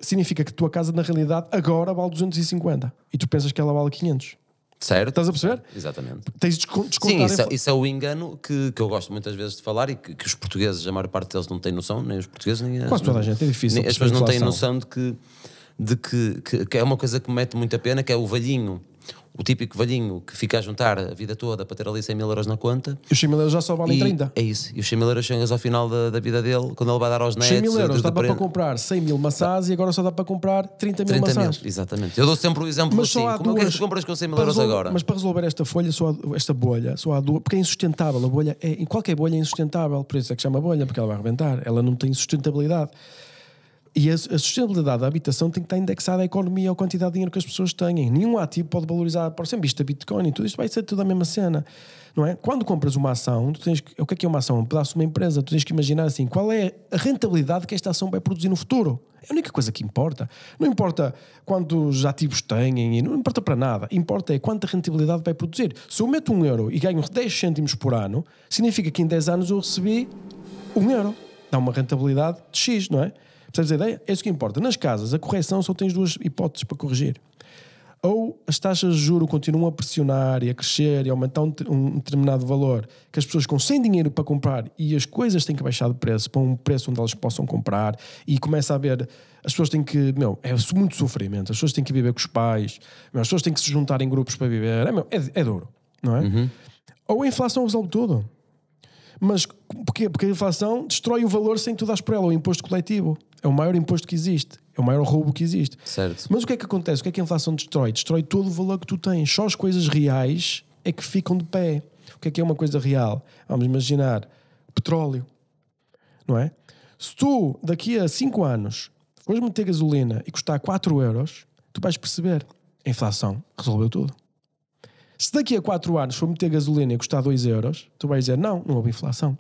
significa que a tua casa na realidade agora vale 250 e tu pensas que ela vale 500. Certo. Estás a perceber? Exatamente. Tens de descontar. Sim, isso é o engano que eu gosto muitas vezes de falar e que os portugueses, a maior parte deles não têm noção, nem os portugueses, nem quase toda a gente, é difícil. As pessoas não têm noção de que é uma coisa que me mete muita pena, que é o velhinho. O típico velhinho que fica a juntar a vida toda para ter ali 100 mil euros na conta. E os 100 mil euros já só valem 30. É isso. E os 100 mil euros chegas ao final da vida dele, quando ele vai dar aos netos. 100 mil euros dá para comprar 100 mil maçãs e agora só dá para comprar 30 mil maçãs. Exatamente. Eu dou sempre o exemplo mas assim. Como é que tu compras com 100 mil euros agora? Mas para resolver esta folha, esta bolha, só há duas. Porque é insustentável. A bolha em qualquer bolha é insustentável. Por isso é que chama bolha, porque ela vai arrebentar. Ela não tem sustentabilidade. E a sustentabilidade da habitação tem que estar indexada à economia, à quantidade de dinheiro que as pessoas têm. Nenhum ativo pode valorizar, por exemplo, isto a Bitcoin e tudo isto vai ser tudo a mesma cena, não é? Quando compras uma ação, o que é uma ação? Um pedaço de uma empresa. Tu tens que imaginar assim, qual é a rentabilidade que esta ação vai produzir no futuro. É a única coisa que importa. Não importa quantos ativos têm, não importa para nada. Importa é quanta rentabilidade vai produzir. Se eu meto 1 euro e ganho 10 cêntimos por ano, significa que em 10 anos eu recebi 1 euro. Dá uma rentabilidade de X, não é? Percebes a ideia? É isso que importa. Nas casas, a correção só tens duas hipóteses para corrigir. Ou as taxas de juros continuam a pressionar e a crescer e a aumentar um determinado valor que as pessoas com sem dinheiro para comprar e as coisas têm que baixar de preço para um preço onde elas possam comprar e começa a haver... As pessoas têm que... é muito sofrimento. As pessoas têm que viver com os pais. As pessoas têm que se juntar em grupos para viver. É duro, não é? Uhum. Ou a inflação resolve tudo. Mas porquê? Porque a inflação destrói o valor sem tu dares por ela. O imposto coletivo é o maior imposto que existe. É o maior roubo que existe. Certo. Mas o que é que acontece? O que é que a inflação destrói? Destrói todo o valor que tu tens. Só as coisas reais é que ficam de pé. O que é uma coisa real? Vamos imaginar petróleo. Não é? Se tu, daqui a 5 anos, fores meter gasolina e custar 4 euros, tu vais perceber. A inflação resolveu tudo. Se daqui a 4 anos for meter gasolina e custar 2 euros, tu vais dizer, não houve inflação.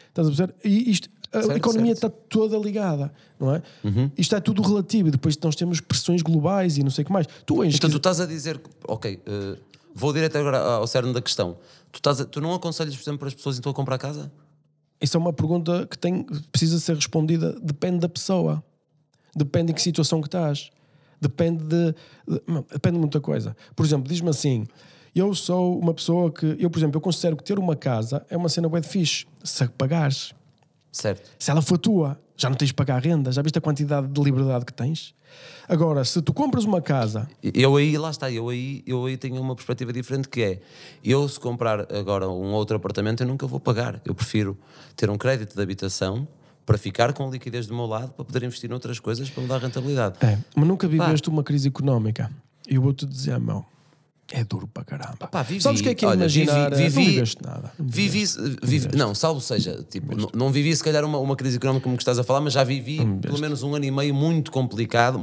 Estás a perceber? E isto, a economia está toda ligada, não é? Uhum. Isto é tudo relativo e depois nós temos pressões globais e não sei o que mais. Então tu estás a dizer, ok, vou direto agora ao cerne da questão. Tu não aconselhas, por exemplo, para as pessoas então a comprar casa? Isso é uma pergunta que precisa ser respondida. Depende da pessoa. Depende de que situação que estás. Depende de muita coisa. Por exemplo, diz-me assim, eu sou uma pessoa que... por exemplo, eu considero que ter uma casa é uma cena bué de fixe. Se pagares. Certo. Se ela for tua, já não tens de pagar renda. Já viste a quantidade de liberdade que tens? Agora, se tu compras uma casa... Eu aí tenho uma perspectiva diferente, que é, eu se comprar agora um outro apartamento, eu nunca vou pagar. Eu prefiro ter um crédito de habitação para ficar com liquidez do meu lado, para poder investir noutras coisas, para me dar rentabilidade. Mas nunca viveste uma crise económica. E eu vou-te dizer, meu... É duro para caramba. Sabes o que é imaginar? Não viveste nada. Não, salvo seja, tipo, não vivi se calhar uma crise económica como que estás a falar, mas já vivi pelo menos 1 ano e meio muito complicado.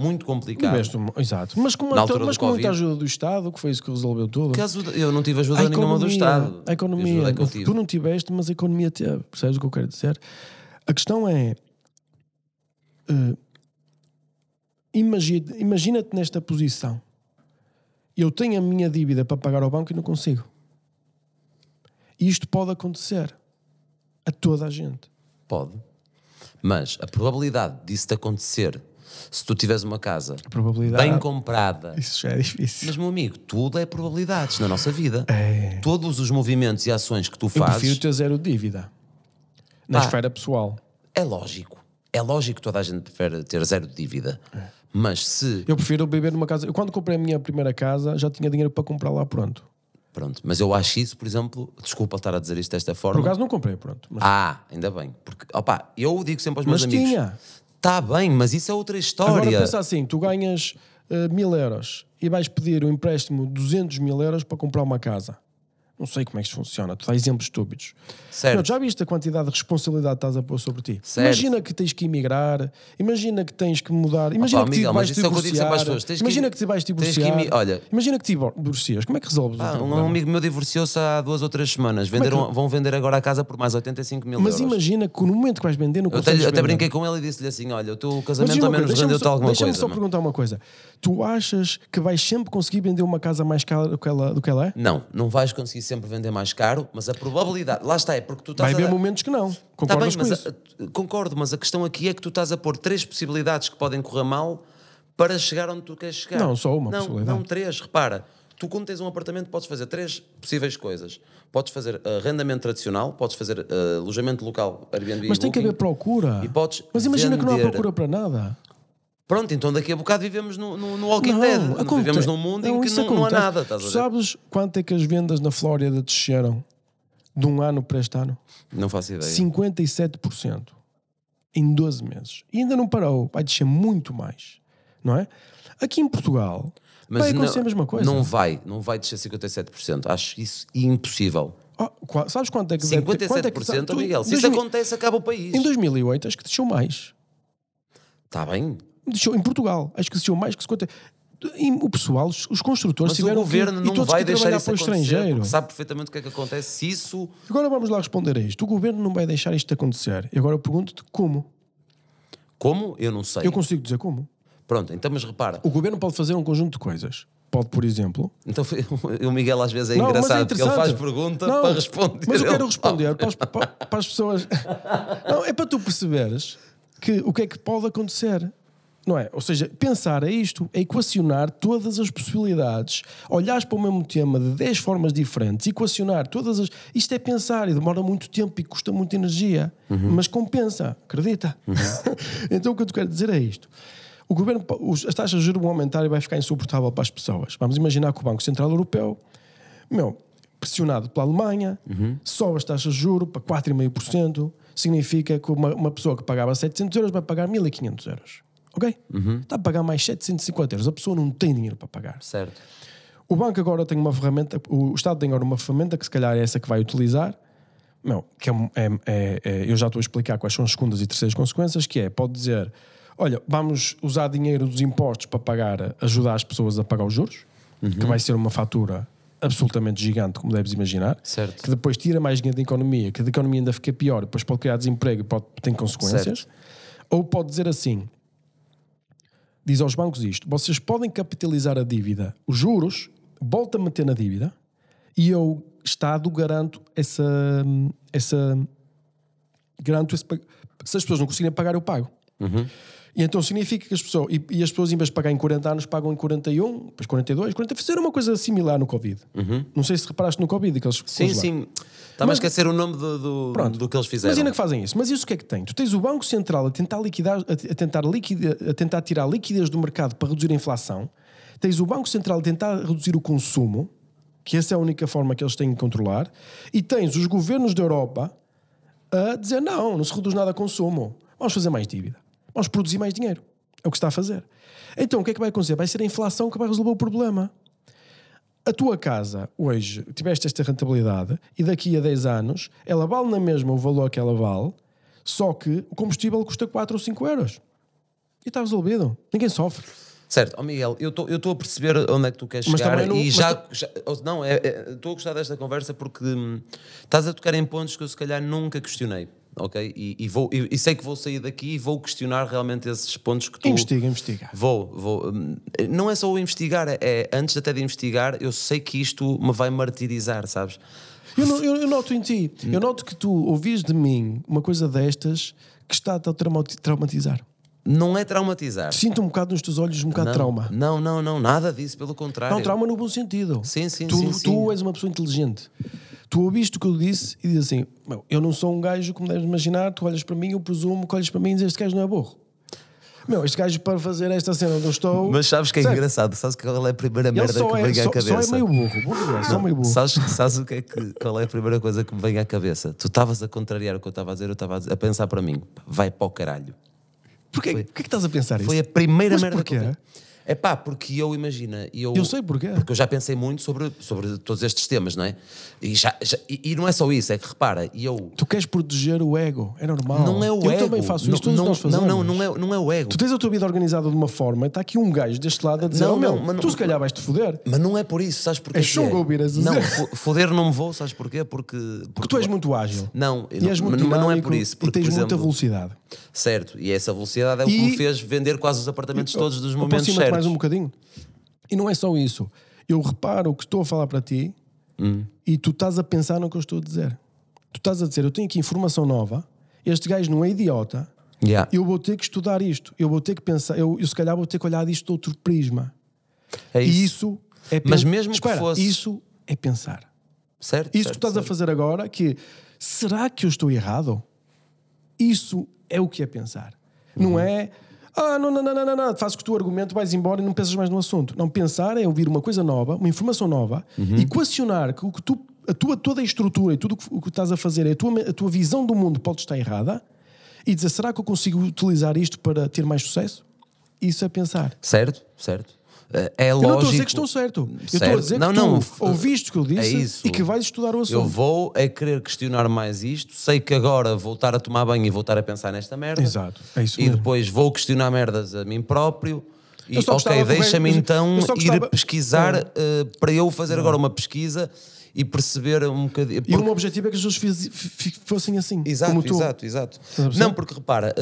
Exato. Mas com muita ajuda do Estado, que foi isso que resolveu tudo. Eu não tive ajuda nenhuma do Estado. A economia, tu não tiveste, mas a economia teve. Percebes o que eu quero dizer? A questão é... imagina-te nesta posição. Eu tenho a minha dívida para pagar ao banco e não consigo. E isto pode acontecer a toda a gente. Pode. Mas a probabilidade disso te acontecer, se tu tiveres uma casa bem comprada... Isso já é difícil. Mas, meu amigo, tudo é probabilidades na nossa vida. Todos os movimentos e ações que tu fazes... Eu prefiro ter 0 dívida. Na esfera pessoal. É lógico que toda a gente prefere ter 0 dívida. Mas se... Eu prefiro viver numa casa... Eu quando comprei a minha primeira casa já tinha dinheiro para comprar lá pronto. Mas eu acho isso, por exemplo... Desculpa estar a dizer isto desta forma. Por acaso não comprei pronto. Mas... ainda bem. Porque, eu digo sempre aos meus amigos... tinha. Está bem, mas isso é outra história. Agora pensa assim, tu ganhas 1000 euros e vais pedir um empréstimo de 200 mil euros para comprar uma casa. Não sei como é que isto funciona. Tu dá exemplos estúpidos. Certo. Já viste a quantidade de responsabilidade que estás a pôr sobre ti? Certo. Imagina que tens que emigrar. Imagina que tens que mudar. Imagina que vais divorciar. Imagina que te vais divorciar. Imagina que te divorcias. Como é que resolves o teu problema? Um amigo meu divorciou-se há 2 ou 3 semanas. Vão vender agora a casa por mais 85 mil euros. Mas imagina que no momento que vais vender não consegues vender. Eu até brinquei com ele e disse-lhe assim, olha, o teu casamento ao menos rendeu-te alguma coisa. Deixa-me só perguntar uma coisa. Tu achas que vais sempre conseguir vender uma casa mais cara do que ela é? Não vais conseguir sempre vender mais caro, mas a probabilidade... Lá está, é porque tu estás vai haver momentos que não. Concordas com isso? Concordo, mas a questão aqui é que tu estás a pôr 3 possibilidades que podem correr mal para chegar onde tu queres chegar. Não, só uma possibilidade. Não 3, repara. Tu quando tens um apartamento podes fazer 3 possíveis coisas. Podes fazer arrendamento tradicional, podes fazer alojamento local, Airbnb. Mas tem que haver procura. Mas imagina que não há procura para nada. Pronto, então daqui a bocado vivemos no Walking Dead. Vivemos num mundo em que não há nada. Tu sabes quanto é que as vendas na Flórida desceram de um ano para este ano? Não faço ideia. 57% em 12 meses. E ainda não parou. Vai descer muito mais. Não é? Aqui em Portugal vai acontecer a mesma coisa. Não vai descer 57%. Acho isso impossível. Sabes quanto é que 57%, Miguel. Se isso acontece, acaba o país. Em 2008 acho que desceu mais. Está bem. Desceu em Portugal. Acho que desceu mais que 50%. O pessoal, os construtores tiveram o governo não vai deixar isso para o estrangeiro. Porque sabe perfeitamente o que é que acontece se isso... Agora vamos lá responder a isto. O governo não vai deixar isto acontecer. E agora eu pergunto-te como. Como? Eu não sei. Eu consigo dizer como. Pronto, então mas repara. O governo pode fazer um conjunto de coisas. Pode, por exemplo... Então o Miguel às vezes é engraçado porque ele faz pergunta para responder. Mas eu quero responder para as pessoas... Não, é para tu perceberes o que é que pode acontecer. Não é? Ou seja, pensar isto, é equacionar todas as possibilidades, olhares para o mesmo tema de 10 formas diferentes, equacionar todas as... Isto é pensar e demora muito tempo e custa muita energia, mas compensa, acredita? Então o que eu te quero dizer é isto. O governo, as taxas de juros vão aumentar e vai ficar insuportável para as pessoas. Vamos imaginar que o Banco Central Europeu, pressionado pela Alemanha, sobe as taxas de juros para 4,5%, significa que uma pessoa que pagava 700 euros vai pagar 1.500 euros. Ok? Está a pagar mais 750 euros. A pessoa não tem dinheiro para pagar. Certo. O banco agora tem uma ferramenta, o Estado tem agora uma ferramenta que se calhar é essa que vai utilizar, que eu já estou a explicar quais são as segundas e terceiras consequências, que pode dizer, olha, vamos usar dinheiro dos impostos para ajudar as pessoas a pagar os juros, que vai ser uma fatura absolutamente gigante, como deves imaginar, certo. Que depois tira mais dinheiro da economia, que a economia ainda fica pior, depois pode criar desemprego e tem consequências. Certo. Ou pode dizer assim, diz aos bancos isto, vocês podem capitalizar a dívida, os juros, volta a meter na dívida, E eu, Estado, garanto garanto esse, se as pessoas não conseguirem pagar, eu pago. E então significa que as pessoas, e as pessoas, em vez de pagar em 40 anos, pagam em 41, depois 42, 40. Fizeram uma coisa similar no Covid. Não sei se reparaste no Covid. Que eles sim. Estava a esquecer o nome do que eles fizeram. Mas ainda que fazem isso. Mas isso o que é que tem? Tu tens o Banco Central a tentar tirar liquidez do mercado para reduzir a inflação. Tens o Banco Central a tentar reduzir o consumo, que essa é a única forma que eles têm de controlar. E tens os governos da Europa a dizer não se reduz nada a consumo. Vamos fazer mais dívida. Vamos produzir mais dinheiro. É o que está a fazer. Então, o que é que vai acontecer? Vai ser a inflação que vai resolver o problema. A tua casa, hoje, tiveste esta rentabilidade e daqui a 10 anos, ela vale na mesma o valor que ela vale, só que o combustível custa 4 ou 5 euros. E está resolvido. Ninguém sofre. Certo. Miguel, eu estou a perceber onde é que tu queres chegar e estou a gostar desta conversa porque estás a tocar em pontos que eu se calhar nunca questionei. Ok? E sei que vou sair daqui e vou questionar realmente esses pontos que tu... Investiga. Vou. Não é só o investigar, antes até de investigar, eu sei que isto me vai martirizar, sabes? Eu noto em ti. Eu noto que tu ouvis de mim uma coisa destas que está-te a traumatizar. Não é traumatizar. Sinto um bocado nos teus olhos um bocado de trauma. Não, nada disso, pelo contrário. Não, trauma no bom sentido. Sim. Tu és uma pessoa inteligente. Tu ouviste o que eu disse e dizes assim: eu não sou um gajo, como deves imaginar, tu olhas para mim, eu presumo que olhas para mim e dizes: este gajo não é burro. Este gajo para fazer esta cena onde eu estou... Mas sabes que é engraçado? Sabes qual é a primeira merda que me vem à cabeça? Só é meio burro. Só meio burro. Sabes o que é qual é a primeira coisa que me vem à cabeça? Tu estavas a contrariar o que eu estava a dizer, eu estava a pensar para mim: vai para o caralho. Porquê que estás a pensar isso? Foi a primeira merda porquê? que eu... É pá, porque imagina... Eu sei porquê. Porque eu já pensei muito sobre todos estes temas, não é? E não é só isso, é que repara, Tu queres proteger o ego, é normal. Não é o ego. Eu também faço isso, todos nós fazemos. Não é o ego. Tu tens a tua vida organizada de uma forma e está aqui um gajo deste lado a dizer: tu se calhar vais-te foder. Mas não é por isso, sabes porquê? É chunga ouvir a dizer. Não, foder não me vou, sabes porquê? Porque tu és muito ágil. És muito mas não é por isso. Porque, e tens por exemplo, muita velocidade. Certo, e essa velocidade é o que me fez vender quase os apartamentos todos dos momentos certos. Mais um bocadinho. E não é só isso. Eu reparo que estou a falar para ti e tu estás a pensar no que eu estou a dizer. Tu estás a dizer: eu tenho aqui informação nova, este gajo não é idiota, eu vou ter que estudar isto, eu vou ter que pensar, eu se calhar vou ter que olhar disto de outro prisma. É isso. E isso é pensar. Mas mesmo que fosse... isso é pensar. Certo, isso que estás a fazer agora, que será que eu estou errado? Isso é o que é pensar. Não é... não, fazes com o teu argumento, vais embora e não pensas mais no assunto. Não, pensar é ouvir uma coisa nova, uma informação nova, e questionar que toda a estrutura e tudo o que estás a fazer, a tua visão do mundo pode estar errada, e dizer: será que eu consigo utilizar isto para ter mais sucesso? Isso é pensar. Certo. É lógico. Eu não estou a dizer que estou certo. Eu estou a dizer que tu ouviste o que eu disse e que vais estudar o assunto. Eu vou querer questionar mais isto. Sei que agora vou estar a tomar banho e vou estar a pensar nesta merda. Exato, é isso e mesmo. depois vou questionar merdas a mim próprio. E deixa-me então ir pesquisar para eu fazer agora uma pesquisa e perceber um bocadinho. E o objetivo é que as pessoas fossem assim. Exato. Não, porque repara,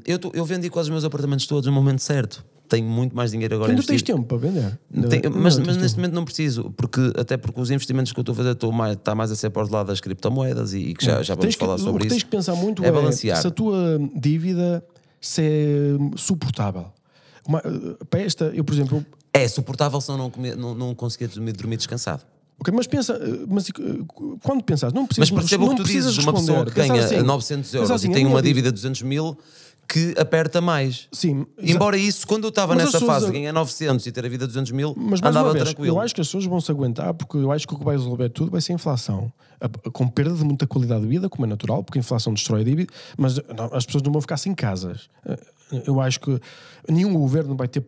eu vendi quase os meus apartamentos todos no momento certo. Tenho muito mais dinheiro agora investido. Ainda tens tempo para vender. Mas neste momento não preciso, até porque os investimentos que eu estou a fazer está mais a ser para o lado das criptomoedas e que já vamos falar sobre isso. O que tens que pensar muito é balancear. Se a tua dívida se é suportável. Para esta, eu por exemplo... É suportável se eu não conseguir dormir descansado. Ok, mas pensa, quando pensas, não precisas. Mas perceba o que tu dizes, uma pessoa que ganha assim, 900 euros assim, e tem uma dívida de 200 mil que aperta mais. Sim. Embora isso, quando eu estava nessa fase de ganhar 900 e ter a vida de 200 mil, andava tranquilo. Eu acho que as pessoas vão se aguentar, porque eu acho que o que vai resolver tudo vai ser a inflação. Com perda de muita qualidade de vida, como é natural, porque a inflação destrói a dívida, mas as pessoas não vão ficar sem casas. Eu acho que nenhum governo vai ter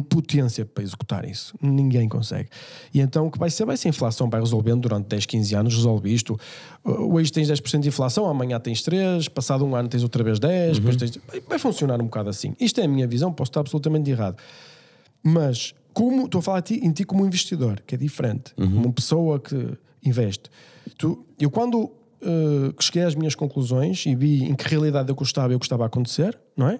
potência para executar isso. Ninguém consegue. E então o que vai ser a inflação, vai resolvendo durante 10, 15 anos, resolve isto. Hoje tens 10% de inflação, amanhã tens 3%, passado um ano tens outra vez 10%, depois tens... vai funcionar um bocado assim. Isto é a minha visão, posso estar absolutamente errado. Mas como estou a falar em ti como investidor, que é diferente, como uma pessoa que investe. Eu quando cheguei às minhas conclusões e vi em que realidade eu gostava e o que estava a acontecer, não é?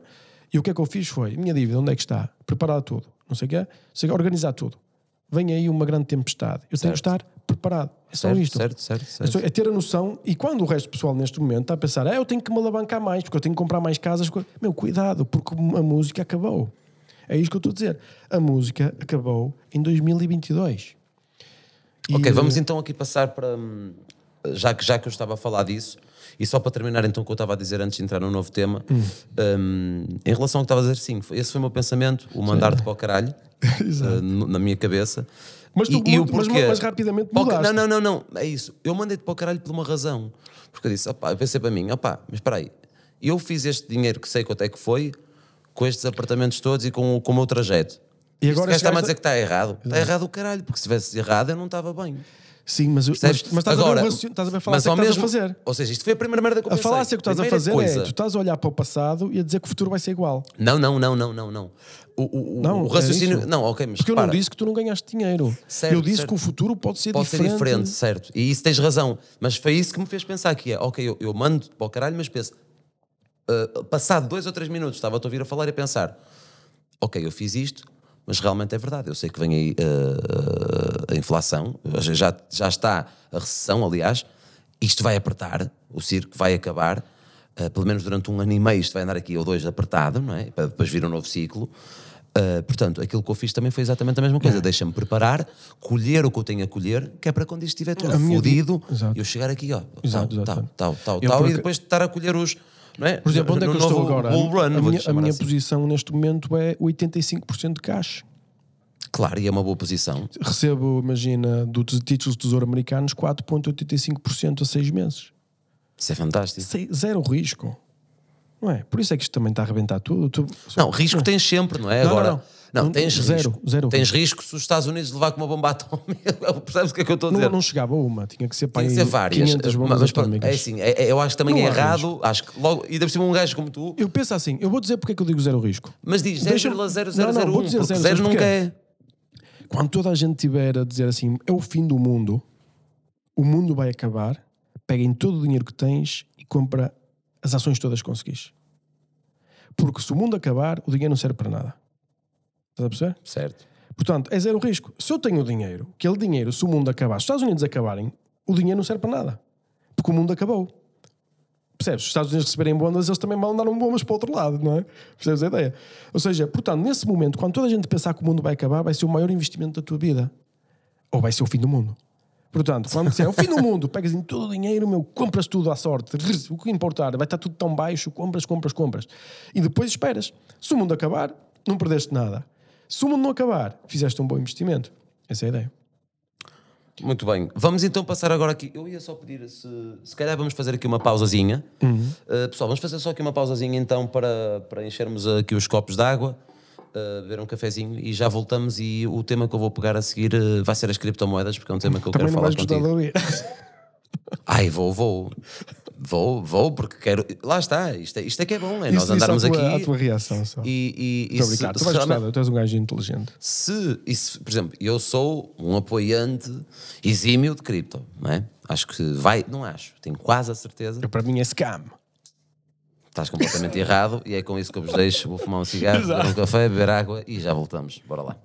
E o que é que eu fiz foi: a minha dívida, onde é que está? Preparar tudo, não sei o quê, organizar tudo. Vem aí uma grande tempestade. Eu tenho que estar preparado. É só Certo, isto. certo. É ter a noção, e quando o resto do pessoal neste momento está a pensar, eu tenho que me alavancar mais, porque eu tenho que comprar mais casas. Meu, cuidado, porque a música acabou. É isto que eu estou a dizer. A música acabou em 2022. Ok, vamos então aqui passar para... Já que eu estava a falar disso, e só para terminar então o que eu estava a dizer antes de entrar num novo tema, em relação ao que estava a dizer, sim, esse foi o meu pensamento, o mandar-te para o caralho, na minha cabeça. Mas tu e o porquê? mas rapidamente mudaste. Não, é isso. Eu mandei-te para o caralho por uma razão. Porque eu disse, opá, eu pensei para mim, opá, mas espera aí, eu fiz este dinheiro que sei quanto é que foi, com estes apartamentos todos e com o meu trajeto. E Isto agora está-me a dizer que está errado. Está errado o caralho, porque se tivesse errado eu não estava bem. Sim, mas estás Agora, a ver estás a ver a falácia que estás a fazer. Ou seja, isto foi a primeira merda que eu A pensei. falácia que estás a fazer coisa. tu estás a olhar para o passado e a dizer que o futuro vai ser igual. Não. O raciocínio... É não, ok, mas porque eu não disse que tu não ganhaste dinheiro. Certo, eu disse que o futuro pode ser diferente. Pode ser diferente, certo. E isso tens razão. Mas foi isso que me fez pensar que é, ok, eu mando para o caralho, mas penso... passado 2 ou 3 minutos estava-te a ouvir a falar e a pensar, ok, eu fiz isto, mas realmente é verdade, eu sei que vem aí a inflação, já está a recessão, aliás, isto vai apertar, o circo vai acabar, pelo menos durante 1 ano e meio isto vai andar aqui ou 2 apertado, não é? Para depois vir um novo ciclo. Portanto, aquilo que eu fiz também foi exatamente a mesma coisa, deixa-me preparar, colher o que eu tenho a colher, que é para quando isto estiver tudo fodido, eu chegar aqui, ó, tal, e depois estar a colher os... Não é? Por exemplo, onde é que eu estou agora? A minha assim. posição neste momento é 85% de cash. Claro, e é uma boa posição. Recebo, imagina, dos títulos de tesouro americanos 4,85% a 6 meses. Isso é fantástico. Zero risco. Não é? Por isso é que isto também está a arrebentar tudo. Não, risco tens sempre, não é? Não, tens zero Tens risco se os Estados Unidos levar com uma bomba atómica. Percebes o que é que eu estou a dizer? Não chegava uma, tinha que ser para tinha que ser várias. 500 bombas atómicas. É assim, eu acho que também é errado. Acho que logo, e deve ser um gajo como tu. Eu penso assim, eu vou dizer porque é que eu digo zero risco. Mas diz 0,0001, vou dizer porque zero nunca é. Quando toda a gente tiver a dizer assim, é o fim do mundo, o mundo vai acabar, pega em todo o dinheiro que tens e compra as ações todas que conseguis. Porque se o mundo acabar, o dinheiro não serve para nada. Estás a perceber? Certo. Portanto, é zero risco. Se eu tenho dinheiro, aquele dinheiro, se o mundo acabar, se os Estados Unidos acabarem, o dinheiro não serve para nada. Porque o mundo acabou. Percebes? Se os Estados Unidos receberem bombas, eles também mandaram bombas para o outro lado, não é? Percebes a ideia? Ou seja, portanto, nesse momento, quando toda a gente pensar que o mundo vai acabar, vai ser o maior investimento da tua vida. Ou vai ser o fim do mundo. Portanto, quando disser o fim do mundo, pegas em todo o dinheiro, compras tudo à sorte. O que importar, vai estar tudo tão baixo, compras. E depois esperas. Se o mundo acabar, não perdeste nada. Se o mundo não acabar, fizeste um bom investimento. Essa é a ideia. Muito bem. Vamos então passar agora aqui. Eu ia só pedir, se calhar vamos fazer aqui uma pausazinha. Pessoal, vamos fazer só aqui uma pausazinha então para enchermos aqui os copos de água, beber um cafezinho e já voltamos. E o tema que eu vou pegar a seguir vai ser as criptomoedas, porque é um tema que eu quero falar contigo. Também não vais gostar de ouvir. Ai, vou, porque quero. Lá está, isto é que é bom, é nós andarmos aqui. A tua reação só. Estou a brincar, tu vais gostar, tu és um gajo inteligente. Por exemplo, eu sou um apoiante exímio de cripto, não é? Acho que vai, não acho, tenho quase a certeza. Para mim é scam. Estás completamente errado e é com isso que eu vos deixo. Vou fumar um cigarro, beber um café, beber água e já voltamos. Bora lá.